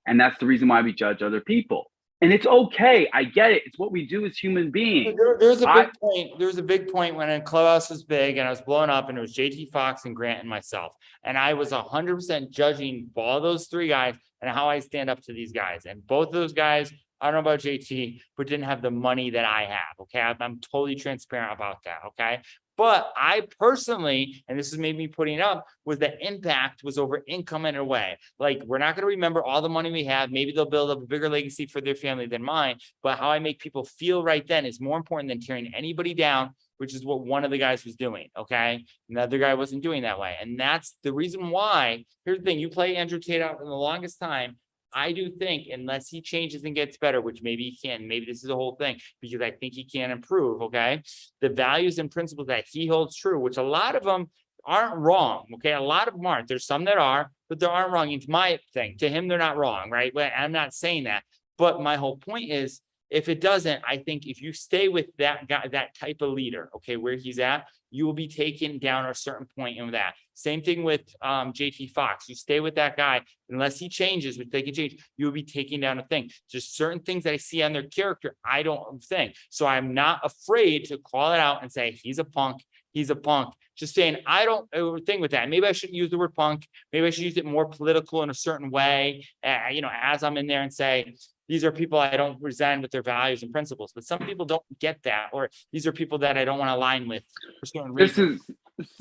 And that's the reason why we judge other people. And it's okay. I get it. It's what we do as human beings. There's a big point. There was a big point when Clubhouse was big and I was blowing up, and it was JT Fox and Grant and myself. And I was 100% judging all those three guys and how I stand up to these guys. And both of those guys, I don't know about JT, but didn't have the money that I have. Okay. I'm totally transparent about that. Okay. But I personally, and this is maybe me putting it up, was the impact was over income in a way. Like, we're not going to remember all the money we have. Maybe they'll build up a bigger legacy for their family than mine. But how I make people feel right then is more important than tearing anybody down, which is what one of the guys was doing. Okay. Another guy wasn't doing that way. And that's the reason why. Here's the thing. You play Andrew Tate out for the longest time. I do think, unless he changes and gets better, which maybe he can, maybe this is a whole thing, because I think he can improve, okay? The values and principles that he holds true, which a lot of them aren't wrong, okay? A lot of them aren't. There's some that are, but they aren't wrong. It's my thing. To him, they're not wrong, right? But I'm not saying that. But my whole point is, if it doesn't, I think if you stay with that guy, that type of leader, okay, where he's at, you will be taken down a certain point in that. Same thing with JT Fox. You stay with that guy, unless he changes, which they can change, you will be taking down a thing. Just certain things that I see on their character, I don't think. So I'm not afraid to call it out and say, he's a punk. He's a punk. Just saying, I don't think with that. Maybe I shouldn't use the word punk. Maybe I should use it more political in a certain way, as I'm in there and say, these are people I don't resent with their values and principles, but some people don't get that, or these are people that I don't want to align with for certain reasons.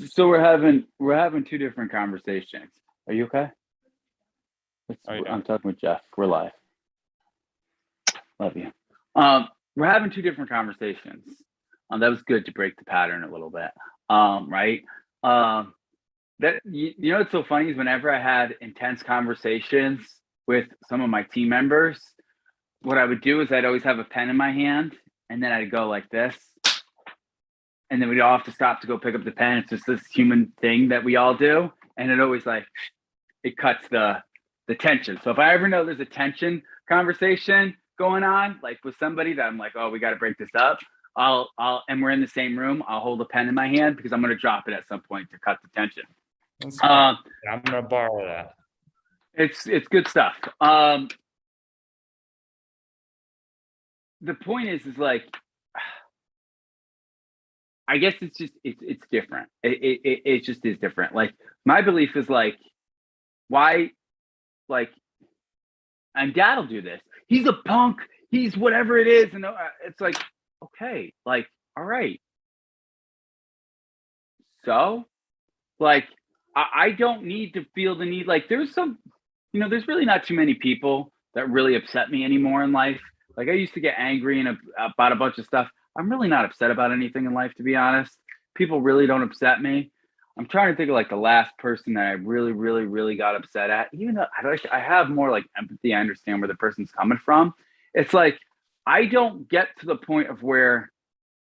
So we're having two different conversations. Are you okay? I'm talking with Jeff. We're live. Love you. We're having two different conversations. That was good to break the pattern a little bit. Right? That you know what's so funny is whenever I had intense conversations with some of my team members, what I would do is I'd always have a pen in my hand, and then I'd go like this, and then we'd all have to stop to go pick up the pen. It's just this human thing that we all do, and it always it cuts the tension. So if I ever know there's a tension conversation going on, like with somebody that I'm like, oh, we got to break this up, and we're in the same room, I'll hold a pen in my hand because I'm going to drop it at some point to cut the tension. I'm going to borrow that. It's good stuff. The point is like, I guess it's just, it's different. It just is different. Like, my belief is like, why, like, and Dad'll do this. He's a punk. He's whatever it is. And it's like, okay, like, all right. So, like, I don't need to feel the need. Like, there's some, there's really not too many people that really upset me anymore in life. Like, I used to get angry and about a bunch of stuff. I'm really not upset about anything in life, to be honest. People really don't upset me. I'm trying to think of like the last person that I really, really, really got upset at. Even though I have more like empathy, I understand where the person's coming from. It's like, I don't get to the point of where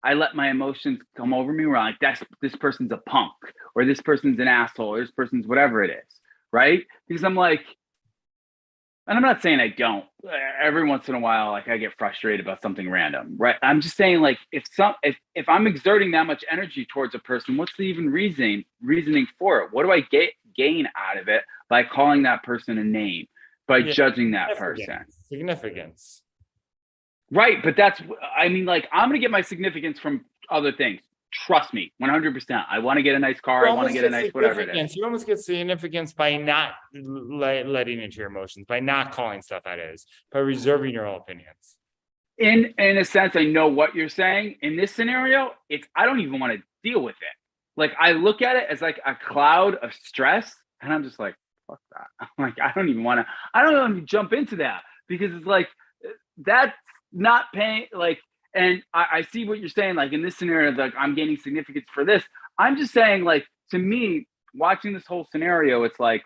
I let my emotions come over me where I'm like, this person's a punk, or this person's an asshole, or this person's whatever it is, right? Because I'm like, and I'm not saying I don't. Every once in a while, like, I get frustrated about something random, right? I'm just saying, like, if I'm exerting that much energy towards a person, what's the even reasoning for it? What do I gain out of it by calling that person a name, by judging that person? Significance. Right, but I'm gonna get my significting from other things. Trust me, 100%. I want to get a nice car. I want to get a nice whatever it is. You almost get significance by not letting into your emotions, by not calling stuff that is, by reserving your own opinions. In a sense, I know what you're saying. In this scenario, I don't even want to deal with it. Like, I look at it as like a cloud of stress, and I'm just like, fuck that. I'm like, I don't even want to jump into that, because it's like, that's not paying, like. And I see what you're saying, like, in this scenario, like, I'm gaining significance for this. I'm just saying, like, to me, watching this whole scenario, it's like,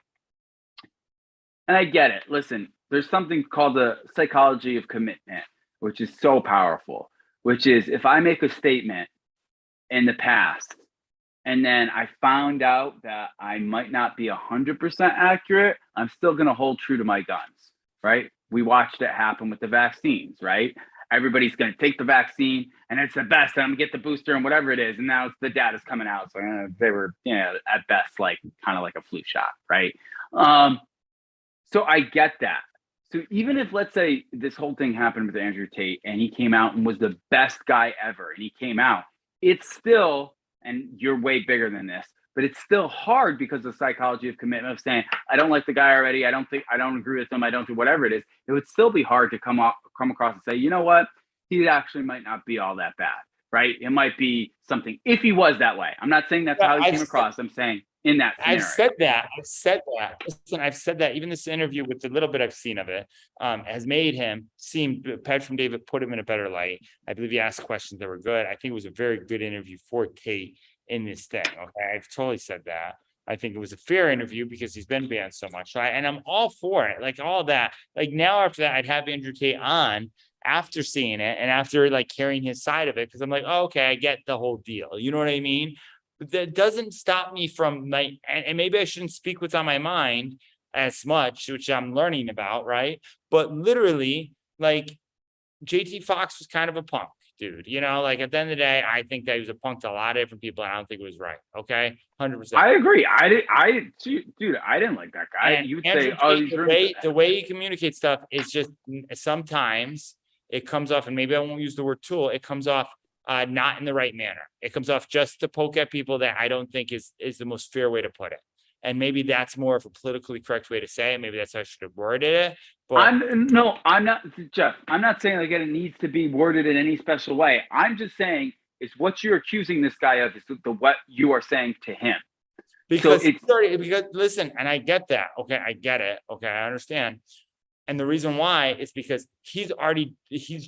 and I get it. Listen, there's something called the psychology of commitment, which is so powerful, which is if I make a statement in the past, and then I found out that I might not be 100% accurate, I'm still going to hold true to my guns, right? We watched it happen with the vaccines, right? everybody's going to take the vaccine and it's the best. And I'm going to get the booster and whatever it is. And now the data's coming out. So they were, at best, like kind of like a flu shot. Right. So I get that. So even if, let's say, this whole thing happened with Andrew Tate and he came out and was the best guy ever and he came out, it's still, and you're way bigger than this, but it's still hard because of the psychology of commitment of saying, I don't like the guy already. I don't agree with him. I don't do whatever it is. It would still be hard to come across and say, you know what? He actually might not be all that bad, right? It might be something if he was that way. I'm not saying that's how he came across. I'm saying in that scenario. I've said that. Listen, I've said that. Even this interview, with the little bit I've seen of it, has made him seem. Patrick David put him in a better light. I believe he asked questions that were good. I think it was a very good interview for Tate in this thing. Okay, I've totally said that. I think it was a fair interview because he's been banned so much. Right? And I'm all for it. Like all that. Like now after that, I'd have Andrew Tate on after seeing it and after like hearing his side of it, because I'm like, oh, okay, I get the whole deal. You know what I mean? But that doesn't stop me from like, and maybe I shouldn't speak what's on my mind as much, which I'm learning about, right? But literally, like JT Fox was kind of a punk, dude. Like at the end of the day, I think that he was a punk to a lot of different people, and I don't think it was right. Okay, 100%. I agree. I didn't like that guy. And you would say, the way he communicates stuff is just sometimes it comes off, and maybe I won't use the word tool. It comes off not in the right manner. It comes off just to poke at people that I don't think is the most fair way to put it. And maybe that's more of a politically correct way to say it. Maybe that's how I should have worded it. But I'm not, Jeff. I'm not saying like it needs to be worded in any special way. I'm just saying is what you're accusing this guy of is what you are saying to him. Because listen, and I get that. Okay, I get it. Okay, I understand. And the reason why is because he's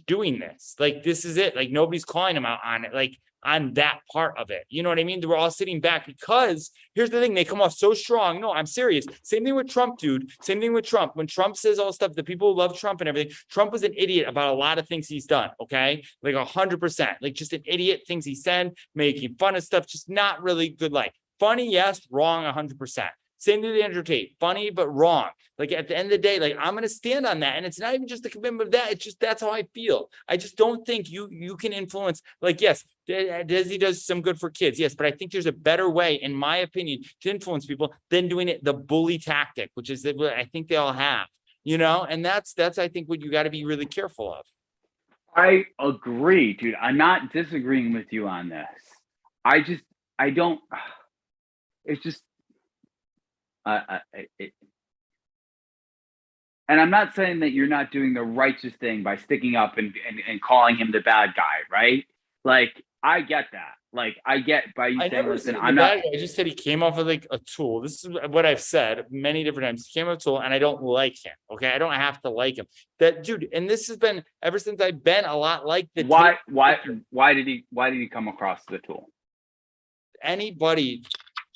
doing this. Like, this is it. Like, nobody's calling him out on it, like on that part of it. You know what I mean? We're all sitting back because here's the thing. They come off so strong. No, I'm serious. Same thing with Trump, dude. Same thing with Trump. When Trump says all stuff, the people who love Trump and everything, Trump was an idiot about a lot of things he's done. Okay. Like 100%, like just an idiot, things he said, making fun of stuff, just not really good. Like funny. Yes. Wrong. 100%. Same thing with Andrew Tate. Funny, but wrong. Like at the end of the day, like I'm going to stand on that. And it's not even just the commitment of that. It's just, that's how I feel. I just don't think you can influence, like, yes, he does some good for kids. Yes. But I think there's a better way, in my opinion, to influence people than doing it the bully tactic, which is what I think they all have, and that's, I think, what you got to be really careful of. I agree, dude. I'm not disagreeing with you on this. And I'm not saying that you're not doing the righteous thing by sticking up and calling him the bad guy, right? Like, I get that. Like, I get by you saying, listen, I'm not. I just said he came off of like a tool. This is what I've said many different times. He came off a tool, and I don't like him. Okay, I don't have to like him. That dude, and this has been ever since I've been a lot like the. Why did he come across the tool? Anybody,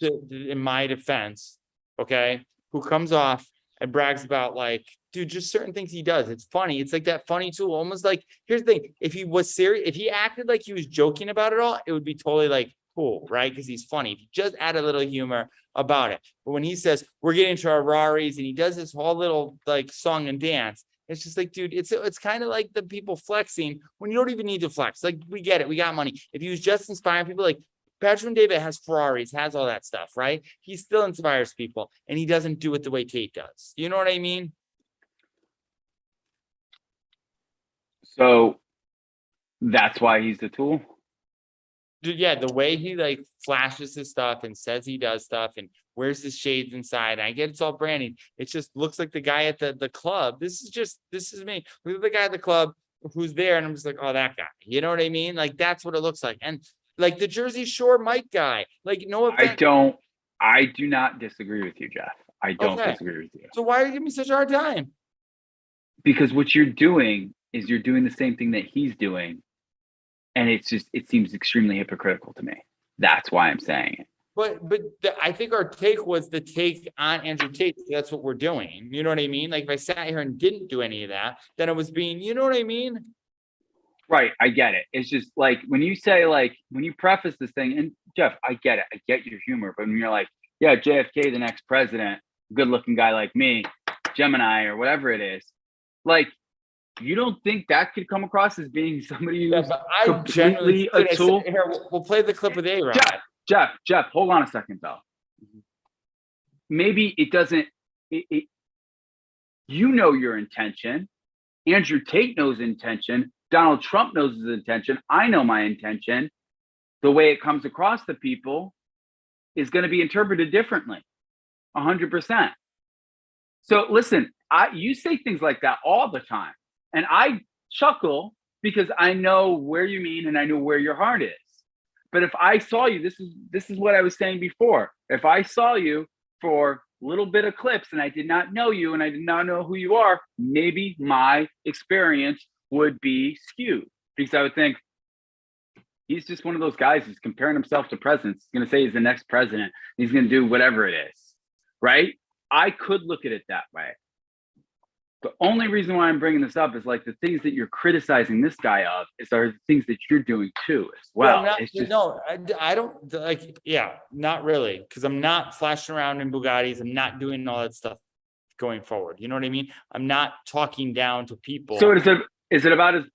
in my defense, okay, who comes off and brags about, like, dude, just certain things he does. It's funny. It's like that funny tool. Almost like, here's the thing. If he was serious, if he acted like he was joking about it all, it would be totally like cool, right? Because he's funny. If you just add a little humor about it. But when he says, we're getting to our Raris, and he does this whole little like song and dance, it's just like, dude, it's kind of like the people flexing when you don't even need to flex. Like, we get it. We got money. If he was just inspiring people, like, Patrick David has Ferraris, has all that stuff, right? He still inspires people, and he doesn't do it the way Tate does. You know what I mean? So that's why he's the tool? Dude, yeah, the way he like flashes his stuff and says he does stuff and wears his shades inside. And I get it's all branding. It just looks like the guy at the club. This is me. Look at the guy at the club who's there, and I'm just like, oh, that guy. You know what I mean? Like, that's what it looks like. And like the Jersey Shore Mike guy, like, no offense. I do not disagree with you, Jeff. I don't disagree with you. So why are you giving me such a hard time? Because what you're doing is you're doing the same thing that he's doing. And it seems extremely hypocritical to me. That's why I'm saying it. But I think our take was the take on Andrew Tate. That's what we're doing. You know what I mean? Like, if I sat here and didn't do any of that, then it was being, you know what I mean? Right. I get it. It's just like when you say, like, when you preface this thing, and Jeff, I get it. I get your humor. But when you're like, yeah, JFK, the next president, good looking guy like me, Gemini or whatever it is, like, You don't think that could come across as being somebody Yeah, who's but I completely genuinely, a tool? here, we'll play the clip with A-Rod. Jeff, hold on a second though. Maybe it doesn't, you know your intention. Andrew Tate knows intention. Donald Trump knows his intention. I know my intention. The way it comes across to people is going to be interpreted differently, 100%. So listen, you say things like that all the time, and I chuckle because I know where you mean and I know where your heart is. But if I saw you, this is what I was saying before. If I saw you for a little bit of clips and I did not know you and I did not know who you are, maybe my experience would be skewed because I would think he's just one of those guys who's comparing himself to presidents. He's going to say he's the next president. He's going to do whatever it is, right? I could look at it that way. The only reason why I'm bringing this up is like the things that you're criticizing this guy of are the things that you're doing too as well. I don't like, yeah, not really. Cause I'm not flashing around in Bugattis. I'm not doing all that stuff going forward. You know what I mean? I'm not talking down to people. So is it about his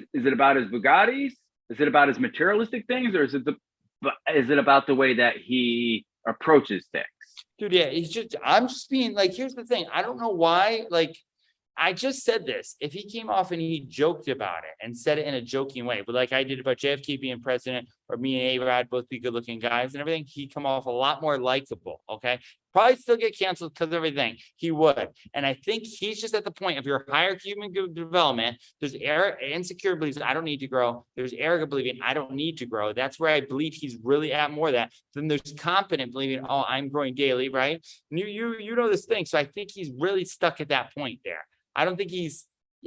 Bugattis? Is it about his materialistic things, or is it about the way that he approaches things? Dude, yeah, I'm just being like, here's the thing. I don't know why, like, I just said this. If he came off and he joked about it and said it in a joking way, but like I did about JFK being president, or me and A-Rod both be good looking guys and everything, he'd come off a lot more likable. Okay. Probably still get canceled because of everything. He would. And I think he's just at the point of your higher human development. There's insecure believes I don't need to grow. There's arrogant believing I don't need to grow. That's where I believe he's really at more of that. Then there's confident believing, oh, I'm growing daily, right? And you know this thing. So I think he's really stuck at that point there. I don't think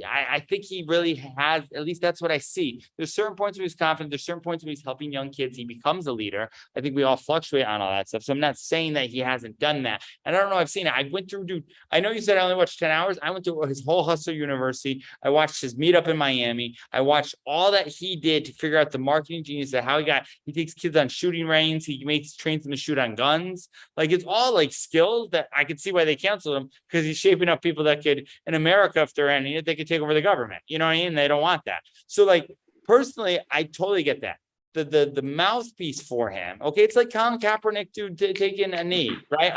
I think he really has, at least that's what I see. There's certain points where he's confident. There's certain points where he's helping young kids. He becomes a leader. I think we all fluctuate on all that stuff. So I'm not saying that he hasn't done that. And I don't know, I've seen it. I went through, dude, I know you said I only watched 10 hours. I went through his whole Hustle University. I watched his meetup in Miami. I watched all that he did to figure out the marketing genius of how he takes kids on shooting range. He trains them to shoot on guns. Like it's all like skills that I could see why they canceled him, because he's shaping up people that could, in America, if they're any, they could take over the government. You know what I mean? They don't want that. So like, personally, I totally get that. The mouthpiece for him. Okay. It's like Colin Kaepernick taking a knee, right?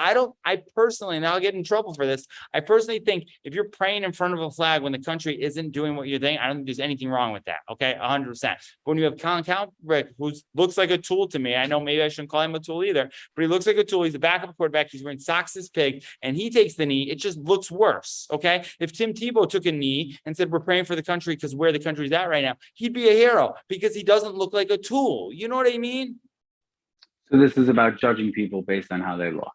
I personally, and I'll get in trouble for this. I personally think if you're praying in front of a flag when the country isn't doing what you're doing, I don't think there's anything wrong with that. Okay. 100%. But when you have Colin Kaepernick, who looks like a tool to me, I know maybe I shouldn't call him a tool either, but he looks like a tool. He's a backup quarterback. He's wearing socks as pig, and he takes the knee. It just looks worse. Okay. If Tim Tebow took a knee and said, we're praying for the country because where the country's at right now, he'd be a hero because he doesn't look like a tool. You know what I mean? So this is about judging people based on how they look.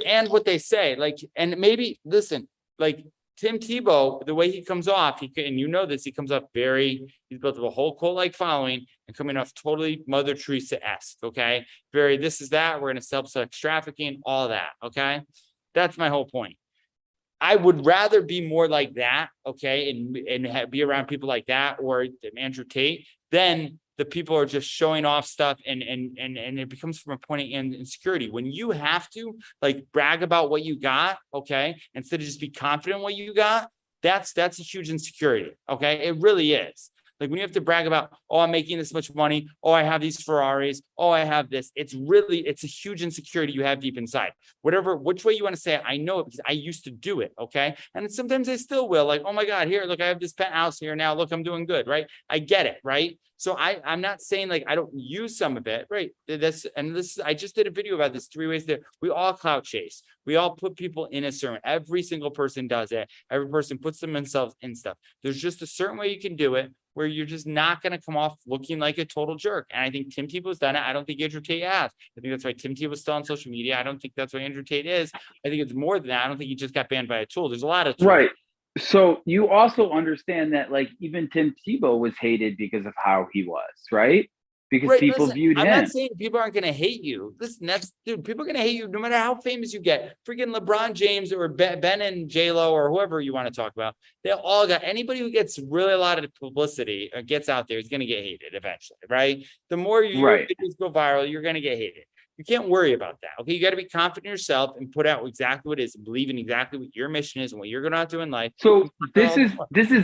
And what they say, like, and maybe, listen, like Tim Tebow, the way he comes off, and you know this, he comes off he's built up a whole cult-like following and coming off totally Mother Teresa-esque, okay? Very, this is that, we're going to sell sex trafficking, all that, okay? That's my whole point. I would rather be more like that, okay, and be around people like that, or Andrew Tate, than the people are just showing off stuff and it becomes from a point of insecurity. When you have to like brag about what you got, okay, instead of just be confident in what you got, that's a huge insecurity, okay? It really is. Like when you have to brag about, oh, I'm making this much money. Oh, I have these Ferraris. Oh, I have this. It's a huge insecurity you have deep inside. Which way you want to say it, I know it because I used to do it. Okay. And sometimes I still will, like, oh my God, here, look, I have this penthouse here now. Look, I'm doing good. Right. I get it. Right. So I'm not saying like I don't use some of it. Right. I just did a video about this 3 ways that we all clout chase. We all put people in a certain, every single person does it. Every person puts themselves in stuff. There's just a certain way you can do it where you're just not going to come off looking like a total jerk. And I think Tim Tebow's done it. I don't think Andrew Tate has. I think that's why Tim Tebow's still on social media. I don't think that's why Andrew Tate is. I think it's more than that. I don't think he just got banned by a tool. There's a lot of tools. Right. So you also understand that like even Tim Tebow was hated because of how he was, right? Because people viewed him. I'm not saying people aren't going to hate you. Listen, people are going to hate you no matter how famous you get. Freaking LeBron James or Ben and J-Lo or whoever you want to talk about. They all got, anybody who gets really a lot of publicity or gets out there is going to get hated eventually, right? The more your videos go viral, you're going to get hated. You can't worry about that. Okay. You got to be confident in yourself and put out exactly what it is, and believe in exactly what your mission is and what you're going to do in life. So this is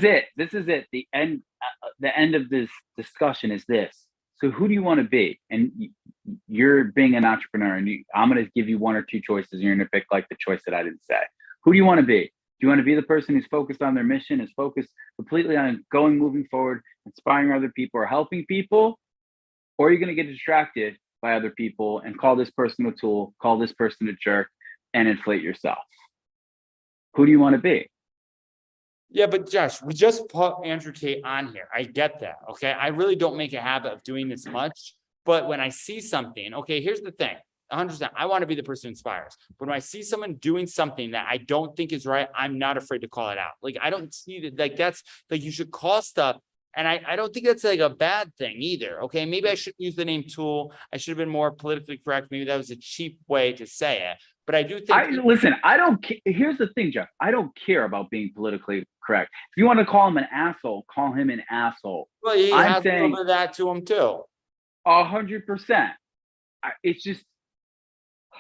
it. This is it. The end of this discussion is this. So who do you want to be? And you're being an entrepreneur, and I'm going to give you one or two choices, and you're going to pick like the choice that I didn't say. Who do you want to be? Do you want to be the person who's focused on their mission, is focused completely on moving forward, inspiring other people or helping people? Or are you going to get distracted by other people and call this person a tool, call this person a jerk, and inflate yourself? Who do you want to be? Yeah, but Josh, we just put Andrew Tate on here. I get that. Okay. I really don't make a habit of doing this much, but when I see something, okay, here's the thing. 100%. I want to be the person who inspires. But when I see someone doing something that I don't think is right, I'm not afraid to call it out. Like, I don't see that. Like, that's like, you should call stuff. And I don't think that's like a bad thing either. Okay. Maybe I shouldn't use the name tool. I should have been more politically correct. Maybe that was a cheap way to say it. But I do think. Listen, I don't. Here's the thing, Jeff. I don't care about being politically correct. If you want to call him an asshole, call him an asshole. Well, he has a little bit of that to him too. 100%. It's just.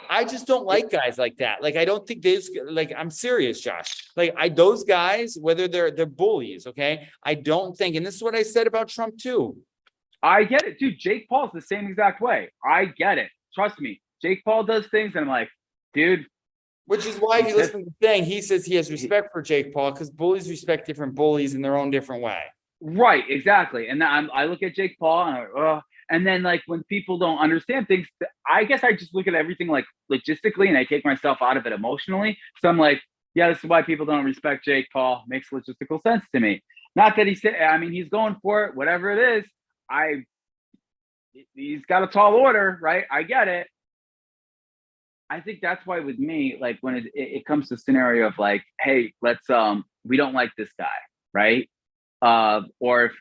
I just don't like guys like that. Like, I don't think like, I'm serious, Josh. Like, those guys, whether they're bullies, okay? I don't think, and this is what I said about Trump too. I get it, dude. Jake Paul's the same exact way. I get it. Trust me. Jake Paul does things, and I'm like, dude. Which is why, if you listen to the thing, he says he has respect for Jake Paul, because bullies respect different bullies in their own different way. Right, exactly. And I look at Jake Paul, and I'm like, and then, like, when people don't understand things, I guess I just look at everything like logistically, and I take myself out of it emotionally. So I'm like, yeah, this is why people don't respect Jake Paul. Makes logistical sense to me. Not that he's going for it, whatever it is. He's got a tall order, right? I get it. I think that's why with me, like, when it comes to a scenario of like, hey, let's we don't like this guy, right? Or if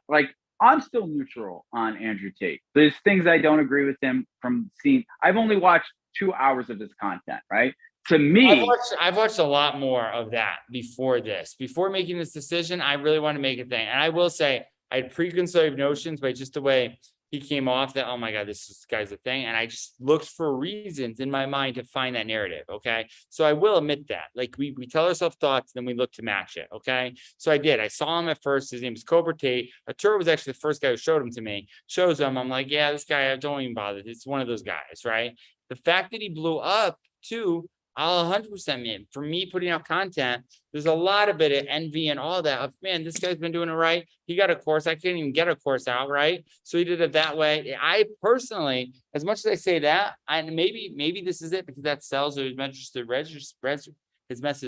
like, I'm still neutral on Andrew Tate. There's things I don't agree with him from seeing. I've only watched 2 hours of his content, right? To me, I've watched a lot more of that before this. Before making this decision, I really want to make a thing. And I will say, I had preconceived notions by just the way he came off that, oh my God, this guy's a thing. And I just looked for reasons in my mind to find that narrative. Okay. So I will admit that, like, we tell ourselves thoughts, then we look to match it. Okay. So I did. I saw him at first. His name is Cobra Tate. Atura was actually the first guy who showed him to me. Shows him. I'm like, yeah, this guy, I don't even bother. It's one of those guys, right? The fact that he blew up too, I'll 100% mean, for me putting out content, there's a lot of it of envy and all that of, man, this guy's been doing it right. He got a course. I can't even get a course out, right? So he did it that way. I personally, as much as I say that, and maybe this is it because that sells, or his message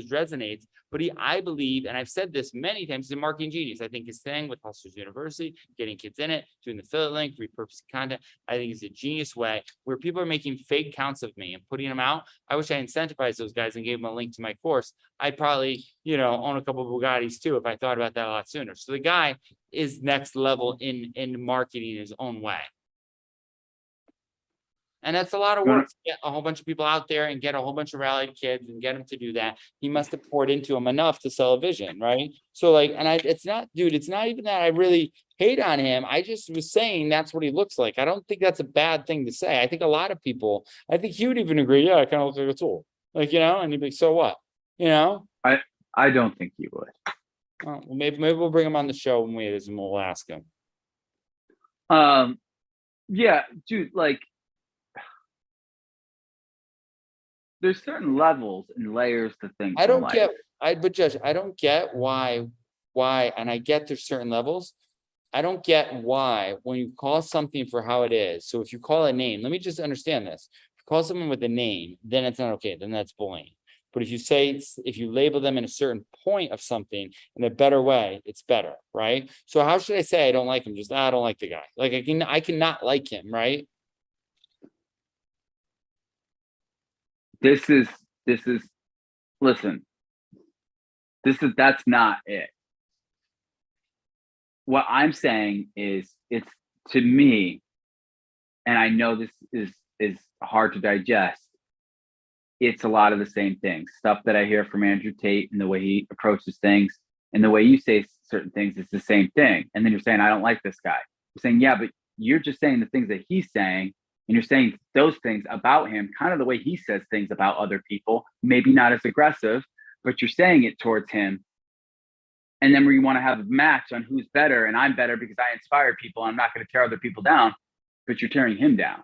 resonates. But I believe, and I've said this many times, he's a marketing genius. I think his thing with Hustlers University, getting kids in it, doing the affiliate link, repurposing content, I think is a genius way where people are making fake counts of me and putting them out. I wish I incentivized those guys and gave them a link to my course. I'd probably, own a couple of Bugattis too if I thought about that a lot sooner. So the guy is next level in marketing his own way. And that's a lot of work to get a whole bunch of people out there and get a whole bunch of rallied kids and get them to do that. He must have poured into them enough to sell a vision, right? So like, and it's not even that I really hate on him. I just was saying that's what he looks like. I don't think that's a bad thing to say. I think a lot of people, I think he would even agree, yeah, I kind of look like a tool. Like, and he'd be like, so what? I don't think he would. Well, maybe we'll bring him on the show when and we'll ask him. Yeah, dude, like, there's certain levels and layers to things. I don't get, Judge, I don't get why, and I get there's certain levels. I don't get why when you call something for how it is. So if you call a name, let me just understand this. If you call someone with a name, then it's not okay. Then that's bullying. But if you label them in a certain point of something in a better way, it's better, right? So how should I say I don't like him? Just, I don't like the guy. Like I cannot like him, right? That's not it. What I'm saying is, it's, to me, and I know this is hard to digest, it's a lot of the same things. Stuff that I hear from Andrew Tate and the way he approaches things and the way you say certain things, it's the same thing. And then you're saying, I don't like this guy. I'm saying, yeah, but you're just saying the things that he's saying and you're saying those things about him, kind of the way he says things about other people, maybe not as aggressive, but you're saying it towards him. And then where you want to have a match on who's better, and I'm better because I inspire people. I'm not going to tear other people down, but you're tearing him down.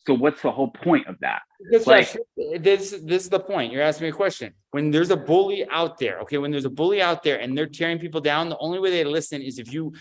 So what's the whole point of that? Like, this is the point. You're asking me a question. When there's a bully out there, okay, when there's a bully out there and they're tearing people down, the only way they listen is if you,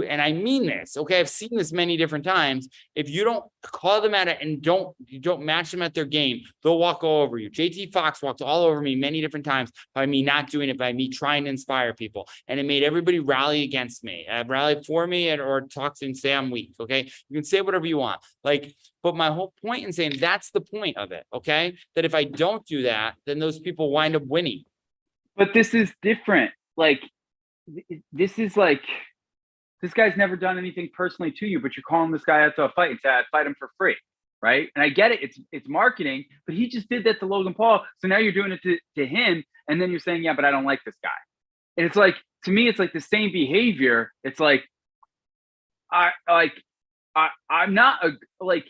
and I mean this, okay, I've seen this many different times. If you don't call them at it and you don't match them at their game, they'll walk all over you. JT Fox walked all over me many different times by me not doing it, by me trying to inspire people. And it made everybody rally against me, rally for me, or talk and say I'm weak. Okay. You can say whatever you want. Like, but my whole point in saying that's the point of it, okay? That if I don't do that, then those people wind up winning. But this is different. Like, this is like, this guy's never done anything personally to you, but you're calling this guy out to a fight and say, I'd fight him for free, right? And I get it, it's marketing, but he just did that to Logan Paul. So now you're doing it to him, and then you're saying, yeah, but I don't like this guy. And it's like, to me, it's like the same behavior. It's like, I'm not like,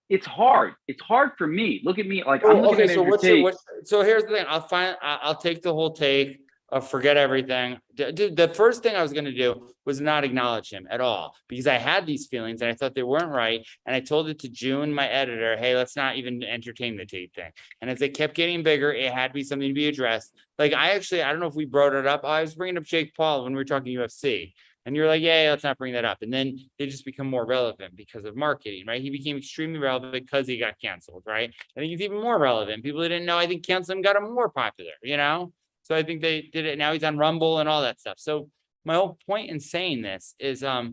it's hard. It's hard for me. Look at me. Like, I'm looking at Tate. So here's the thing. I'll take the whole take of forget everything. Dude, the first thing I was going to do was not acknowledge him at all, because I had these feelings and I thought they weren't right. And I told it to June, my editor, hey, let's not even entertain the Tate thing. And as it kept getting bigger, it had to be something to be addressed. Like, I don't know if we brought it up. I was bringing up Jake Paul when we were talking UFC. And you're like, yeah, let's not bring that up. And then they just become more relevant because of marketing, right? He became extremely relevant because he got canceled, right? I think he's even more relevant. People didn't know, I think canceling got him more popular, you know? So I think they did it. Now he's on Rumble and all that stuff. So my whole point in saying this is, I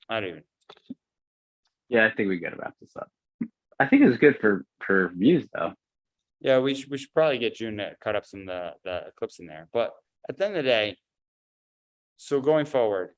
don't even. Yeah, I think we gotta wrap this up. I think it's good for views though. Yeah, we should probably get June to cut up some of the clips in there. But at the end of the day, so going forward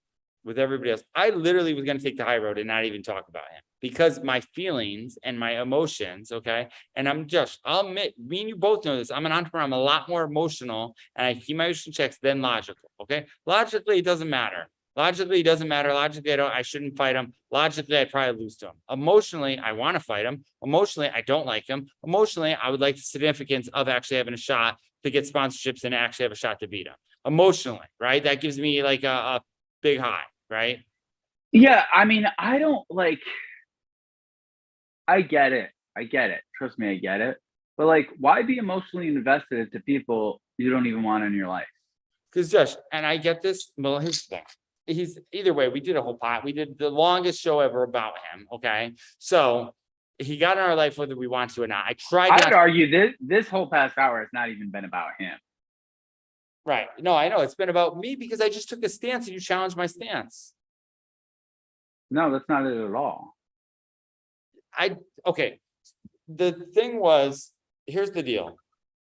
with everybody else, I literally was going to take the high road and not even talk about him, because my feelings and my emotions, okay? And I'll admit, me and you both know this. I'm an entrepreneur. I'm a lot more emotional, and I keep my emotion checks than logical, okay? Logically, it doesn't matter. Logically, I shouldn't fight him. Logically, I'd probably lose to him. Emotionally, I want to fight him. Emotionally, I don't like him. Emotionally, I would like the significance of actually having a shot to get sponsorships and actually have a shot to beat him. Emotionally, right? That gives me like a big high, right? Yeah, I mean, I don't like, I get it. Trust me, I get it. But like, why be emotionally invested into people you don't even want in your life? Because Josh, and I get this, well, he's either way, we did a whole pot. We did the longest show ever about him, okay? So he got in our life whether we want to or not. I would argue this whole past hour has not even been about him. Right. No, I know. It's been about me because I just took a stance and you challenged my stance. No, that's not it at all. Okay. The thing was, here's the deal.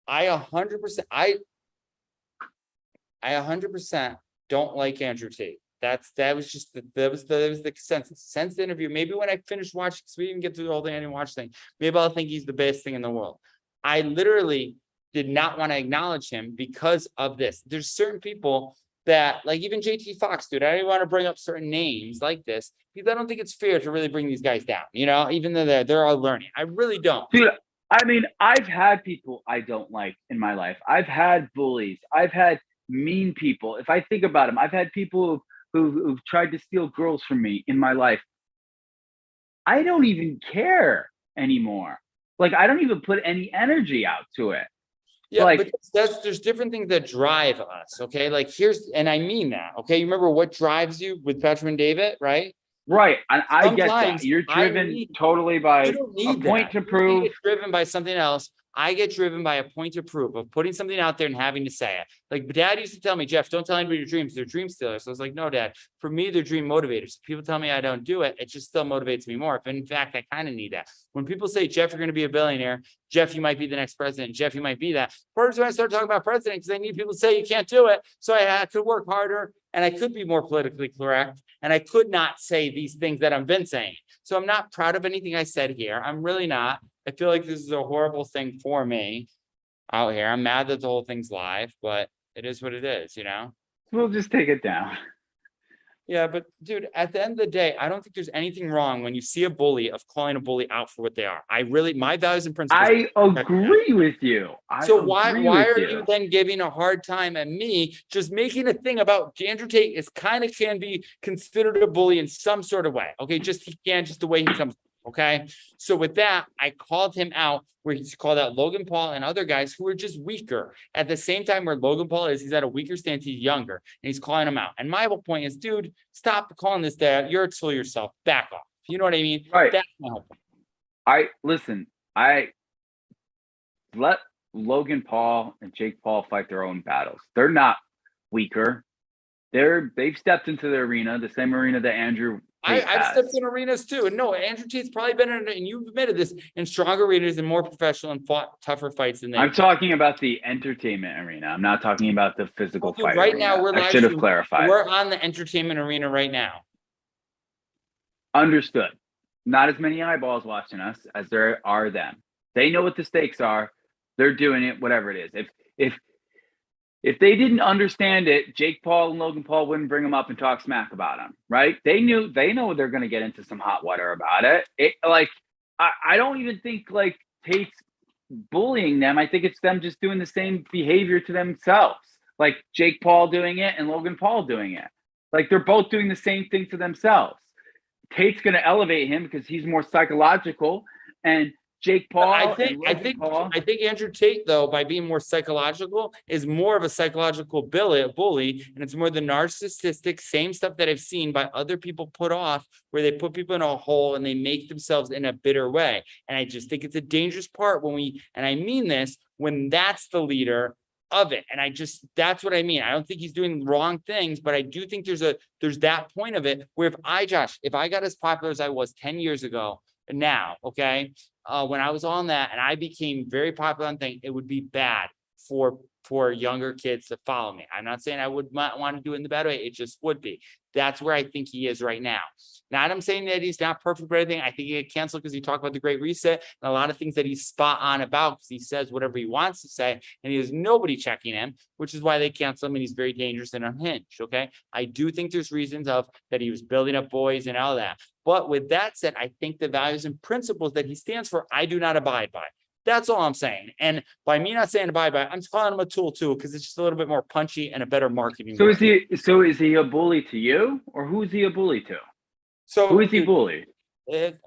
I 100% don't like Andrew Tate. That was the consensus. Since the interview, maybe when I finished watching, because we didn't get through the whole thing, I didn't watch thing. Maybe I'll think he's the best thing in the world. I literally did not want to acknowledge him because of this. There's certain people that, like even JT Fox, dude, I don't want to bring up certain names like this because I don't think it's fair to really bring these guys down, you know, even though they're all learning. I really don't. Dude, I mean, I've had people I don't like in my life. I've had bullies. I've had mean people. If I think about them, I've had people who've tried to steal girls from me in my life. I don't even care anymore. Like, I don't even put any energy out to it. Yeah, like, but there's different things that drive us, okay? Like and I mean that, okay? You remember what drives you with Patrick and David, right? Right, and I get that. You're driven totally by a point to prove. You get driven by something else. I get driven by a point to prove of putting something out there and having to say it. Like Dad used to tell me, Jeff, don't tell anybody your dreams. They're dream stealers. So I was like, no, Dad, for me, they're dream motivators. If people tell me I don't do it, it just still motivates me more. If in fact, I kind of need that. When people say, Jeff, you're going to be a billionaire. Jeff, you might be the next president. Jeff, you might be that. First, when I started talking about president, because I need people to say you can't do it. So I could work harder and I could be more politically correct. And I could not say these things that I've been saying. So I'm not proud of anything I said here. I'm really not. I feel like this is a horrible thing for me out here. I'm mad that the whole thing's live, but it is what it is, you know? We'll just take it down. Yeah, but dude, at the end of the day, I don't think there's anything wrong when you see a bully of calling a bully out for what they are. My values and principles. I agree with you. So why are you then giving a hard time at me just making a thing about Andrew Tate is can be considered a bully in some sort of way? Okay, just the way he comes. Okay, so with that, I called him out where he's called out Logan Paul and other guys who are just weaker. At the same time, where Logan Paul he's at a weaker stance, he's younger, and he's calling him out. And my whole point is, dude, stop calling this dad. You're a tool yourself. Back off. You know what I mean? Right. That's my whole point. I let Logan Paul and Jake Paul fight their own battles. They're not weaker. They've stepped into the arena, the same arena that Andrew Tate I've has. stepped in arenas too. And no, Andrew Tate's probably been in, and you've admitted this, in stronger arenas and more professional and fought tougher fights than they. I'm talking about the entertainment arena. I'm not talking about the physical fight. Right arena. now, I should have clarified. We're on the entertainment arena right now. Understood. Not as many eyeballs watching us as there are them. They know what the stakes are. They're doing it, whatever it is. If they didn't understand it, Jake Paul and Logan Paul wouldn't bring them up and talk smack about them, right? They know they're going to get into some hot water about it. I don't even think like Tate's bullying them. I think it's them just doing the same behavior to themselves, like Jake Paul doing it and Logan Paul doing it. Like they're both doing the same thing to themselves. Tate's going to elevate him because he's more psychological, and Jake Paul. I think Andrew Tate, though, by being more psychological, is more of a psychological bully, and it's more the narcissistic, same stuff that I've seen by other people put off, where they put people in a hole and they make themselves in a bitter way. And I just think it's a dangerous part and I mean this, when that's the leader of it. And that's what I mean. I don't think he's doing wrong things, but I do think there's that point of it where if I got as popular as I was 10 years ago now, okay, when I was on that and I became very popular on things, it would be bad for younger kids to follow me. I'm not saying I would not want to do it in the bad way. It just would be. That's where I think he is right now. Not I'm saying that he's not perfect for anything. I think he get canceled because he talked about the Great Reset and a lot of things that he's spot on about, because he says whatever he wants to say and he has nobody checking him, which is why they cancel him and he's very dangerous and unhinged. Okay. I do think there's reasons of that he was building up boys and all that. But with that said, I think the values and principles that he stands for, I do not abide by. That's all I'm saying. And by me not saying abide by, I'm calling him a tool too, because it's just a little bit more punchy and a better marketing. So is he a bully to you, or who is he a bully to? So who is he bullying?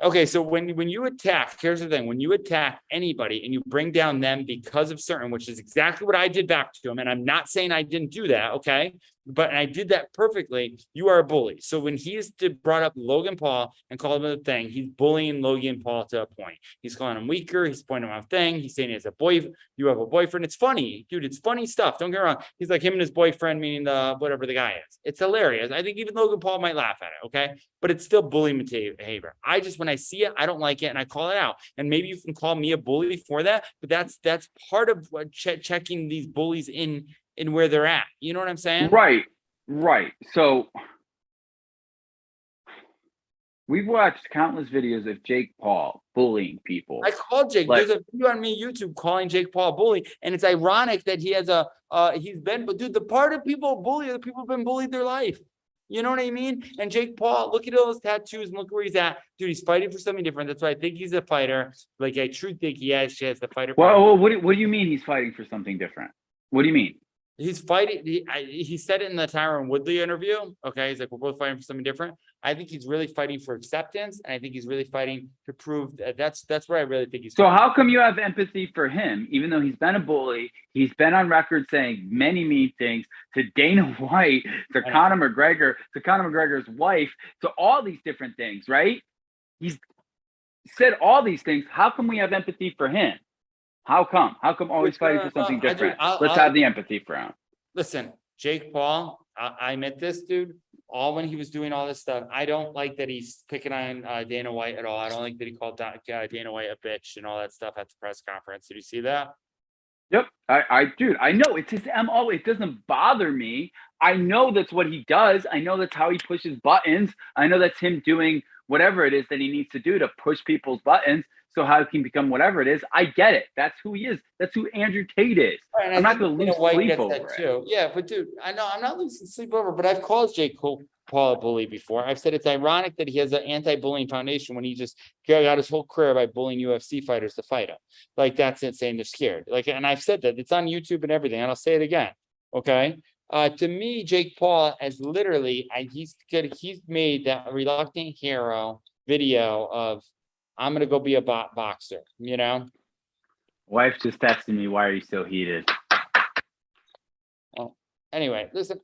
Okay, so when you attack, here's the thing: when you attack anybody and you bring down them because of certain, which is exactly what I did back to him, and I'm not saying I didn't do that, okay, but I did that perfectly. You are a bully. So when he's brought up Logan Paul and called him a thing, he's bullying Logan Paul to a point. He's calling him weaker. He's pointing him out thing. He's saying he has a you have a boyfriend. It's funny, dude. It's funny stuff. Don't get me wrong. He's like him and his boyfriend, meaning whatever the guy is. It's hilarious. I think even Logan Paul might laugh at it, okay, but it's still bullying behavior. When I see it, I don't like it, and I call it out. And maybe you can call me a bully for that, but that's part of what checking these bullies in where they're at. You know what I'm saying? Right. So we've watched countless videos of Jake Paul bullying people. I called Jake. There's a video on me YouTube calling Jake Paul a bully, and it's ironic that he has but dude, the part of people bully are the people who've been bullied their life. You know what I mean? And Jake Paul, look at all those tattoos and look where he's at. Dude, he's fighting for something different. That's why I think he's a fighter. Like, I truly think he actually has the fighter. Well, what do you mean he's fighting for something different? What do you mean? He's fighting. He said it in the Tyron Woodley interview. Okay. He's like, we're both fighting for something different. I think he's really fighting for acceptance. And I think he's really fighting to prove that's where I really think he's. So how come you have empathy for him, even though he's been a bully? He's been on record saying many mean things to Dana White, to Conor McGregor, to Conor McGregor's wife, to all these different things, right? He's said all these things. How come we have empathy for him? How come? How come always fighting for something different? Let's have the empathy for him. Listen, Jake Paul, I met this dude all when he was doing all this stuff. I don't like that he's picking on Dana White at all. I don't like that he called Dana White a bitch and all that stuff at the press conference. Did you see that? Yep. Dude, I know it's his MO. It doesn't bother me. I know that's what he does. I know that's how he pushes buttons. I know that's him doing whatever it is that he needs to do to push people's buttons. So how he can become whatever it is, I get it. That's who he is. That's who Andrew Tate is. Right, I'm not going to lose sleep over it. Too. Yeah, but dude, I know I'm not losing sleep over. But I've called Jake Paul a bully before. I've said it's ironic that he has an anti-bullying foundation when he just got his whole career by bullying UFC fighters to fight him. Like, that's insane. They're scared. Like, and I've said that it's on YouTube and everything, and I'll say it again. Okay. To me, Jake Paul has literally, he's made that reluctant hero video of, I'm gonna go be a boxer, you know. Wife just texted me, why are you so heated? Anyway, listen,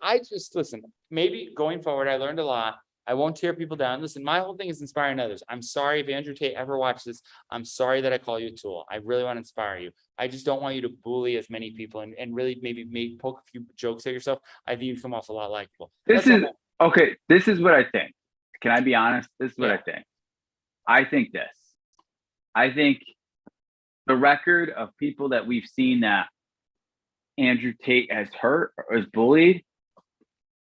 maybe going forward, I learned a lot. I won't tear people down. Listen, my whole thing is inspiring others. I'm sorry if Andrew Tate ever watched this. I'm sorry that I call you a tool. I really want to inspire you. I just don't want you to bully as many people and really maybe poke a few jokes at yourself. I think you come off a lot likable. This is what I think. Can I be honest? This is what I think. I think this. I think the record of people that we've seen that Andrew Tate has hurt or is bullied,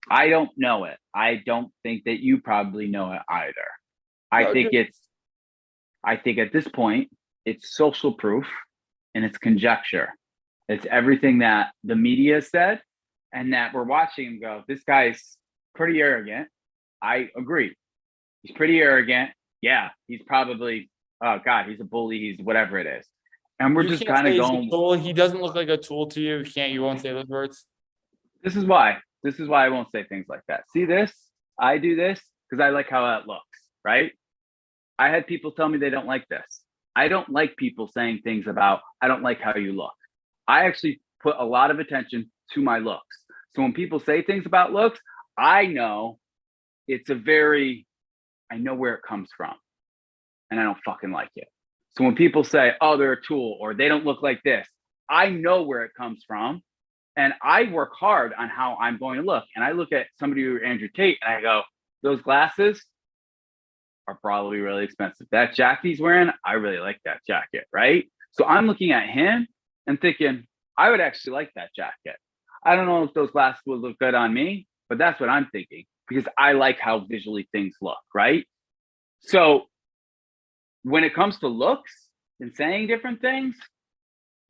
I don't know it. I don't think that you probably know it either. I think at this point, it's social proof and it's conjecture. It's everything that the media said and that we're watching him go, this guy's pretty arrogant. I agree. He's pretty arrogant. Yeah, he's probably, oh God, he's a bully. He's whatever it is. And we're just kind of going. He doesn't look like a tool to you. You won't say those words. This is why I won't say things like that. See this? I do this because I like how that looks, right? I had people tell me they don't like this. I don't like people saying things about, I don't like how you look. I actually put a lot of attention to my looks. So when people say things about looks, I know I know where it comes from and I don't fucking like it. So when people say, oh, they're a tool or they don't look like this, I know where it comes from. And I work hard on how I'm going to look. And I look at somebody who Andrew Tate and I go, those glasses are probably really expensive. That jacket he's wearing, I really like that jacket, right? So I'm looking at him and thinking, I would actually like that jacket. I don't know if those glasses would look good on me, but that's what I'm thinking because I like how visually things look, right? So when it comes to looks and saying different things,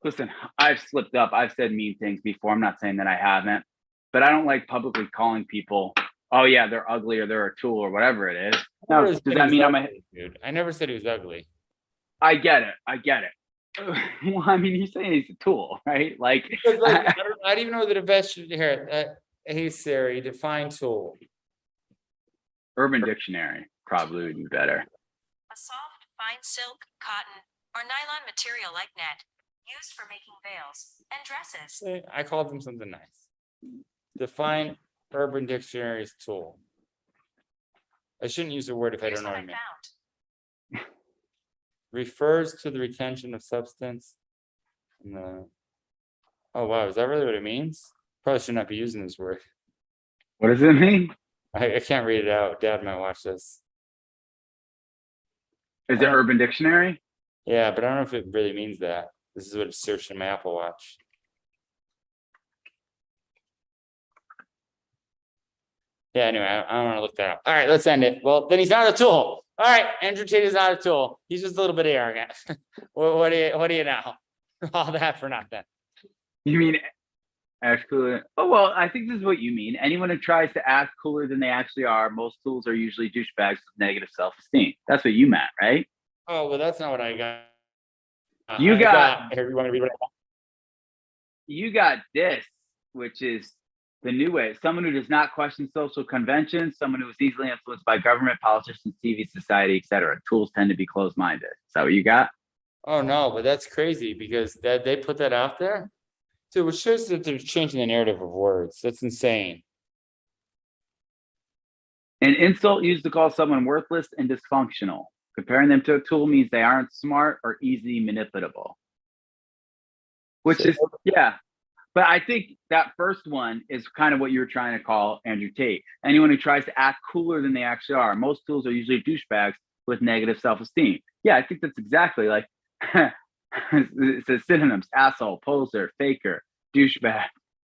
listen, I've slipped up. I've said mean things before. I'm not saying that I haven't, but I don't like publicly calling people, oh yeah, they're ugly or they're a tool or whatever it is. Now, does that mean I'm a dude? I never said he was ugly. I get it. Well, I mean, he's saying he's a tool, right? Like, I don't even know the definition here. Hey Siri, define tool. Urban Dictionary probably would be better. A soft, fine silk, cotton, or nylon material like net, used for making veils and dresses. I called them something nice. Define Urban Dictionary's tool. I shouldn't use the word if I don't know what I mean. Refers to the retention of substance. Oh wow, is that really what it means? Probably should not be using this word. What does it mean? I can't read it out. Dad might watch this. Is it Urban Dictionary? Yeah, but I don't know if it really means that. This is what it's searching in my Apple Watch. Yeah, anyway, I don't want to look that up. All right, let's end it. Well, then he's not a tool. All right, Andrew Tate is not a tool. He's just a little bit arrogant. What do you know? All that for nothing. You mean act cooler? Oh, well, I think this is what you mean. Anyone who tries to act cooler than they actually are, most tools are usually douchebags with negative self-esteem. That's what you meant, right? Oh, well, that's not what I got. You got this, which is the new way. Someone who does not question social conventions, someone who is easily influenced by government, politicians, TV, society, etc. Tools tend to be closed-minded. Is that what you got? Oh, no, but that's crazy because they put that out there. So it shows that they're changing the narrative of words. That's insane. An insult used to call someone worthless and dysfunctional. Comparing them to a tool means they aren't smart or easily manipulable. Which is, yeah. But I think that first one is kind of what you were trying to call Andrew Tate. Anyone who tries to act cooler than they actually are. Most tools are usually douchebags with negative self-esteem. Yeah, I think that's exactly like, it says synonyms: asshole, poser, faker, douchebag,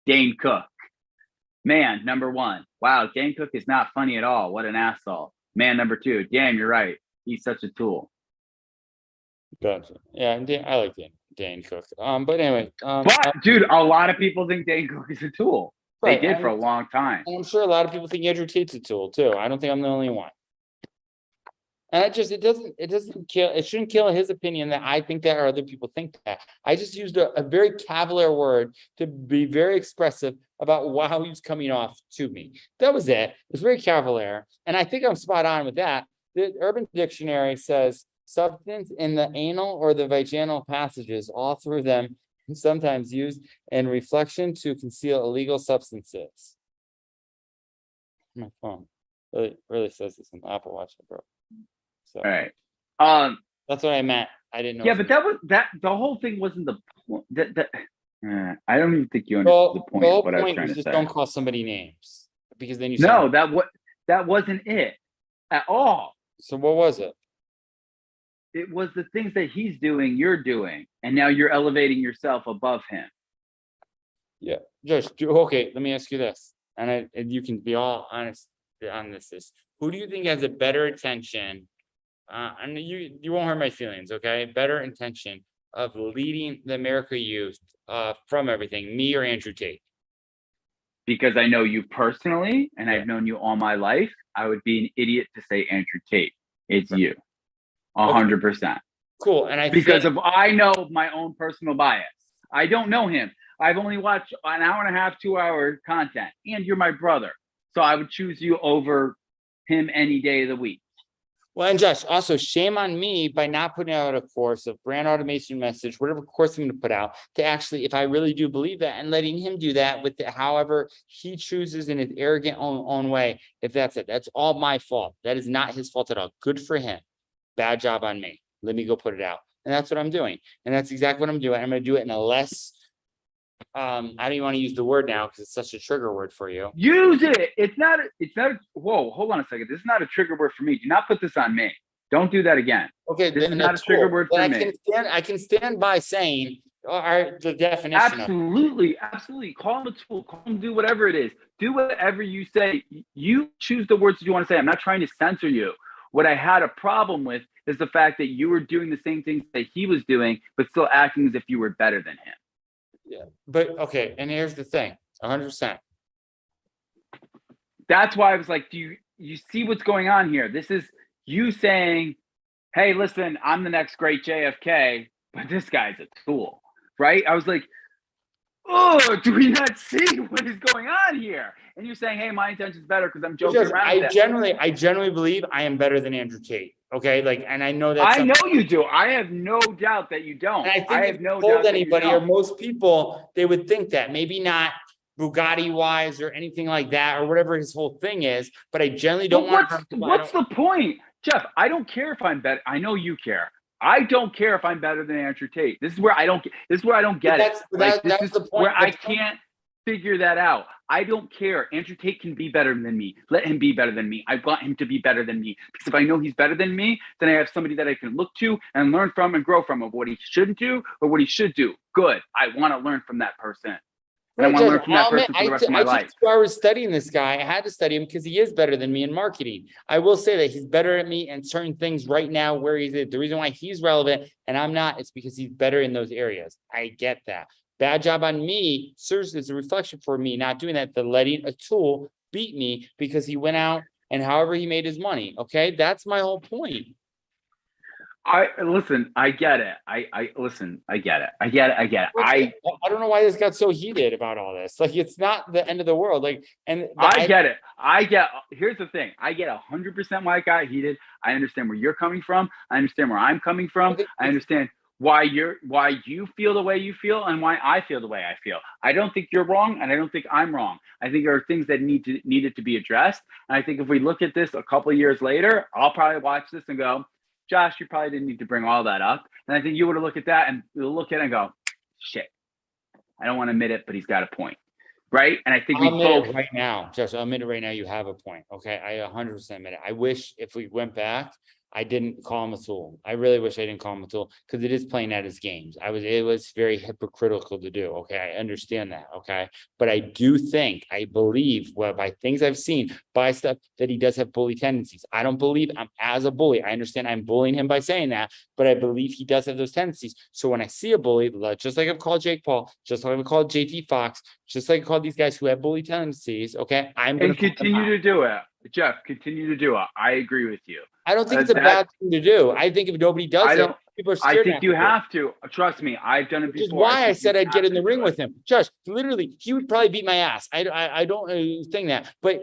Dane Cook. Man, number one. Wow, Dane Cook is not funny at all. What an asshole. Man, number two. Damn, you're right. He's such a tool. Gotcha. Yeah, I like Dane Cook. But anyway. But dude, a lot of people think Dane Cook is a tool. They Right, did for a long time. And I'm sure a lot of people think Andrew Tate's a tool too. I don't think I'm the only one. And it doesn't kill, it shouldn't kill his opinion that I think that or other people think that. I just used a very cavalier word to be very expressive about how he's coming off to me. That was it. It's very cavalier. And I think I'm spot on with that. The Urban Dictionary says substance in the anal or the vaginal passages, all through them, sometimes used in reflection to conceal illegal substances. My phone really says this on the Apple Watch, bro. So All right. that's what I meant. I didn't know. Yeah, but the whole thing wasn't the point. I don't even think you understood the point of what I was trying to just say. don't call somebody names, because then you No, sound, that wasn't it at all. so what was it? It was the things that he's doing, you're doing, and now you're elevating yourself above him. Yeah, okay, let me ask you this, and you can be all honest on this. Who do you think has a better intention? And you won't hurt my feelings, okay? Better intention of leading the America youth from everything, me or Andrew Tate? Because I know you personally, and I've known you all my life, I would be an idiot to say Andrew Tate. It's you, 100%. Cool, and I know my own personal bias. I don't know him. I've only watched an hour and a half, 2 hour content, and you're my brother, so I would choose you over him any day of the week. Well, and Josh, also shame on me by not putting out a course of brand automation message, whatever course I'm going to put out, to actually, if I really do believe that, and letting him do that with however he chooses in his arrogant own way. If that's it, that's all my fault. That is not his fault at all. Good for him. Bad job on me. Let me go put it out. And that's what I'm doing. And that's exactly what I'm doing. I'm going to do it in a less, I don't even want to use the word now because it's such a trigger word for you. Use it. It's not, whoa, hold on a second. This is not a trigger word for me. Do not put this on me. Don't do that again. Okay. This is not a trigger word for me. I can stand by saying, the definition. Absolutely. Absolutely. Call him a tool. Call him, do whatever it is. Do whatever you say. You choose the words that you want to say. I'm not trying to censor you. What I had a problem with is the fact that you were doing the same things that he was doing, but still acting as if you were better than him. Yeah, but okay, and here's the thing, 100%. That's why I was like, do you see what's going on here? This is you saying, hey, listen, I'm the next great JFK, but this guy's a tool, right? I was like, oh, do we not see what is going on here? And you're saying, hey, my intention's better because I'm joking around. I generally believe I am better than Andrew Tate. Okay, like, and I know that. I know you do. I have no doubt that you don't. And I think I if have no you doubt told that anybody you or don't. most people, they would think that. Maybe not Bugatti wise or anything like that, or whatever his whole thing is. But I generally don't want to. What's the point, Jeff? I don't care if I'm better. I know you care. I don't care if I'm better than Andrew Tate. This is where I don't. This is where I don't get it. Like, this is the point where I can't figure that out. I don't care. Andrew Tate can be better than me. Let him be better than me. I want him to be better than me, because if I know he's better than me, then I have somebody that I can look to and learn from and grow from of what he shouldn't do or what he should do. Good. I want to learn from that person. And I want to learn from that person for the rest of my life. I took 2 hours studying this guy. I had to study him because he is better than me in marketing. I will say that he's better at me in certain things right now where he's at. The reason why he's relevant and I'm not is because he's better in those areas. I get that. Bad job on me serves as a reflection for me not doing that, the letting a tool beat me because he went out and however he made his money. Okay, that's my whole point. I get it. I get it. I don't know why this got so heated about all this. Like, it's not the end of the world. Like, and I get it. Here's the thing. I get 100% why it got heated. I understand where you're coming from. I understand where I'm coming from. I understand why you feel the way you feel and why I feel the way I feel. I don't think you're wrong and I don't think I'm wrong. I think there are things that needed to be addressed. And I think if we look at this a couple of years later, I'll probably watch this and go, Josh, you probably didn't need to bring all that up. And I think you would have looked at that and look at it and go, shit, I don't want to admit it, but he's got a point. Right. And I think I'll admit it right now, Josh, I'll admit it right now. You have a point. Okay. I 100% admit it. I wish if we went back, I didn't call him a tool. I really wish I didn't call him a tool because it is playing at his games. It was very hypocritical to do. Okay. I understand that. Okay. But I do think, I believe, well, by things I've seen, by stuff, that he does have bully tendencies. I don't believe I'm as a bully. I understand I'm bullying him by saying that, but I believe he does have those tendencies. So when I see a bully, just like I've called Jake Paul, just like I've called JT Fox, just like I called these guys who have bully tendencies, okay, I'm going And continue to do it. Jeff, continue to do it. I agree with you. I don't think it's a bad thing to do. I think if nobody does it, people are scared. I think you have to. Trust me, I've done it before. Which is why I said I'd get in the ring with him. Josh, literally, he would probably beat my ass. I don't think that, but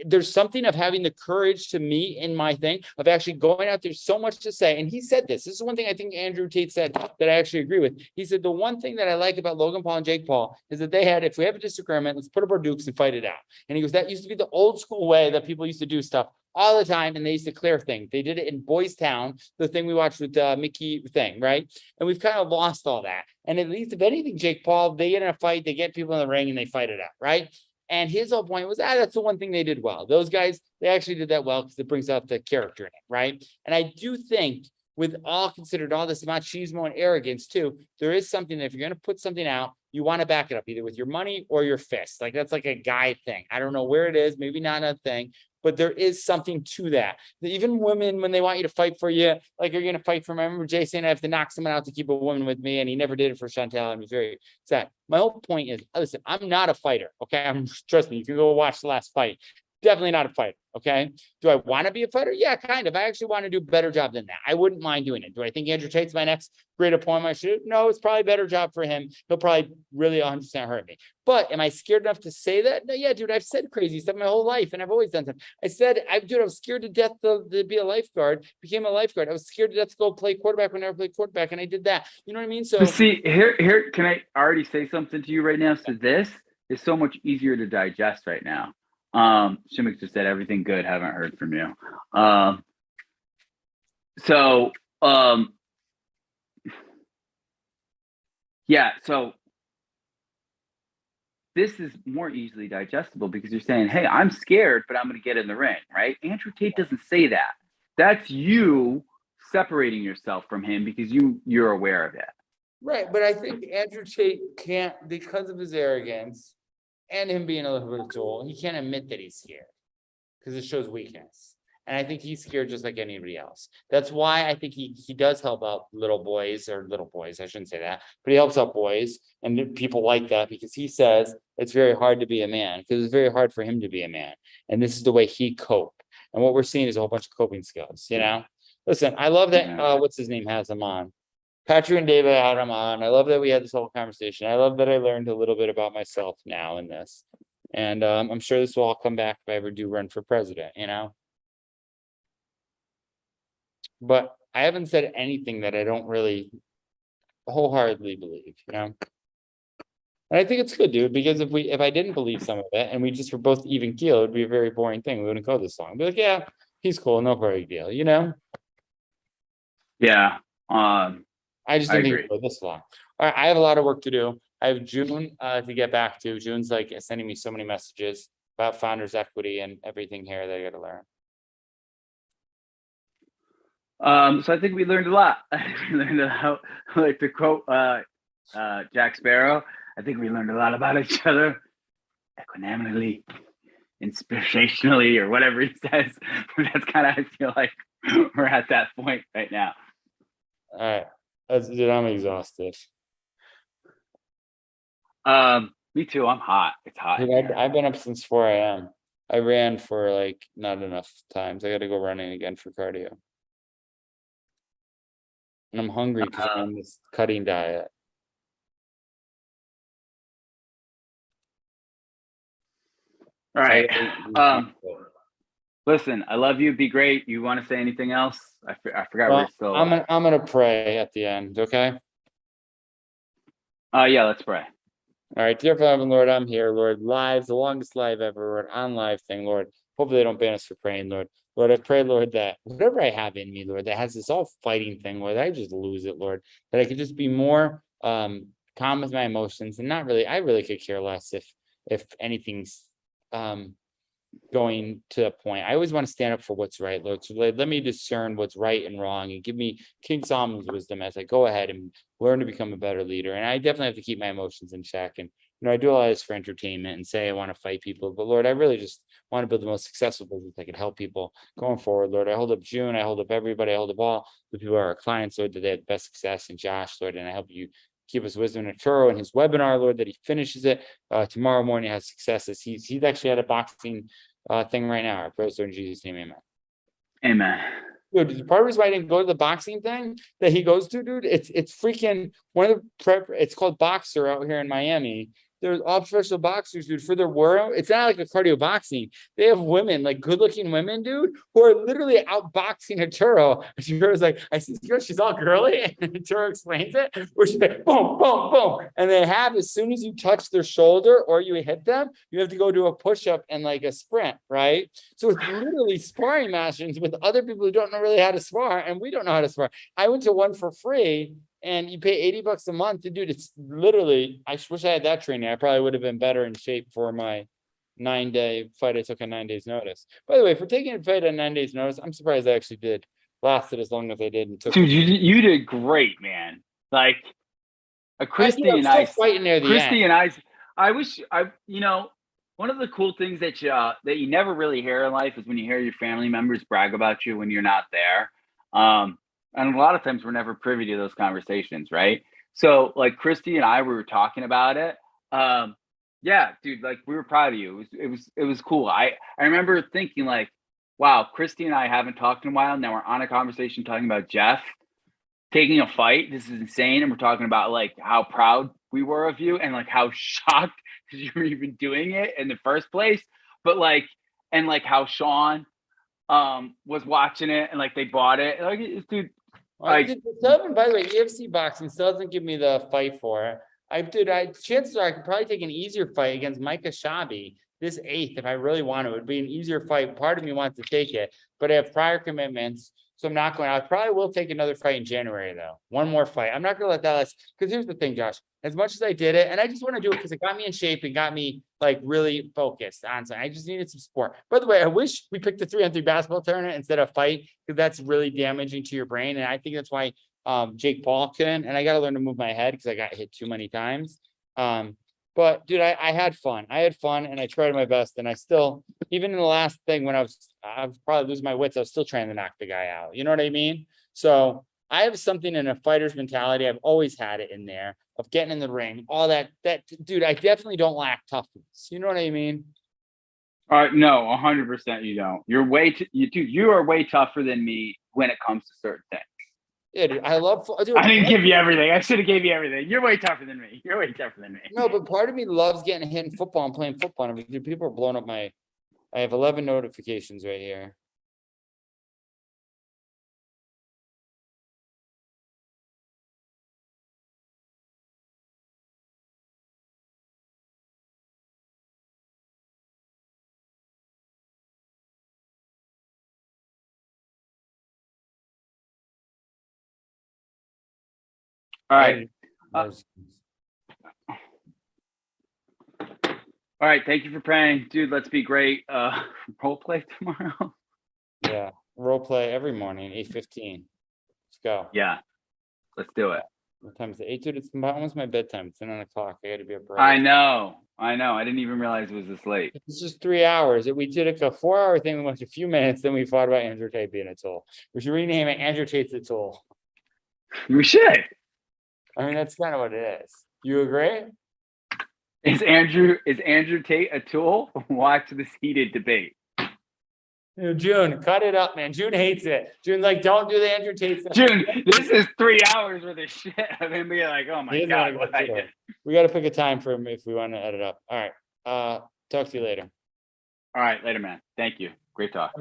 there's something of having the courage to me in my thing of actually going out there. So much to say, and he said this. This is one thing I think Andrew Tate said that I actually agree with. He said the one thing that I like about Logan Paul and Jake Paul is that they had, if we have a disagreement, let's put up our dukes and fight it out. And he goes, that used to be the old school way that people used to do stuff all the time, and they used to clear things. They did it in Boys Town, the thing we watched with Mickey thing, right? And we've kind of lost all that. And at least, if anything, Jake Paul, they get in a fight, they get people in the ring, and they fight it out, right? And his whole point was, that's the one thing they did well. Those guys, they actually did that well because it brings out the character in it, right? And I do think, with all considered, all this machismo and arrogance too, there is something that if you're going to put something out, you want to back it up either with your money or your fist. Like that's like a guy thing. I don't know where it is, maybe not a thing, but there is something to that. Even women, when they want you to fight for you, like you're going to fight for me. I remember Jay saying I have to knock someone out to keep a woman with me, and he never did it for Chantel. And he was very sad. My whole point is, listen, I'm not a fighter. Okay. Trust me, you can go watch the last fight. Definitely not a fighter. Okay. Do I want to be a fighter? Yeah, kind of. I actually want to do a better job than that. I wouldn't mind doing it. Do I think Andrew Tate's my next great opponent? I should. No, it's probably a better job for him. He'll probably really 100% hurt me. But am I scared enough to say that? No, yeah, dude, I've said crazy stuff my whole life, and I've always done something. I said, I was scared to death to be a lifeguard, became a lifeguard. I was scared to death to go play quarterback when I never played quarterback, and I did that. You know what I mean? So see, here, can I already say something to you right now? So this is so much easier to digest right now. Shimmick just said everything good. Haven't heard from you. Yeah. So this is more easily digestible because you're saying, hey, I'm scared, but I'm going to get in the ring, right? Andrew Tate doesn't say that. That's you separating yourself from him because you're aware of it. Right. But I think Andrew Tate can't, because of his arrogance and him being a little bit of a tool, he can't admit that he's scared because it shows weakness. And I think he's scared just like anybody else. That's why I think he does help out little boys, I shouldn't say that, but he helps out boys and people like that because he says it's very hard to be a man because it's very hard for him to be a man. And this is the way he coped. And what we're seeing is a whole bunch of coping skills, you know? Listen, I love that, what's his name has him on. Patrick and David had him on. I love that we had this whole conversation. I love that I learned a little bit about myself now in this. And I'm sure this will all come back if I ever do run for president, you know? But I haven't said anything that I don't really wholeheartedly believe, you know? And I think it's good, dude, because if I didn't believe some of it and we just were both even keel, it'd be a very boring thing. We wouldn't go this long. I'd be like, yeah, he's cool, no big deal, you know? Yeah. I just didn't think it would go this long. All right, I have a lot of work to do. I have June to get back to. June's like sending me so many messages about founders equity and everything here that I got to learn. So I think we learned a lot. We learned how, like to quote Jack Sparrow, I think we learned a lot about each other, equanimity, inspirationally, or whatever he says. That's kind of, I feel like we're at that point right now. All right. Dude, I'm exhausted. Me too. I'm hot. It's hot. Dude, I've been up since 4 a.m. I ran for like not enough times. I got to go running again for cardio. And I'm hungry because I'm on this cutting diet. All right. Listen, I love you. Be great. You want to say anything else? I forgot we're still. I'm gonna pray at the end. Okay. Yeah, let's pray. All right, dear Father, Lord, I'm here, Lord. Live, the longest live ever, Lord, on live thing, Lord. Hopefully they don't ban us for praying, Lord. Lord, I pray, Lord, that whatever I have in me, Lord, that has this all fighting thing, Lord, I just lose it, Lord. That I could just be more calm with my emotions and not really, I really could care less if anything's going to a point. I always want to stand up for what's right, Lord. So let me discern what's right and wrong, and give me King Solomon's wisdom as I go ahead and learn to become a better leader. And I definitely have to keep my emotions in check. And I do a lot of this for entertainment and say I want to fight people, but Lord, I really just want to build the most successful business that can help people going forward. Lord, I hold up June, I hold up everybody, I hold up all the people who are our clients, Lord, that they have the best success, and Josh, Lord, and I help you keep us wisdom and Arturo in his webinar, Lord, that he finishes it tomorrow morning, has successes. He's actually at a boxing thing right now. I pray so in Jesus' name, amen. Amen. Dude, part of the reason why I didn't go to the boxing thing that he goes to, dude, it's freaking one of the it's called Boxer out here in Miami. There's all professional boxers, dude, for their world. It's not like a cardio boxing. They have women, like good-looking women, dude, who are literally outboxing Arturo. Arturo's like, I see this girl, she's all girly. And Arturo explains it, where she's like, boom, boom, boom. And they have, as soon as you touch their shoulder or you hit them, you have to go do a push-up and like a sprint, right? So it's literally sparring matches with other people who don't know really how to spar, and we don't know how to spar. I went to one for free, and you pay $80 a month. Dude, it's literally, I wish I had that training. I probably would have been better in shape for my 9-day fight I took on 9 days notice. By the way, for taking a fight on 9 days notice, I'm surprised I actually lasted as long as I did. And took Dude, you did great, man. Like Christy and I fighting near the Christy end. and I wish one of the cool things that you never really hear in life is when you hear your family members brag about you when you're not there. And a lot of times we're never privy to those conversations, right? So like Christy and I, we were talking about it. Yeah, dude, like we were proud of you. It was cool. I remember thinking like, wow, Christy and I haven't talked in a while. Now we're on a conversation talking about Jeff taking a fight. This is insane. And we're talking about like how proud we were of you and like how shocked that you were even doing it in the first place. But like, and like how Sean was watching it and like they bought it. Like, dude. By the way, UFC boxing still doesn't give me the fight for it. Chances are I could probably take an easier fight against Micah Shabi this 8th if I really want to. It would be an easier fight. Part of me wants to take it, but I have prior commitments, so I'm not going. I probably will take another fight in January though. One more fight. I'm not going to let that last. Because here's the thing, Josh. As much as I did it, and I just want to do it because it got me in shape and got me like really focused on something. I just needed some support. By the way, I wish we picked the 3-on-3 basketball tournament instead of fight, because that's really damaging to your brain. And I think that's why Jake Paul couldn't. And I got to learn to move my head because I got hit too many times. But dude, I had fun. And I tried my best. And I still, even in the last thing when I was probably losing my wits, I was still trying to knock the guy out. You know what I mean? So I have something in a fighter's mentality. I've always had it in there of getting in the ring, all that, dude, I definitely don't lack toughness. You know what I mean? No, 100% you don't. You are way tougher than me when it comes to certain things. Yeah, dude, dude, I didn't give you everything. I should have gave you everything. You're way tougher than me. No, but part of me loves getting hit in football and playing football. I mean, dude, people are blowing up I have 11 notifications right here. All right. All right. Thank you for praying, dude. Let's be great. Role play tomorrow. Yeah, role play every morning, 8:15. Let's go. Yeah, let's do it. What time is it? 8, dude. It's almost my bedtime. It's 9 o'clock. I got to be up early. I know. I didn't even realize it was this late. It's just 3 hours. We did a 4-hour thing. We went a few minutes. Then we fought about Andrew Tate being a tool. We should rename it Andrew Tate's a tool. We should. I mean, that's kind of what it is. You agree? Is Andrew Tate a tool? Watch this heated debate. June, cut it up, man. June hates it. June's like, don't do the Andrew Tate stuff. June, this is 3 hours worth of shit. I'm gonna be like, oh my God. We got to pick a time for him if we want to edit up. All right. Talk to you later. All right, later, man. Thank you. Great talk.